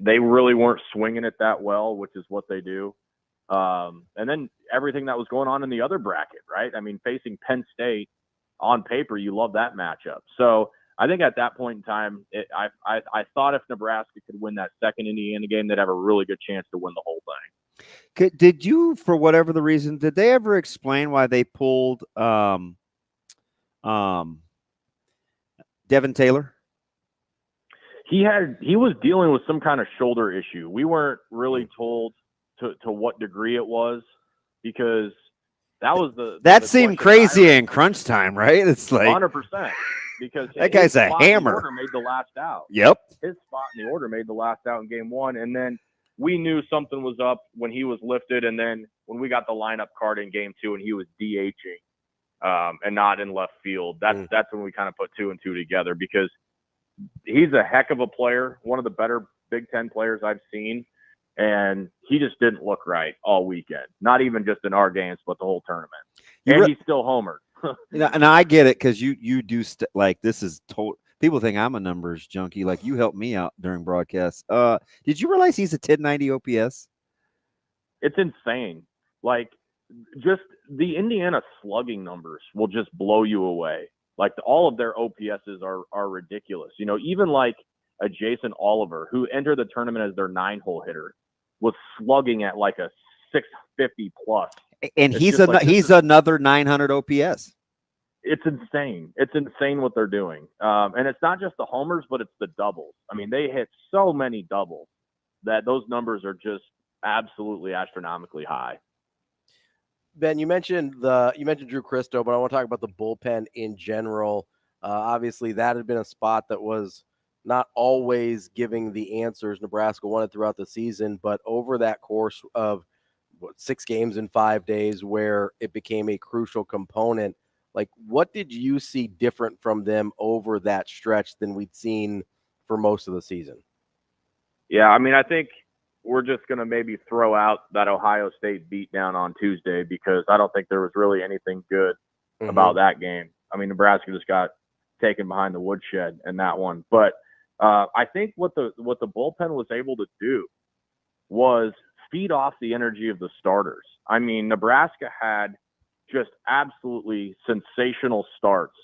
They really weren't swinging it that well, which is what they do. And then everything that was going on in the other bracket, right? I mean, facing Penn State on paper, you love that matchup. So I think at that point in time, I thought if Nebraska could win that second Indiana game, they'd have a really good chance to win the whole thing. Did you, for whatever the reason, did they ever explain why they pulled Devin Taylor? He was dealing with some kind of shoulder issue. We weren't really told to what degree it was, because that was that seemed crazy in crunch time, right? It's like 100%. Because that guy's a hammer. Order made the last out. Yep. His spot in the order made the last out in game 1. And then we knew something was up when he was lifted. And then when we got the lineup card in game 2 and he was DHing and not in left field, that's when we kind of put 2 and 2 together, because he's a heck of a player, one of the better Big Ten players I've seen. And he just didn't look right all weekend, not even just in our games, but the whole tournament. He's still homered. And I get it, because you do like this People think I'm a numbers junkie. Like you helped me out during broadcasts. Did you realize he's a 1090 OPS? It's insane. Like, just the Indiana slugging numbers will just blow you away. Like, all of their OPSs are ridiculous. You know, even like a Jason Oliver, who entered the tournament as their 9-hole hitter, was slugging at like a 650 plus. And he's another 900 OPS. It's insane. It's insane what they're doing. And it's not just the homers, but it's the doubles. I mean, they hit so many doubles that those numbers are just absolutely astronomically high. Ben, you mentioned Drew Christo, but I want to talk about the bullpen in general. Obviously, that had been a spot that was not always giving the answers Nebraska wanted throughout the season, but over that course of 6 games in 5 days where it became a crucial component, like what did you see different from them over that stretch than we'd seen for most of the season? Yeah, I mean, I think we're just going to maybe throw out that Ohio State beatdown on Tuesday because I don't think there was really anything good about that game. I mean, Nebraska just got taken behind the woodshed in that one. But I think what the bullpen was able to do was feed off the energy of the starters. I mean, Nebraska had just absolutely sensational starts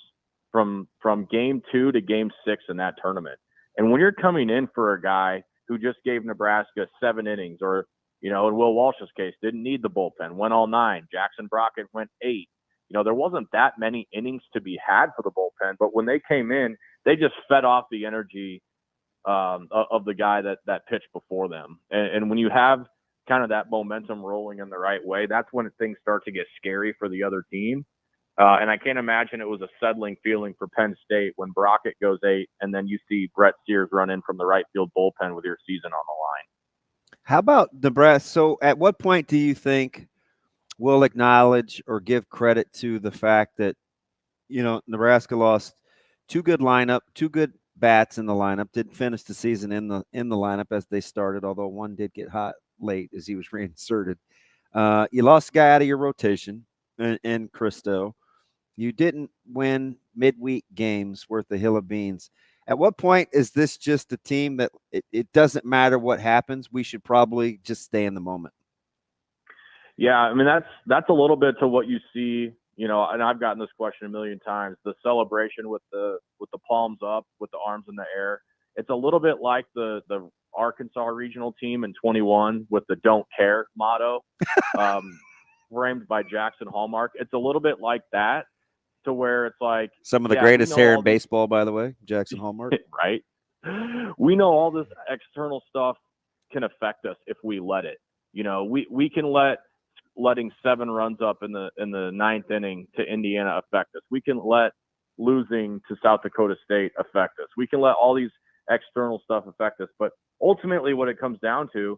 from game 2 to game 6 in that tournament. And when you're coming in for a guy who just gave Nebraska 7 innings, or, you know, in Will Walsh's case, didn't need the bullpen, went all 9. Jackson Brockett went 8. You know, there wasn't that many innings to be had for the bullpen, but when they came in, they just fed off the energy of the guy that pitched before them. And when you have kind of that momentum rolling in the right way, that's when things start to get scary for the other team. And I can't imagine it was a settling feeling for Penn State when Brockett goes 8 and then you see Brett Sears run in from the right field bullpen with your season on the line. How about Nebraska? So at what point do you think we'll acknowledge or give credit to the fact that, you know, Nebraska lost 2 good bats in the lineup, didn't finish the season in the lineup as they started, although one did get hot late as he was reinserted. You lost a guy out of your rotation in Christo. You didn't win midweek games worth a hill of beans. At what point is this just a team that it doesn't matter what happens? We should probably just stay in the moment. Yeah, I mean, that's a little bit to what you see, you know, and I've gotten this question a million times, the celebration with the palms up, with the arms in the air. It's a little bit like the Arkansas regional team in 21 with the don't care motto, framed by Jackson Hallmark. It's a little bit like that, to where it's like some of the greatest hair in baseball, by the way, Jackson Hallmark. Right. We know all this external stuff can affect us if we let it. You know, we can letting 7 runs up in the 9th inning to Indiana affect us. We can let losing to South Dakota State affect us. We can let all these external stuff affect us. But ultimately what it comes down to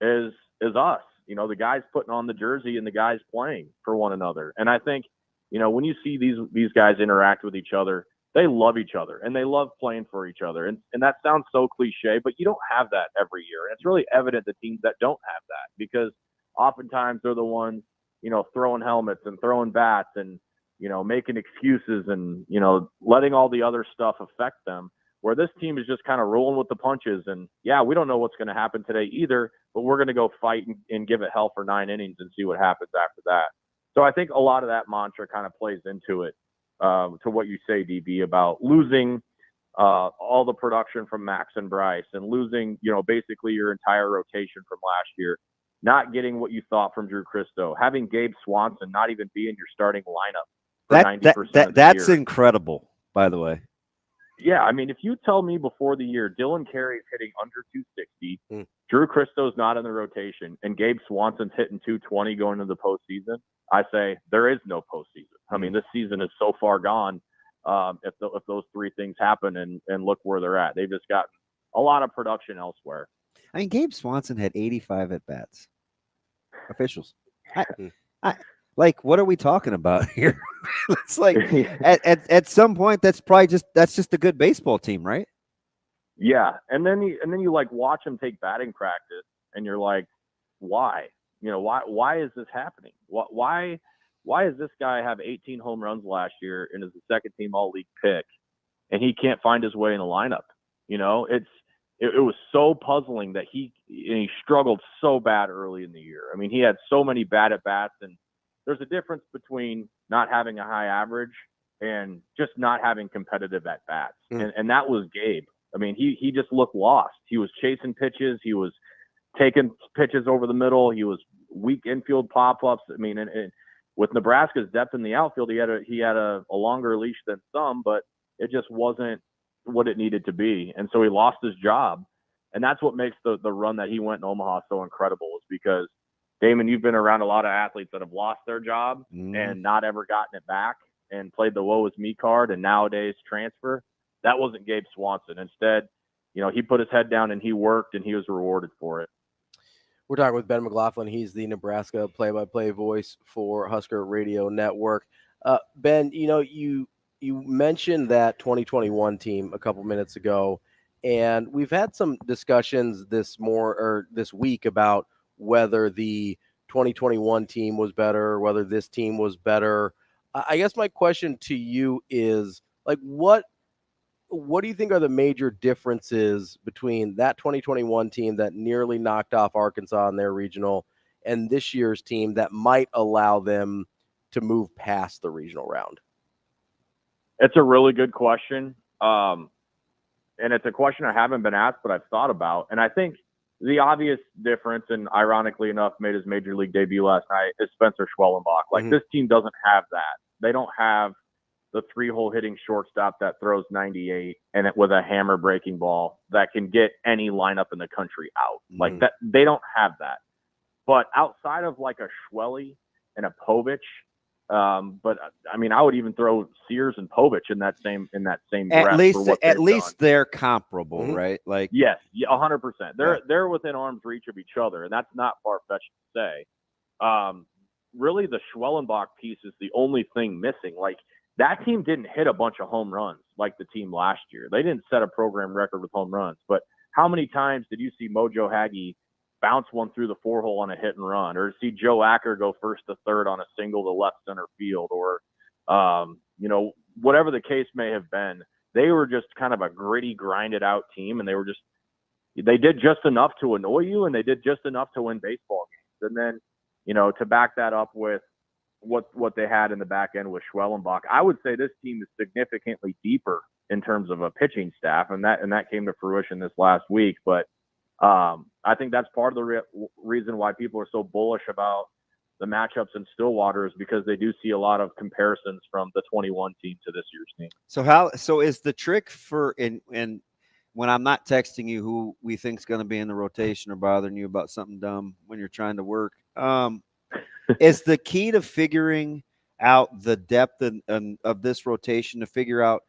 is us, you know, the guys putting on the jersey and the guys playing for one another. And I think, you know, when you see these guys interact with each other, they love each other and they love playing for each other. And that sounds so cliche, but you don't have that every year. And it's really evident the teams that don't have that, because oftentimes they're the ones, you know, throwing helmets and throwing bats and, you know, making excuses and, you know, letting all the other stuff affect them, where this team is just kind of rolling with the punches. And yeah, we don't know what's going to happen today either, but we're going to go fight and give it hell for 9 innings and see what happens after that. So I think a lot of that mantra kind of plays into it, to what you say, DB, about losing all the production from Max and Bryce and losing, you know, basically your entire rotation from last year, not getting what you thought from Drew Christo, having Gabe Swanson not even be in your starting lineup for 90% of the that's year. incredible, by the way. Yeah, I mean, if you tell me before the year Dylan Carey's hitting under 260, Drew Christo's not in the rotation, and Gabe Swanson's hitting 220 going into the postseason, I say there is no postseason. I mean, this season is so far gone. If those 3 things happen, and look where they're at, they've just gotten a lot of production elsewhere. I mean, Gabe Swanson had 85 at bats. Officials. Like, what are we talking about here? It's like at some point that's just a good baseball team, right? Yeah, and then you like watch him take batting practice, and you're like, why? You know, why is this happening? Why does this guy have 18 home runs last year and is the second team all league pick, and he can't find his way in the lineup. It was so puzzling that he struggled so bad early in the year. I mean, he had so many bad at bats, and there's a difference between not having a high average and just not having competitive at bats. And that was Gabe. I mean, he just looked lost. He was chasing pitches. He was taking pitches over the middle. He was weak infield pop-ups. I mean, and with Nebraska's depth in the outfield, he had a longer leash than some, but it just wasn't what it needed to be. And so he lost his job. And that's what makes the run that he went in Omaha so incredible, is because, Damon, you've been around a lot of athletes that have lost their job and not ever gotten it back and played the woe is me card and nowadays transfer. That wasn't Gabe Swanson. Instead, he put his head down and he worked, and he was rewarded for it. We're talking with Ben McLaughlin. He's the Nebraska play-by-play voice for Husker Radio Network. Ben, you mentioned that 2021 team a couple minutes ago, and we've had some discussions this week about whether the 2021 team was better, whether this team was better. I guess my question to you is, what do you think are the major differences between that 2021 team that nearly knocked off Arkansas in their regional and this year's team that might allow them to move past the regional round? It's a really good question. And it's a question I haven't been asked, but I've thought about. And I think the obvious difference, and ironically enough, made his major league debut last night, is Spencer Schwellenbach. This team doesn't have that. They don't have the 3-hole hitting shortstop that throws 98 and it with a hammer breaking ball that can get any lineup in the country out. That, they don't have that. But outside of a Schwelly and a Povich, but I mean, I would even throw Sears and Povich in that same at least they're comparable, right? Yes, 100%. They're within arm's reach of each other, and that's not far-fetched to say. Really, the Schwellenbach piece is the only thing missing. That team didn't hit a bunch of home runs like the team last year. They didn't set a program record with home runs, but how many times did you see Mojo Hagee bounce one through the 4-hole on a hit and run, or see Joe Acker go first to third on a single to left center field, or whatever the case may have been? They were just kind of a gritty, grinded out team, and they did just enough to annoy you, and they did just enough to win baseball games. And then, to back that up with what they had in the back end with Schwellenbach, I would say this team is significantly deeper in terms of a pitching staff, and that came to fruition this last week. But I think that's part of the reason why people are so bullish about the matchups in Stillwater, is because they do see a lot of comparisons from the 21 team to this year's team. So is the trick for and when I'm not texting you who we think is going to be in the rotation or bothering you about something dumb when you're trying to work, is the key to figuring out the depth of this rotation to figure out?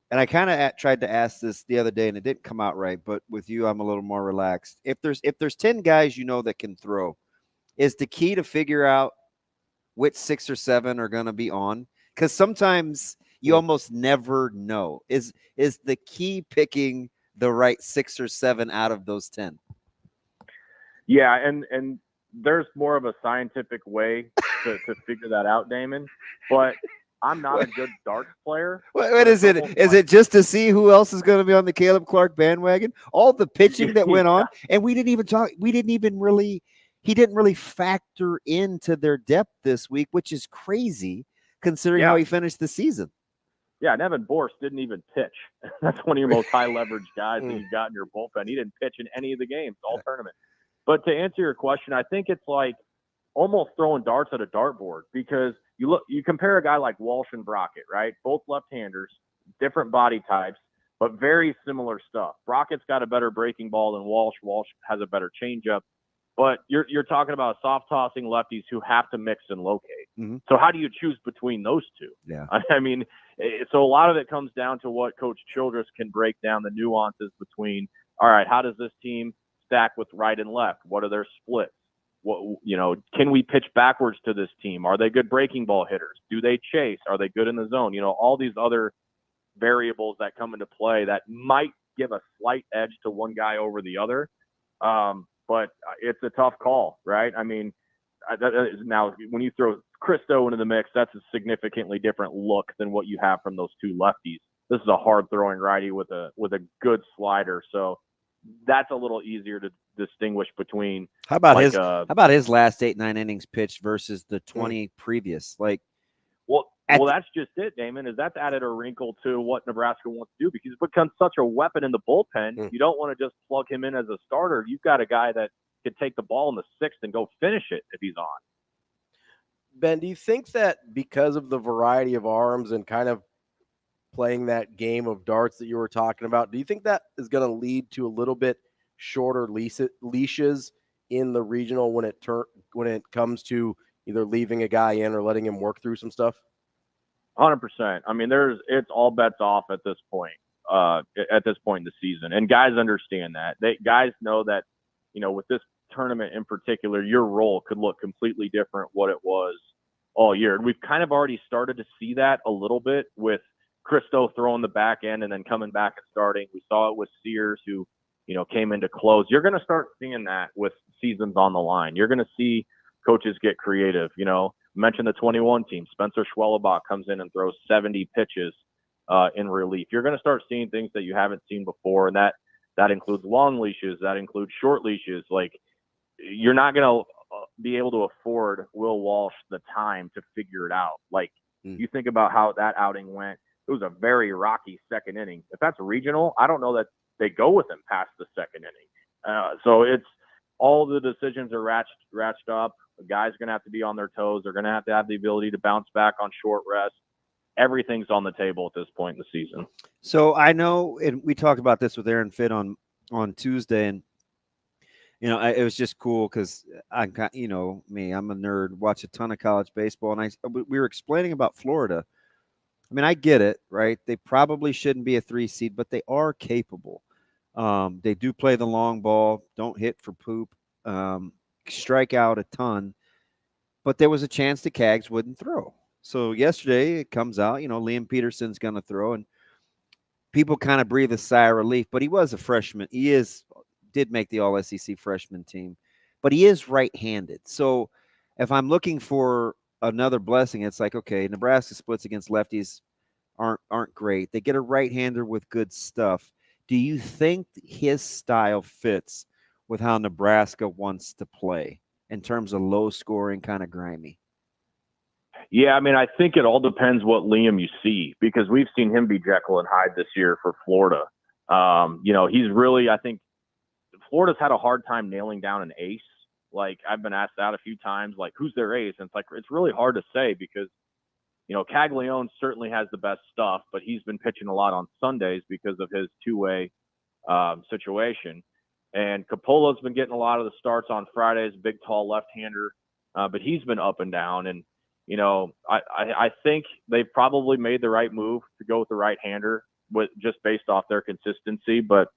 And I kind of tried to ask this the other day, and it didn't come out right. But with you, I'm a little more relaxed. If there's 10 guys that can throw, is the key to figure out which 6 or 7 are going to be on? Because sometimes you almost never know. Is the key picking the right 6 or 7 out of those 10? Yeah, and there's more of a scientific way to figure that out, Damon. But I'm not a good darts player. What is it? Is it just to see who else is going to be on the Caleb Clark bandwagon? All the pitching that went on, and we didn't even talk. He didn't really factor into their depth this week, which is crazy considering how he finished the season. Yeah, and Evan Borst didn't even pitch. That's one of your most high leverage guys that you've got in your bullpen. He didn't pitch in any of the games all tournament. But to answer your question, I think it's like almost throwing darts at a dartboard, because you compare a guy like Walsh and Brockett, right? Both left-handers, different body types, but very similar stuff. Brockett's got a better breaking ball than Walsh. Walsh has a better changeup. But you're talking about soft-tossing lefties who have to mix and locate. Mm-hmm. So how do you choose between those two? Yeah. I mean, so a lot of it comes down to what Coach Childress can break down the nuances between, all right, how does this team stack with right and left? What are their splits? Can we pitch backwards to this team? Are they good breaking ball hitters? Do they chase? Are they good in the zone? All these other variables that come into play that might give a slight edge to one guy over the other. But it's a tough call, right? I mean, now when you throw Christo into the mix, that's a significantly different look than what you have from those two lefties. this is a hard throwing righty with a good slider. So that's a little easier to distinguish between. How about his last 8-9 innings pitched versus the 20 previous? Like, well, that's just it, Damon. Is that's added a wrinkle to what Nebraska wants to do, because he's become such a weapon in the bullpen. You don't want to just plug him in as a starter. You've got a guy that could take the ball in the sixth and go finish it if he's on. Ben, do you think that because of the variety of arms and kind of playing that game of darts that you were talking about, do you think that is going to lead to a little bit shorter leashes in the regional when it comes to either leaving a guy in or letting him work through some stuff? 100%. I mean, it's all bets off at this point. At this point in the season, and guys understand that. Guys know that, with this tournament in particular, your role could look completely different what it was all year. And we've kind of already started to see that a little bit with Christo throwing the back end and then coming back and starting. We saw it with Sears, who, came into close. You're going to start seeing that with seasons on the line. You're going to see coaches get creative. Mention the 21 team. Spencer Schwellebach comes in and throws 70 pitches in relief. You're going to start seeing things that you haven't seen before, and that includes long leashes, that includes short leashes. Like, you're not going to be able to afford Will Walsh the time to figure it out. Like, you think about how that outing went. It was a very rocky second inning. If that's regional, I don't know that they go with him past the second inning. So it's all the decisions are ratcheted up. The guys are going to have to be on their toes. They're going to have the ability to bounce back on short rest. Everything's on the table at this point in the season. So I know, and we talked about this with Aaron Fitt on Tuesday, and it was just cool because I'm a nerd, watch a ton of college baseball, and we were explaining about Florida. I mean, I get it, right? They probably shouldn't be a 3 seed, but they are capable. They do play the long ball, don't hit for poop, strike out a ton, but there was a chance the Cags wouldn't throw. So yesterday it comes out, Liam Peterson's going to throw, and people kind of breathe a sigh of relief, but he was a freshman. He did make the All-SEC freshman team, but he is right-handed. So if I'm looking for another blessing, it's like, okay, Nebraska splits against lefties aren't great. They get a right-hander with good stuff. Do you think his style fits with how Nebraska wants to play in terms of low-scoring, kind of grimy? Yeah, I mean, I think it all depends what Liam you see, because we've seen him be Jekyll and Hyde this year for Florida. He's really, I think, Florida's had a hard time nailing down an ace. Like, I've been asked that a few times, like, who's their ace? And it's really hard to say because, Caglione certainly has the best stuff, but he's been pitching a lot on Sundays because of his two-way situation. And Coppola's been getting a lot of the starts on Fridays, big, tall left-hander, but he's been up and down. And, I think they've probably made the right move to go with the right-hander just based off their consistency. But,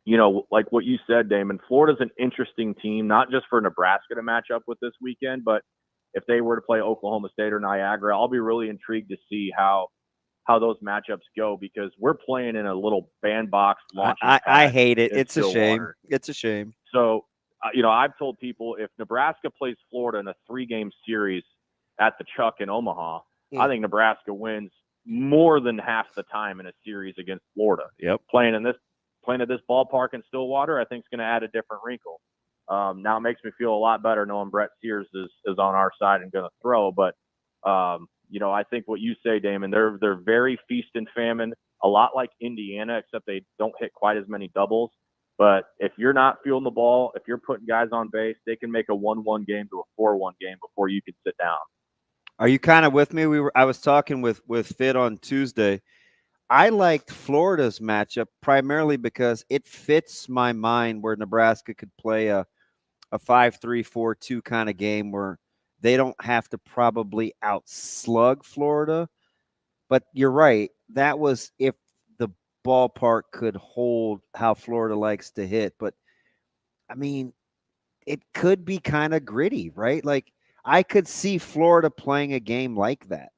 like what you said, Damon, Florida's an interesting team, not just for Nebraska to match up with this weekend, but if they were to play Oklahoma State or Niagara, I'll be really intrigued to see how those matchups go, because we're playing in a little bandbox launching pad. I hate it. It's a shame. Water. It's a shame. So, I've told people if Nebraska plays Florida in a 3-game series at the Chuck in Omaha, I think Nebraska wins more than half the time in a series against Florida. Yep. Playing at this ballpark in Stillwater, I think is going to add a different wrinkle. Now it makes me feel a lot better knowing Brett Sears is on our side and going to throw. But, I think what you say, Damon, they're very feast and famine, a lot like Indiana, except they don't hit quite as many doubles. But if you're not fielding the ball, if you're putting guys on base, they can make a 1-1 game to a 4-1 game before you can sit down. Are you kind of with me? I was talking with Fit on Tuesday. I liked Florida's matchup primarily because it fits my mind where Nebraska could play a 5-3-4-2 kind of game where they don't have to probably outslug Florida. But you're right. That was if the ballpark could hold how Florida likes to hit. But, I mean, it could be kind of gritty, right? Like, I could see Florida playing a game like that.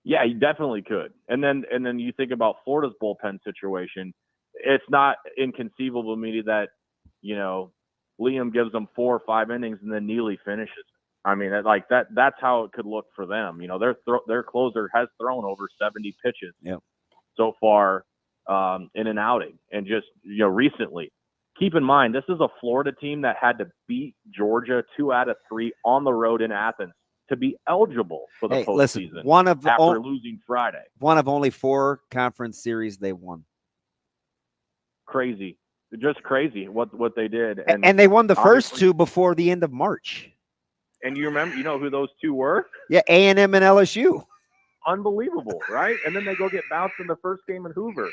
Yeah, you definitely could. And then you think about Florida's bullpen situation. It's not inconceivable to me that, Liam gives them 4 or 5 innings and then Neely finishes. I mean, that's how it could look for them. Their closer has thrown over 70 pitches so far in an outing. And just, recently, keep in mind, this is a Florida team that had to beat Georgia 2 out of 3 on the road in Athens to be eligible for the postseason. Listen, after losing Friday. One of only 4 conference series they won. Crazy. Just crazy what they did. And they won the first 2 before the end of March. And you know who those 2 were? Yeah, A&M and LSU. Unbelievable, right? And then they go get bounced in the first game in Hoover.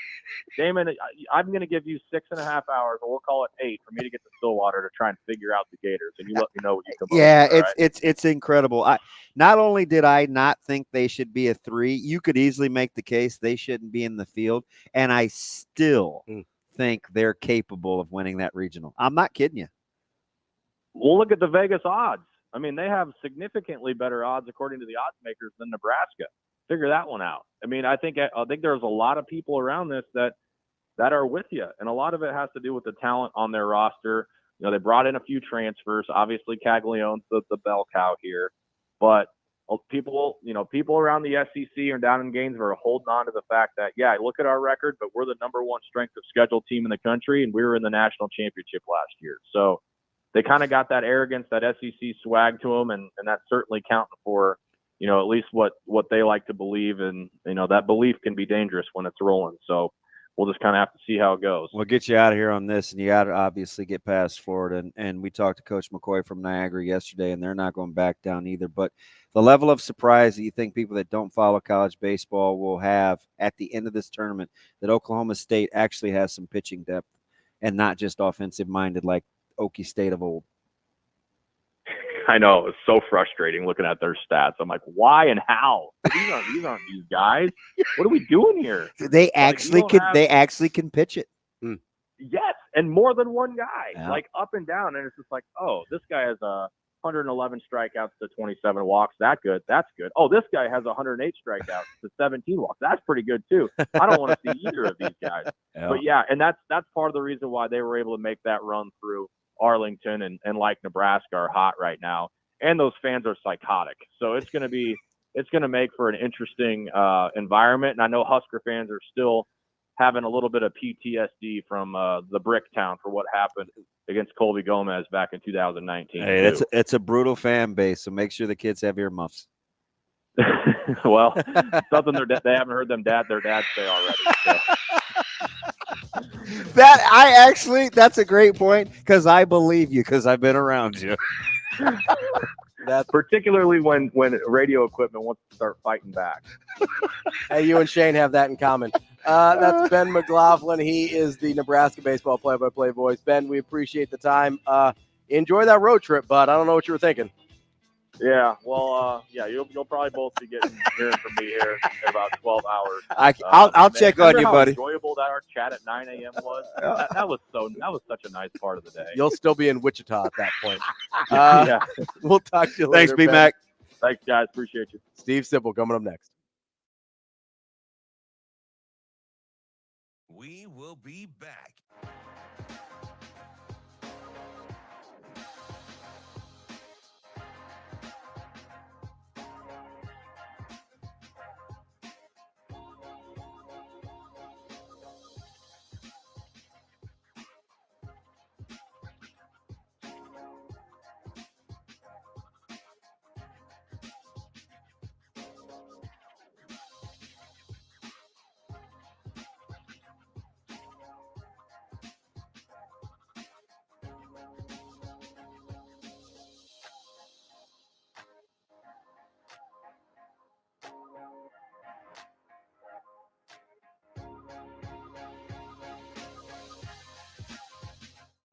Damon, I'm going to give you 6.5 hours, or we'll call it 8, for me to get to Stillwater to try and figure out the Gators, and you let me know what you come up with. It's incredible. Not only did I not think they should be a 3, you could easily make the case they shouldn't be in the field, and I still think they're capable of winning that regional. I'm not kidding you. Well, look at the Vegas odds. I mean, they have significantly better odds according to the odds makers than Nebraska. Figure that one out. I mean, I think there's a lot of people around this that are with you, and a lot of it has to do with the talent on their roster. They brought in a few transfers. Obviously, Caglione's the bell cow here, but people around the SEC or down in Gainesville are holding on to the fact that, look at our record, but we're the number 1 strength of schedule team in the country, and we were in the national championship last year. So they kind of got that arrogance, that SEC swag to them, and that's certainly counting for, at least what they like to believe. And, that belief can be dangerous when it's rolling. So we'll just kind of have to see how it goes. We'll get you out of here on this, and you got to obviously get past Florida. And we talked to Coach McCoy from Niagara yesterday, and they're not going back down either. But the level of surprise that you think people that don't follow college baseball will have at the end of this tournament, that Oklahoma State actually has some pitching depth and not just offensive-minded like Okie State of old. I know, it's so frustrating looking at their stats. I'm like, why and how? These aren't these guys. What are we doing here? They actually can pitch it. Yes, and more than one guy, Yeah. like up and down. And it's just like, oh, this guy has 111 strikeouts to 27 walks. That's good. Oh, this guy has 108 strikeouts to 17 walks. That's pretty good too. I don't want to see either of these guys. Yeah. But and that's part of the reason why they were able to make that run through Arlington and like Nebraska are hot right now, and those fans are psychotic. So it's going to make for an interesting environment. And I know Husker fans are still having a little bit of PTSD from the Brick Town for what happened against Colby Gomez back in 2019. Hey, it's a brutal fan base, so make sure the kids have earmuffs. Well, something they haven't heard their dads say already. So. That's a great point, because I believe you, because I've been around you. That's particularly when radio equipment wants to start fighting back. Hey, you and Shane have that in common. That's Ben McLaughlin. He is the Nebraska baseball play-by-play voice. Ben, we appreciate the time. Enjoy that road trip, bud. I don't know what you were thinking. Yeah, well, you'll probably both be hearing from me here in about 12 hours. I'll check on you, buddy. Enjoyable that our chat at 9 a.m. was. That was such a nice part of the day. You'll still be in Wichita at that point. Yeah. We'll talk to you later. Thanks, B-Mac. Thanks, guys. Appreciate you. Steve Sipple coming up next. We will be back.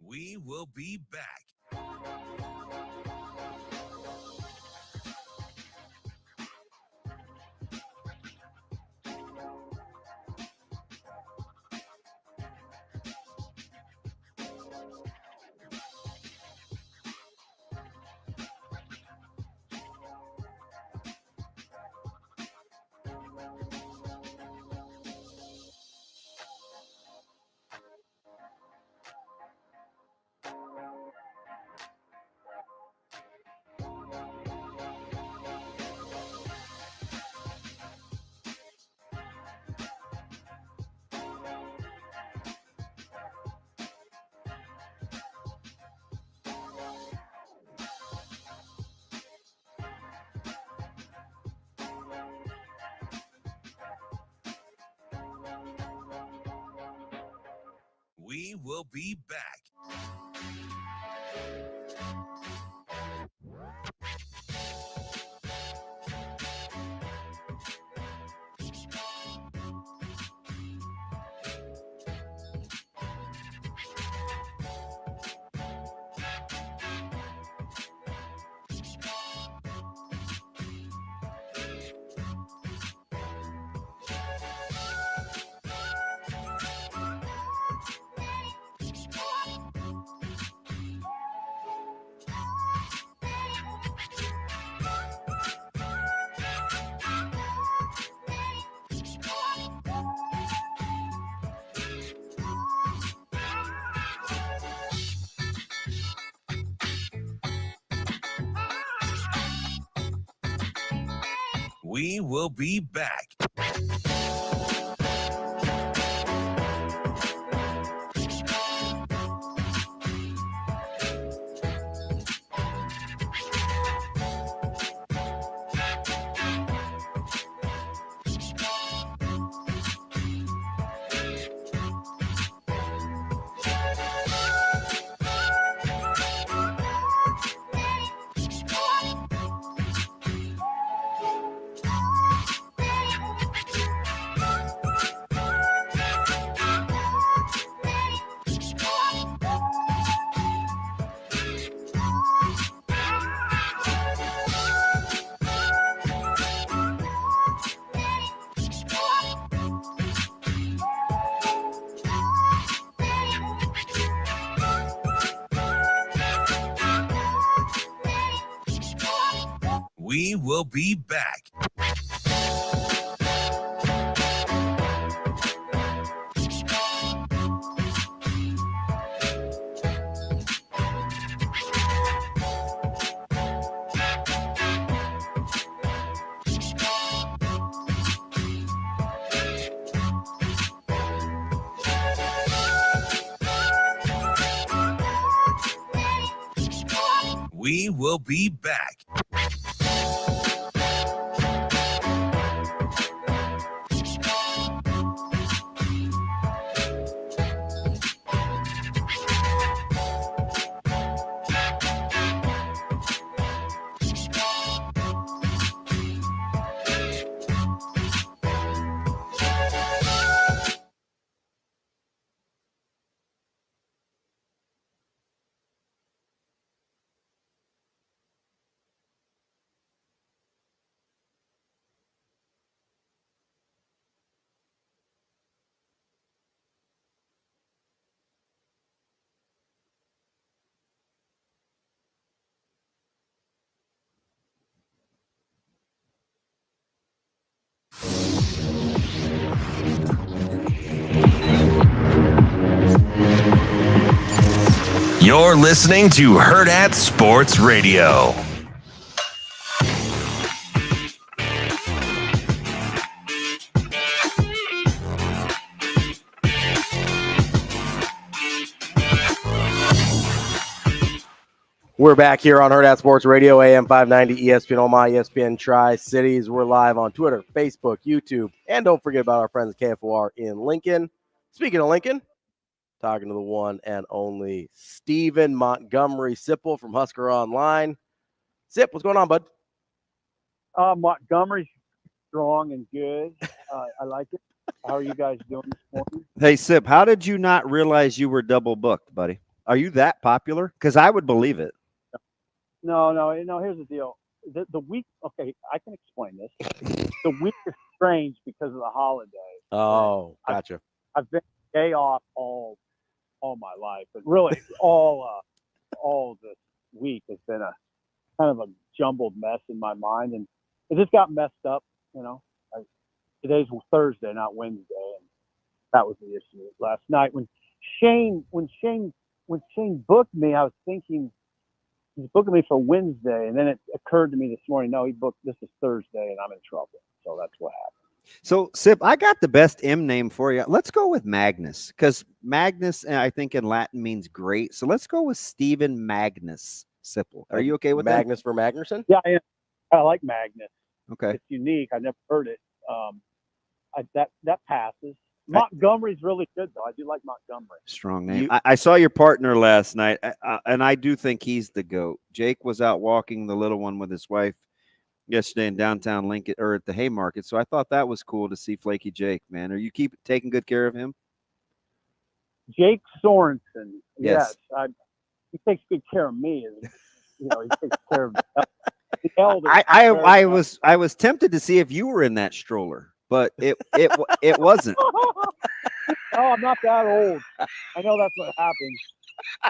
We will be back. We will be back. We will be back. We will be back. We will be back. You're listening to Hurrdat Sports Radio. We're back here on Hurrdat Sports Radio, AM 590, ESPN Omaha, ESPN Tri-Cities. We're live on Twitter, Facebook, YouTube, and don't forget about our friends at KFOR in Lincoln. Speaking of Lincoln, talking to the one and only Stephen Montgomery Sipple from Husker Online. Sip, what's going on, bud? Montgomery's strong and good. I like it. How are you guys doing this morning? Hey, Sip, how did you not realize you were double booked, buddy? Are you that popular? Because I would believe it. No. Here's the deal. The week. Okay, I can explain this. The week is strange because of the holiday. Oh, gotcha. I've been day off all my life, but really all this week has been a kind of a jumbled mess in my mind, and it just got messed up. Today's Thursday, not Wednesday, and that was the issue. Last night when Shane booked me, I was thinking he's booking me for Wednesday, and then it occurred to me this morning, no, he booked this is Thursday, and I'm in trouble. So that's what happened. So, Sip, I got the best M name for you. Let's go with Magnus, because Magnus, I think in Latin means great. So let's go with Stephen Magnus Sipple. Are you okay with Magnus for Magnuson? Yeah, I like Magnus. Okay. It's unique. I never heard it. That passes. Montgomery's really good, though. I do like Montgomery. Strong name. I saw your partner last night, and I do think he's the GOAT. Jake was out walking the little one with his wife yesterday in downtown Lincoln or at the Haymarket, so I thought that was cool to see Flaky Jake, man. Are you taking good care of him? Jake Sorensen. Yes. He takes good care of me. He takes care of the elders. I was tempted to see if you were in that stroller, but it wasn't. No, I'm not that old. I know that's what happens.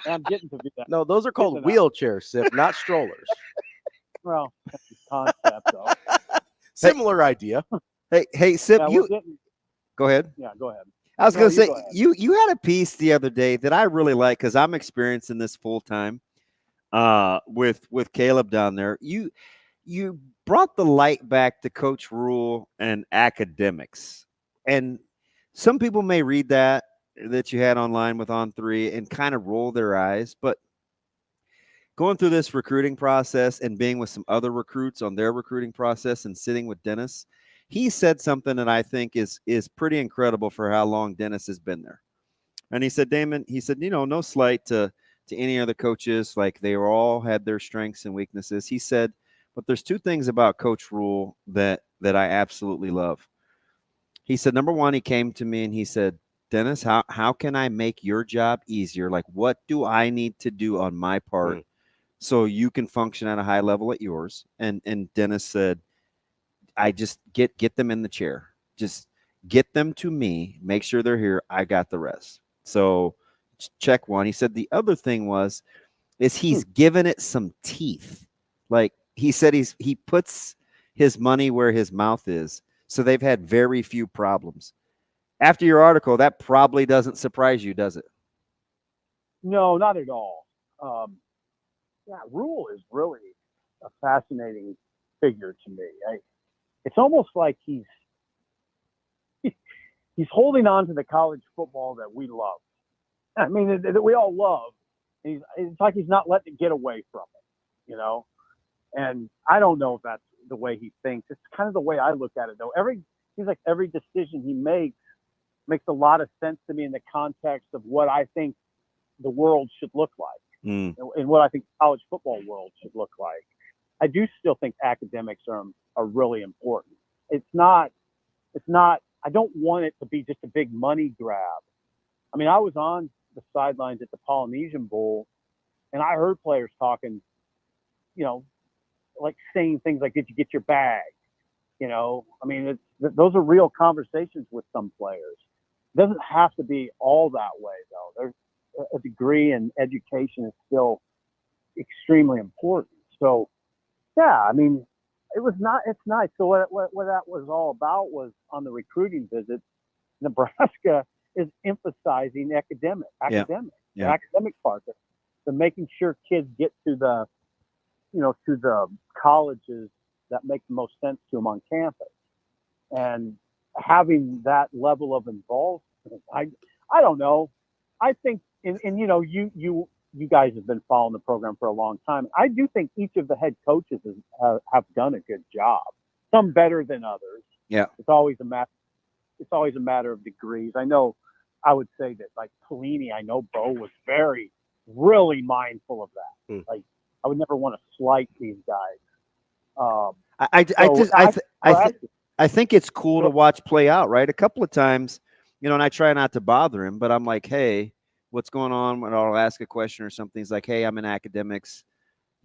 And I'm getting to be that. No, those are called wheelchairs, Sip, not strollers. Well, that's the concept, though. Similar idea. Hey, Sip, go ahead. Yeah, go ahead. I was going to say, you had a piece the other day that I really like because I'm experiencing this full time with Caleb down there. You brought the light back to Coach Rule and academics. And some people may read that you had online with On3 and kind of roll their eyes. But going through this recruiting process and being with some other recruits on their recruiting process and sitting with Dennis, he said something that I think is pretty incredible for how long Dennis has been there. And he said, Damon, no slight to any other coaches, like they all had their strengths and weaknesses. He said, but there's two things about Coach Rule that I absolutely love. He said, number one, he came to me and he said, Dennis, how can I make your job easier? Like, what do I need to do on my part so you can function at a high level at yours? And Dennis said, I just get them in the chair. Just get them to me. Make sure they're here. I got the rest. So check one. He said the other thing is he's given it some teeth. Like he said, he puts his money where his mouth is. So they've had very few problems. After your article, that probably doesn't surprise you, does it? No, not at all. Rule is really a fascinating figure to me. It's almost like he's holding on to the college football that we love. I mean, that we all love. It's like he's not letting it get away from it, And I don't know if that's the way he thinks. It's kind of the way I look at it, though. Seems like every decision he makes a lot of sense to me in the context of what I think the world should look like, and what I think college football world should look like. I do still think academics are really important. It's not, I don't want it to be just a big money grab. I mean, I was on the sidelines at the Polynesian Bowl and I heard players talking, like saying things like, did you get your bag? I mean, those are real conversations with some players. It doesn't have to be all that way though. There's a degree in education is still extremely important. So, yeah, I mean, it's nice. So what that was all about was on the recruiting visits, Nebraska is emphasizing academic part. So making sure kids get to the colleges that make the most sense to them on campus, and having that level of involvement. I don't know. I think, and you guys have been following the program for a long time. I do think each of the head coaches have done a good job. Some better than others. Yeah, it's always a matter of degrees. I know. I would say that like Pelini, I know Bo was really mindful of that. Like I would never want to slight these guys. I think it's cool to watch play out, right? A couple of times, and I try not to bother him, but I'm like, hey, what's going on? When I'll ask a question or something, he's like, hey, I'm in academics.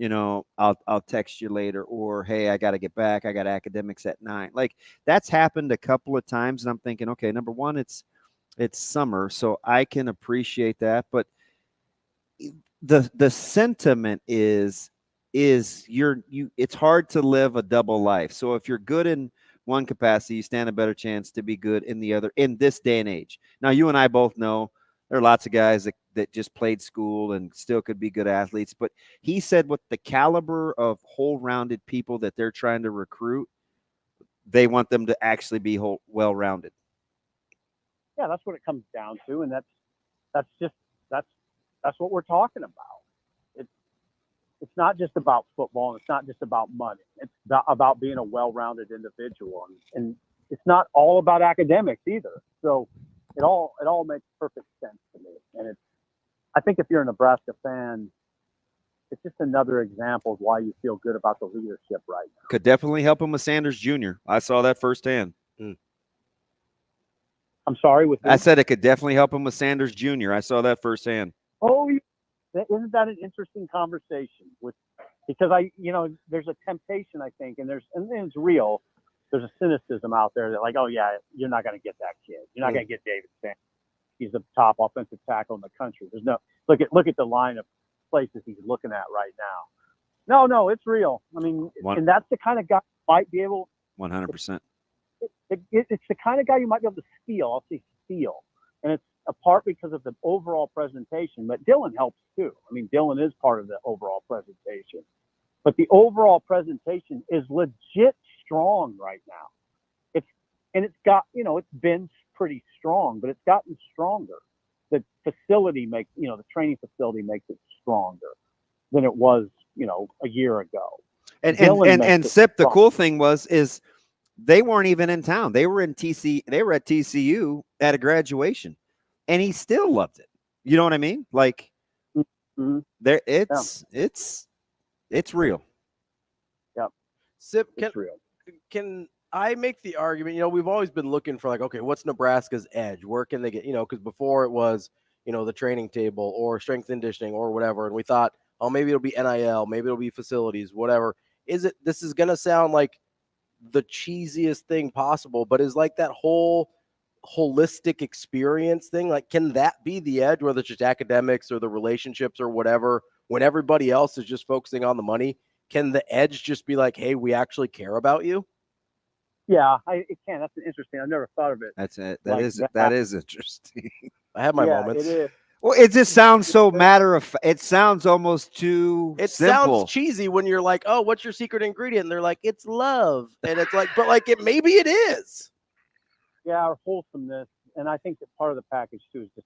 I'll text you later, or hey, I got to get back. I got academics at 9. Like that's happened a couple of times, and I'm thinking, okay, number one, it's summer, so I can appreciate that, but the sentiment is it's hard to live a double life. So if you're good in one capacity, you stand a better chance to be good in the other in this day and age. Now, you and I both know there are lots of guys that just played school and still could be good athletes, but he said with the caliber of whole-rounded people that they're trying to recruit, they want them to actually be well-rounded. Yeah, that's what it comes down to, and that's what we're talking about. It's not just about football, and it's not just about money. It's about being a well-rounded individual, and it's not all about academics either. So, it all makes perfect sense to me. And I think if you're a Nebraska fan, it's just another example of why you feel good about the leadership right now. Could definitely help him with Sanders Jr. I saw that firsthand. I'm sorry, with who? I said it could definitely help him with Sanders Jr. I saw that firsthand. Oh, isn't that an interesting conversation? Because there's a temptation, I think, and it's real. There's a cynicism out there that like, oh yeah, you're not going to get that kid. You're not going to get David Sanders. He's the top offensive tackle in the country. There's no look at the line of places he's looking at right now. No, it's real. I mean, and that's the kind of guy who might be able. 100%. It's the kind of guy you might be able to steal. I'll say steal, and it's a part because of the overall presentation. But Dylan helps too. I mean, Dylan is part of the overall presentation. But the overall presentation is legit strong right now. It's been pretty strong, but it's gotten stronger. The facility the training facility makes it stronger than it was, a year ago. And Sip, the cool thing is they weren't even in town. They were at TCU at a graduation, and he still loved it. You know what I mean? Like, it's real. Yep. Sip, real. Can I make the argument? We've always been looking for okay, what's Nebraska's edge? Where can they get? Because before it was the training table or strength and conditioning or whatever, and we thought, oh, maybe it'll be NIL, maybe it'll be facilities, whatever. This is gonna sound like the cheesiest thing possible, but is like that whole holistic experience thing. Like, can that be the edge, whether it's just academics or the relationships or whatever, when everybody else is just focusing on the money? Can the edge just be like, hey, we actually care about you? Yeah, it can. That's interesting. I've never thought of it. That's it. That is interesting. I have my moments. It is. Well, it just sounds so matter of fact. It sounds almost too simple. Sounds cheesy when you're like, oh, what's your secret ingredient? And they're like, it's love. And it's like, but like maybe it is. Yeah, or wholesomeness. And I think that part of the package too is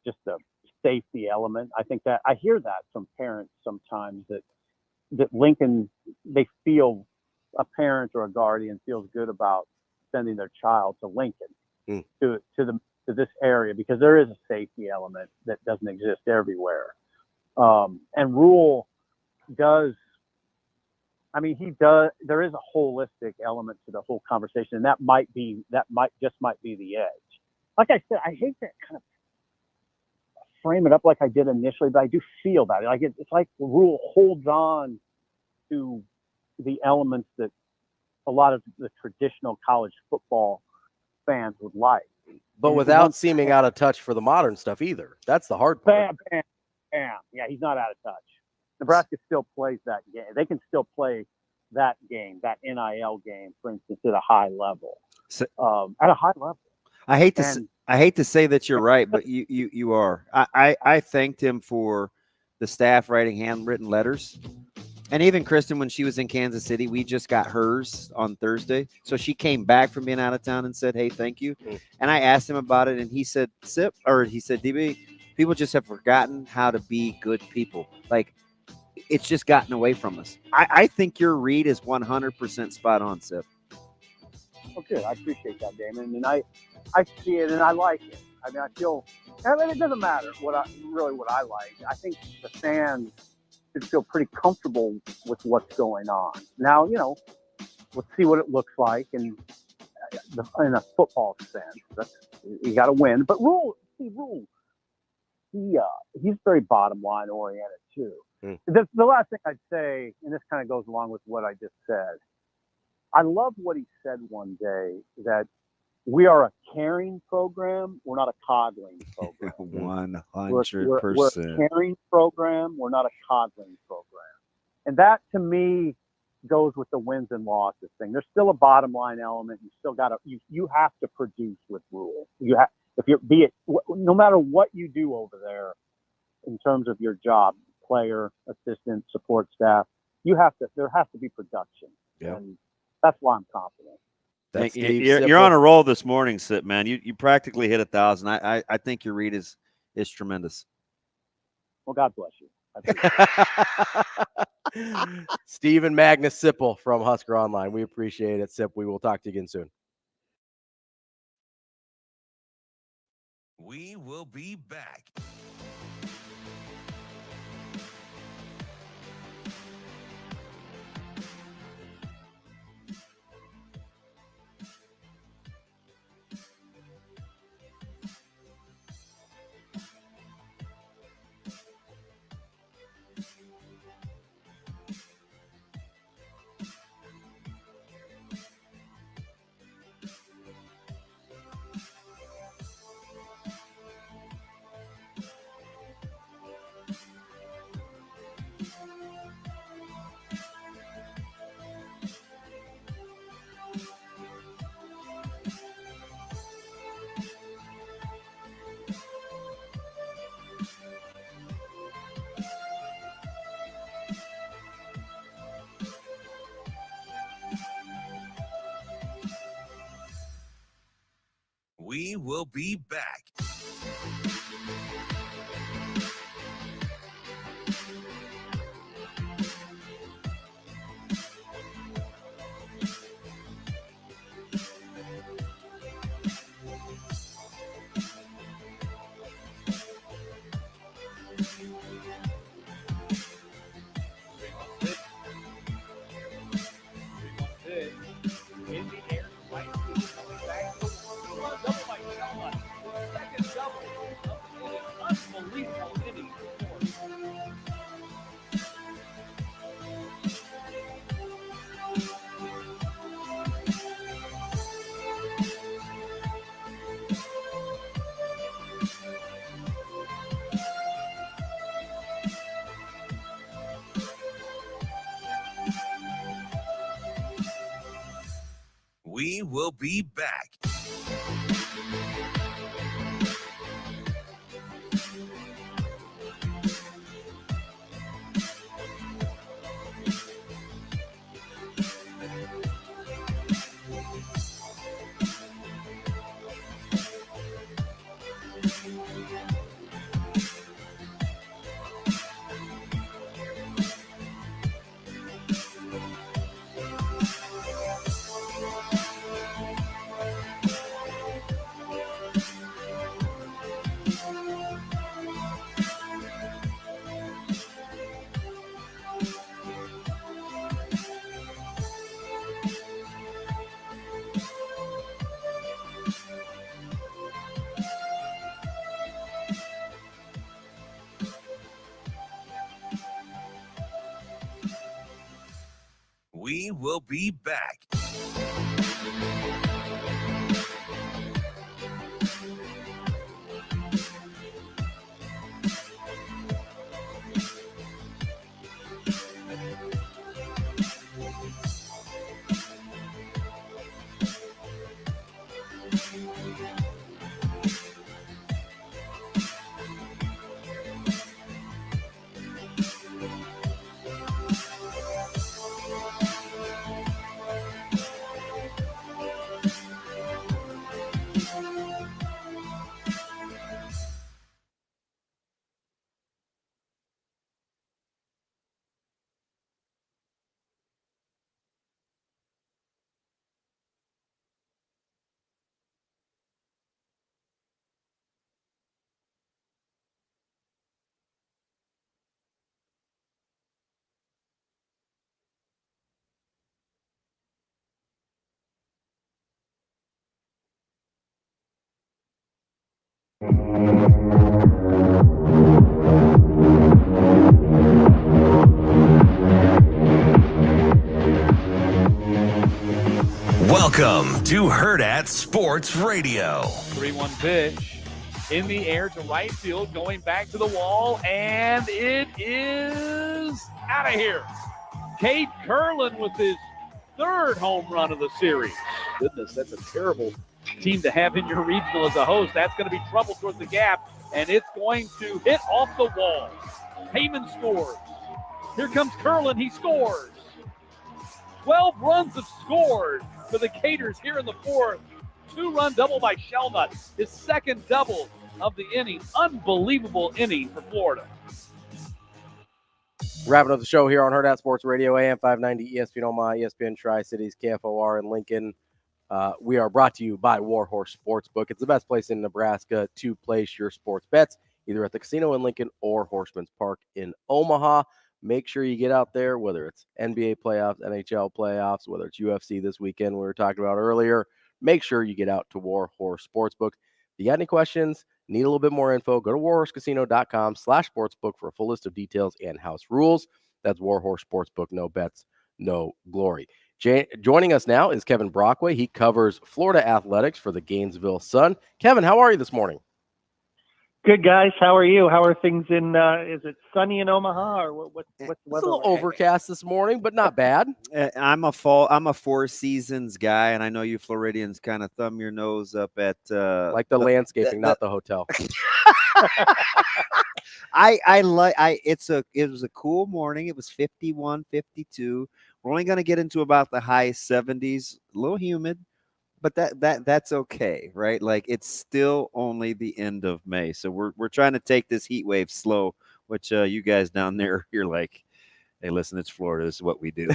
just the safety element. I think that I hear that from parents sometimes that Lincoln, they feel a parent or a guardian feels good about sending their child to Lincoln to this area because there is a safety element that doesn't exist everywhere. And Rule does. I mean, he does. There is a holistic element to the whole conversation, and that might be the edge. Like I said, I hate that kind of frame it up like I did initially, but I do feel that. Like it's like Rule holds on to the elements that a lot of the traditional college football fans would like, but without seeming out of touch for the modern stuff either. That's the hard part. Bam. Yeah, he's not out of touch. Nebraska still plays that game. They can still play that game, that NIL game, for instance, at a high level. At a high level. I hate to say that you're right, but you are. I thanked him for the staff writing handwritten letters. And even Kristen, when she was in Kansas City, we just got hers on Thursday. So she came back from being out of town and said, hey, thank you. And I asked him about it, and he said, DB, people just have forgotten how to be good people. Like, it's just gotten away from us. I think your read is 100% spot on, Sip. Oh, good. I appreciate that, Damon. And I see it, and I like it. I mean, it doesn't matter what I like. I think the fans should feel pretty comfortable with what's going on. Now, let's see what it looks like in a football sense. You got to win. But Rule, he's very bottom line oriented too. The last thing I'd say, and this kind of goes along with what I just said, I love what he said one day, that we are a caring program. We're not a coddling program. 100%. We're a caring program. We're not a coddling program. And that, to me, goes with the wins and losses thing. There's still a bottom line element. You still got to, you have to produce with Rule. You have, no matter what you do over there in terms of your job, player, assistant, support staff, there has to be production. Yeah. And that's why I'm confident. You're on a roll this morning, Sip, man. You practically hit 1,000. I think your read is tremendous. Well, God bless you. Stephen Magnus Sipple from Husker Online. We appreciate it, Sip. We will talk to you again soon. We will be back. We will be back. In the air, right coming back. Double by Selma. Second double of the inning. Unbelievable inning for Florida. We will be back. We will be back. Welcome to Hurrdat Sports Radio. 3-1 pitch in the air to right field, going back to the wall, and it is out of here. Cade Curlin with his third home run of the series. Goodness, that's a terrible team to have in your regional as a host. That's going to be trouble towards the gap, and it's going to hit off the wall. Heyman scores. Here comes Curlin. He scores. 12 runs have scored for the Gators here in the fourth. 2-run double by Shelnut. His second double of the inning. Unbelievable inning for Florida. Wrapping up the show here on Hurrdat Sports Radio, AM 590, ESPN Omaha, ESPN Tri-Cities, KFOR in Lincoln. We are brought to you by Warhorse Sportsbook. It's the best place in Nebraska to place your sports bets, either at the casino in Lincoln or Horseman's Park in Omaha. Make sure you get out there, whether it's NBA playoffs, NHL playoffs, whether it's UFC this weekend we were talking about earlier. Make sure you get out to Warhorse Sportsbook. If you got any questions, need a little bit more info, go to warhorsecasino.com/sportsbook for a full list of details and house rules. That's Warhorse Sportsbook. No bets, no glory. Joining us now is Kevin Brockway. He covers Florida athletics for the Gainesville Sun. Kevin, how are you this morning? Good, guys. How are you? How are things in, is it sunny in Omaha or what's the weather? It's a little overcast this morning, but not bad. I'm a Four Seasons guy, and I know you Floridians kind of thumb your nose up at like the landscaping, not the hotel. It was a cool morning. It was 51, 52. We're only going to get into about the high 70s, a little humid, but that's okay, right? Like, it's still only the end of May. So we're trying to take this heat wave slow, which you guys down there, you're like, hey, listen, it's Florida. This is what we do.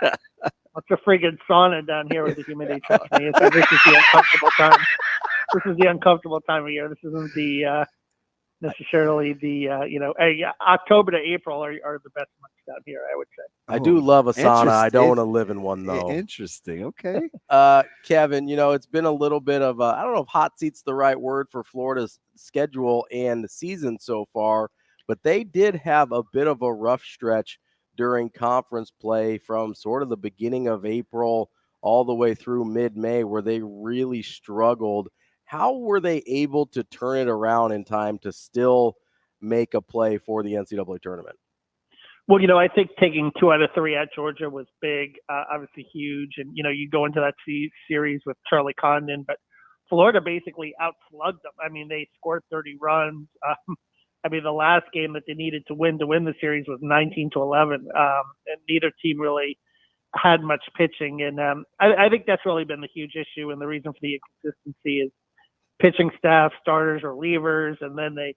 It's a friggin' sauna down here with the humidity. Trust me. This is the uncomfortable time. This is the uncomfortable time of year. This isn't the necessarily the October to April are the best months down here, I would say. I do love a sauna. I don't want to live in one, though. Interesting. Okay. Kevin, it's been a little bit of I don't know if hot seat's the right word for Florida's schedule and the season so far, but they did have a bit of a rough stretch during conference play from sort of the beginning of April all the way through mid-May, where they really struggled. How were they able to turn it around in time to still make a play for the NCAA tournament? Well, I think taking 2 out of 3 at Georgia was big, obviously huge. And, you go into that series with Charlie Condon, but Florida basically outslugged them. I mean, they scored 30 runs. The last game that they needed to win the series was 19-11. And neither team really had much pitching. And I think that's really been the huge issue. And the reason for the inconsistency is pitching staff, starters, or relievers. And then they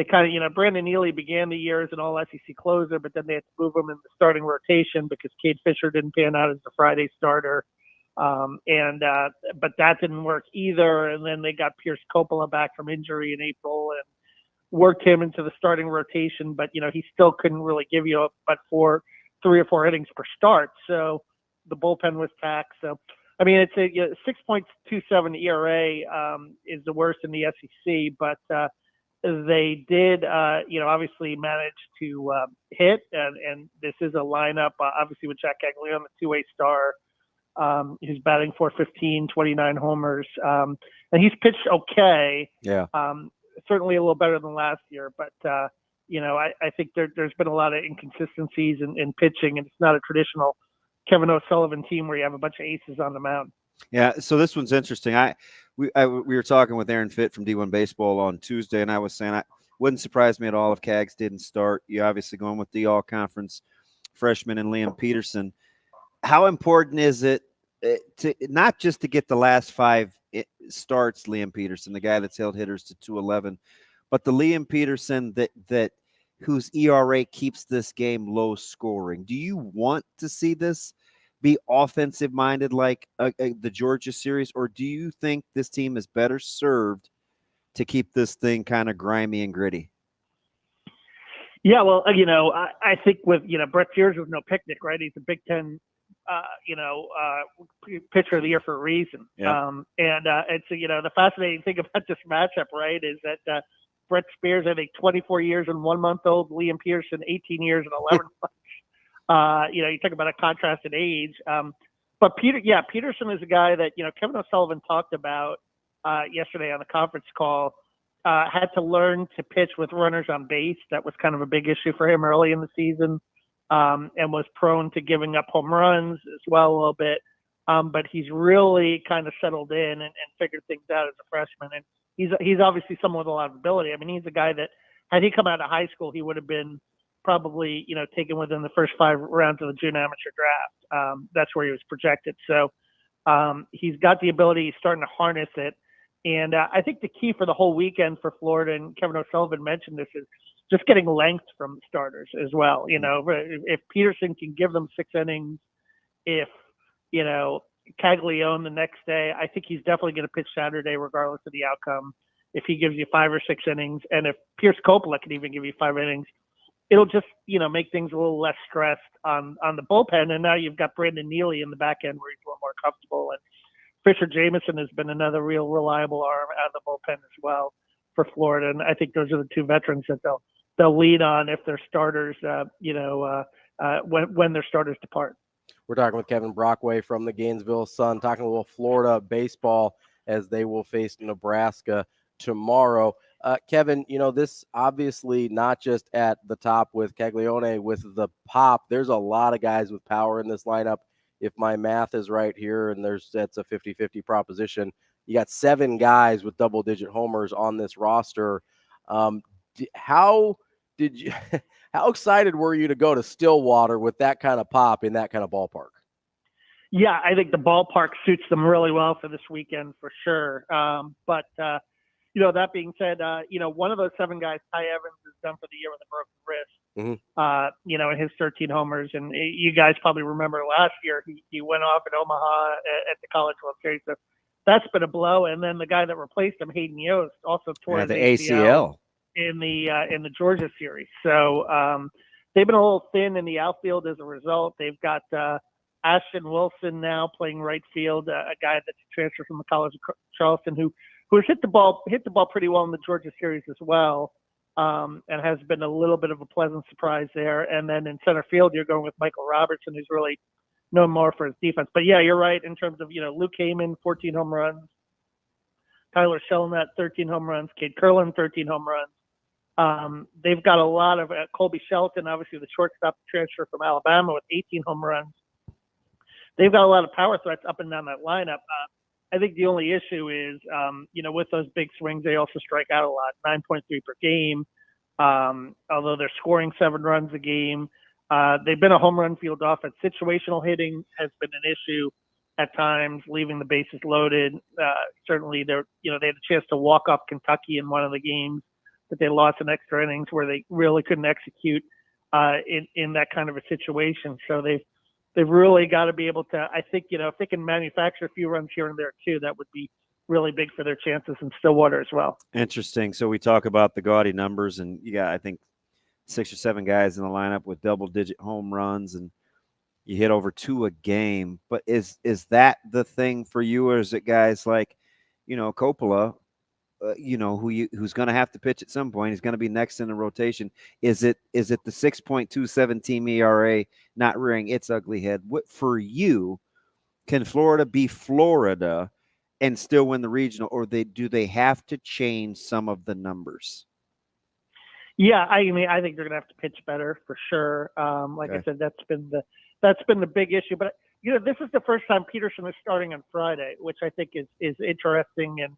kind of, Brandon Neely began the year as an all-SEC closer, but then they had to move him in the starting rotation because Cade Fisher didn't pan out as the Friday starter. But that didn't work either. And then they got Pierce Coppola back from injury in April and worked him into the starting rotation. But, he still couldn't really give you but 3 or 4 innings per start. So the bullpen was taxed. So, it's a 6.27 ERA is the worst in the SEC, but they did, obviously manage to hit. And this is a lineup, obviously, with Jack Caglione, the two-way star, who's batting .415, 29 homers. And he's pitched okay. Yeah. Certainly a little better than last year, but I think there's been a lot of inconsistencies in pitching, and it's not a traditional Kevin O'Sullivan team where you have a bunch of aces on the mound. Yeah, so this one's interesting. We were talking with Aaron Fitt from D1 Baseball on Tuesday, and I was saying wouldn't surprise me at all if Cags didn't start. You're obviously going with the all-conference freshman and Liam Peterson. How important is it to not just to get the last 5 starts, Liam Peterson, the guy that's held hitters to 211, but the Liam Peterson that whose ERA keeps this game low scoring? Do you want to see this be offensive minded like the Georgia series, or do you think this team is better served to keep this thing kind of grimy and gritty? Yeah, well, I think with Brett Fears was no picnic, right? He's a Big Ten pitcher of the year for a reason. Yeah. It's the fascinating thing about this matchup, right, is that Brett Spears, I think 24 years and 1 month old, Liam Peterson 18 years and 11 months. You talk about a contrast in age. But Peterson is a guy that Kevin O'Sullivan talked about yesterday on the conference call. Had to learn to pitch with runners on base. That was kind of a big issue for him early in the season. And was prone to giving up home runs as well a little bit. But he's really kind of settled in and figured things out as a freshman. And he's obviously someone with a lot of ability. He's a guy that had he come out of high school, he would have been probably, taken within the first 5 rounds of the June amateur draft. That's where he was projected. So he's got the ability. He's starting to harness it. And I think the key for the whole weekend for Florida, and Kevin O'Sullivan mentioned this, is just getting length from the starters as well. If Peterson can give them 6 innings, if Caglione the next day. I think he's definitely going to pitch Saturday, regardless of the outcome. If he gives you 5 or 6 innings, and if Pierce Coppola can even give you 5 innings, it'll just, make things a little less stressed on the bullpen. And now you've got Brandon Neely in the back end where he's a little more comfortable. And Fisher Jameson has been another real reliable arm out of the bullpen as well for Florida. And I think those are the 2 veterans that they'll lean on if their starters, when their starters depart. We're talking with Kevin Brockway from the Gainesville Sun, talking a little Florida baseball as they will face Nebraska tomorrow. Kevin, this obviously not just at the top with Caglione, with the pop. There's a lot of guys with power in this lineup. If my math is right here, and that's a 50-50 proposition, you got 7 guys with double-digit homers on this roster. How excited were you to go to Stillwater with that kind of pop in that kind of ballpark? Yeah, I think the ballpark suits them really well for this weekend for sure. But that being said, one of those 7 guys, Ty Evans, is done for the year with a broken wrist. Mm-hmm. In his 13 homers. And you guys probably remember last year, he went off in Omaha at the College World Series. So that's been a blow. And then the guy that replaced him, Hayden Yost, also tore his the ACL in the Georgia series. So they've been a little thin in the outfield as a result. They've got Ashton Wilson now playing right field, a guy that's transferred from the College of Charleston who has hit the ball pretty well in the Georgia series as well. And has been a little bit of a pleasant surprise there. And then in center field, you're going with Michael Robertson, who's really known more for his defense. But yeah, you're right in terms of, Luke Heyman, 14 home runs, Tyler Shelnut, 13 home runs, Cade Curlin, 13 home runs. They've got a lot of Colby Shelton, obviously the shortstop transfer from Alabama with 18 home runs. They've got a lot of power threats up and down that lineup. I think the only issue is, with those big swings, they also strike out a lot, 9.3 per game. Although they're scoring 7 runs a game. They've been a home run field offense. Situational hitting has been an issue at times, leaving the bases loaded. Certainly, they had a chance to walk off Kentucky in one of the games that they lost in extra innings where they really couldn't execute in that kind of a situation. So they've really got to be able to, I think, if they can manufacture a few runs here and there too, that would be really big for their chances in Stillwater as well. Interesting. So we talk about the gaudy numbers, and you got, I think, 6 or 7 guys in the lineup with double-digit home runs, and you hit over 2 a game. But is that the thing for you, or is it guys like, Coppola, who's going to have to pitch at some point? He's going to be next in the rotation. Is it the 6.27 team ERA not rearing its ugly head? What for you? Can Florida be Florida and still win the regional, or do they have to change some of the numbers? Yeah, I think they're going to have to pitch better for sure. Like I said, that's been the big issue. But this is the first time Peterson is starting on Friday, which I think is interesting, and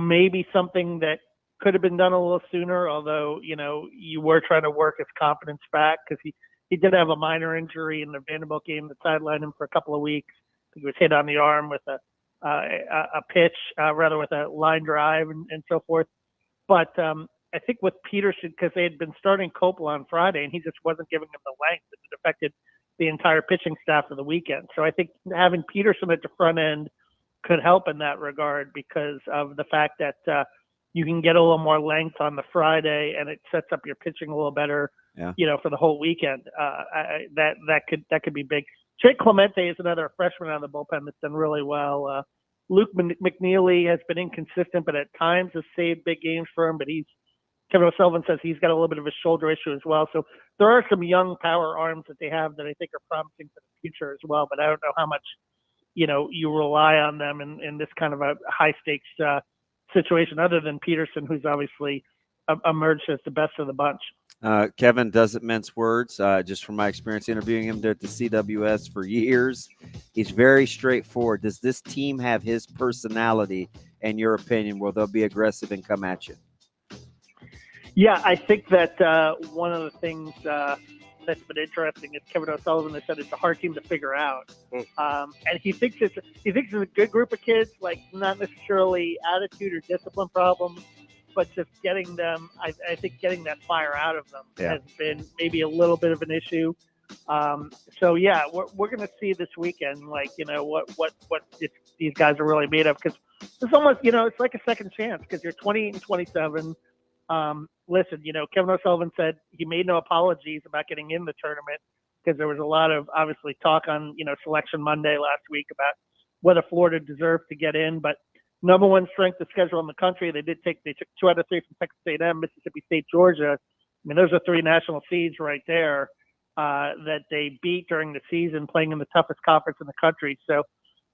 maybe something that could have been done a little sooner. Although you were trying to work his confidence back because he did have a minor injury in the Vanderbilt game that sidelined him for a couple of weeks. He was hit on the arm with a pitch, rather with a line drive and so forth. But I think with Peterson, because they had been starting Coppola on Friday, and he just wasn't giving them the length, it affected the entire pitching staff for the weekend. So I think having Peterson at the front end could help in that regard because of the fact that you can get a little more length on the Friday, and it sets up your pitching a little better, for the whole weekend. That could be big. Jake Clemente is another freshman on the bullpen that's done really well. Luke McNeely has been inconsistent, but at times has saved big games for him. But Kevin O'Sullivan says he's got a little bit of a shoulder issue as well. So there are some young power arms that they have that I think are promising for the future as well. But I don't know how much, you rely on them in this kind of a high stakes situation, other than Peterson, who's obviously emerged as the best of the bunch. Kevin doesn't mince words. Just from my experience interviewing him there at the CWS for years, he's very straightforward. Does this team have his personality, in your opinion, where they'll be aggressive and come at you? Yeah, I think that one of the things that's been interesting is Kevin O'Sullivan has said it's a hard team to figure out, and he thinks it's a good group of kids, like not necessarily attitude or discipline problems, but just getting them. I think getting that fire out of them has been maybe a little bit of an issue. So yeah, we're going to see this weekend, like, what these guys are really made of, because it's almost, it's like a second chance, because you're 28 and 27. Listen, Kevin O'Sullivan said he made no apologies about getting in the tournament, because there was a lot of obviously talk on, Selection Monday last week about whether Florida deserved to get in, but number one strength of schedule in the country. They took 2 out of 3 from Texas A&M, Mississippi State, Georgia. I mean, those are 3 national seeds right there that they beat during the season, playing in the toughest conference in the country. So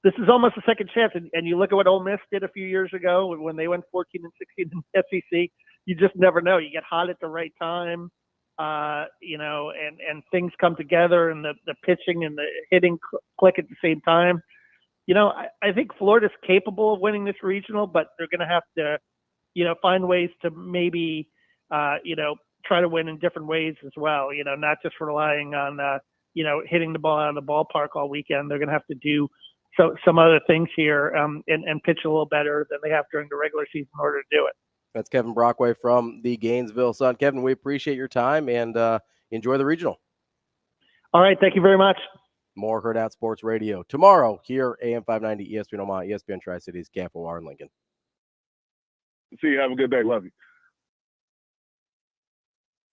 this is almost a second chance. And you look at what Ole Miss did a few years ago when they went 14 and 16 in the SEC. You just never know. You get hot at the right time, and things come together, and the pitching and the hitting click at the same time. I think Florida's capable of winning this regional, but they're going to have to, find ways to maybe, try to win in different ways as well. Not just relying on, hitting the ball out of the ballpark all weekend. They're going to have to do some other things here and pitch a little better than they have during the regular season in order to do it. That's Kevin Brockway from the Gainesville Sun. Kevin, we appreciate your time, and enjoy the regional. All right. Thank you very much. More Hurrdat Sports Radio tomorrow here, AM 590, ESPN Omaha, ESPN Tri-Cities, Camp OR in Lincoln. See you. Have a good day. Love you.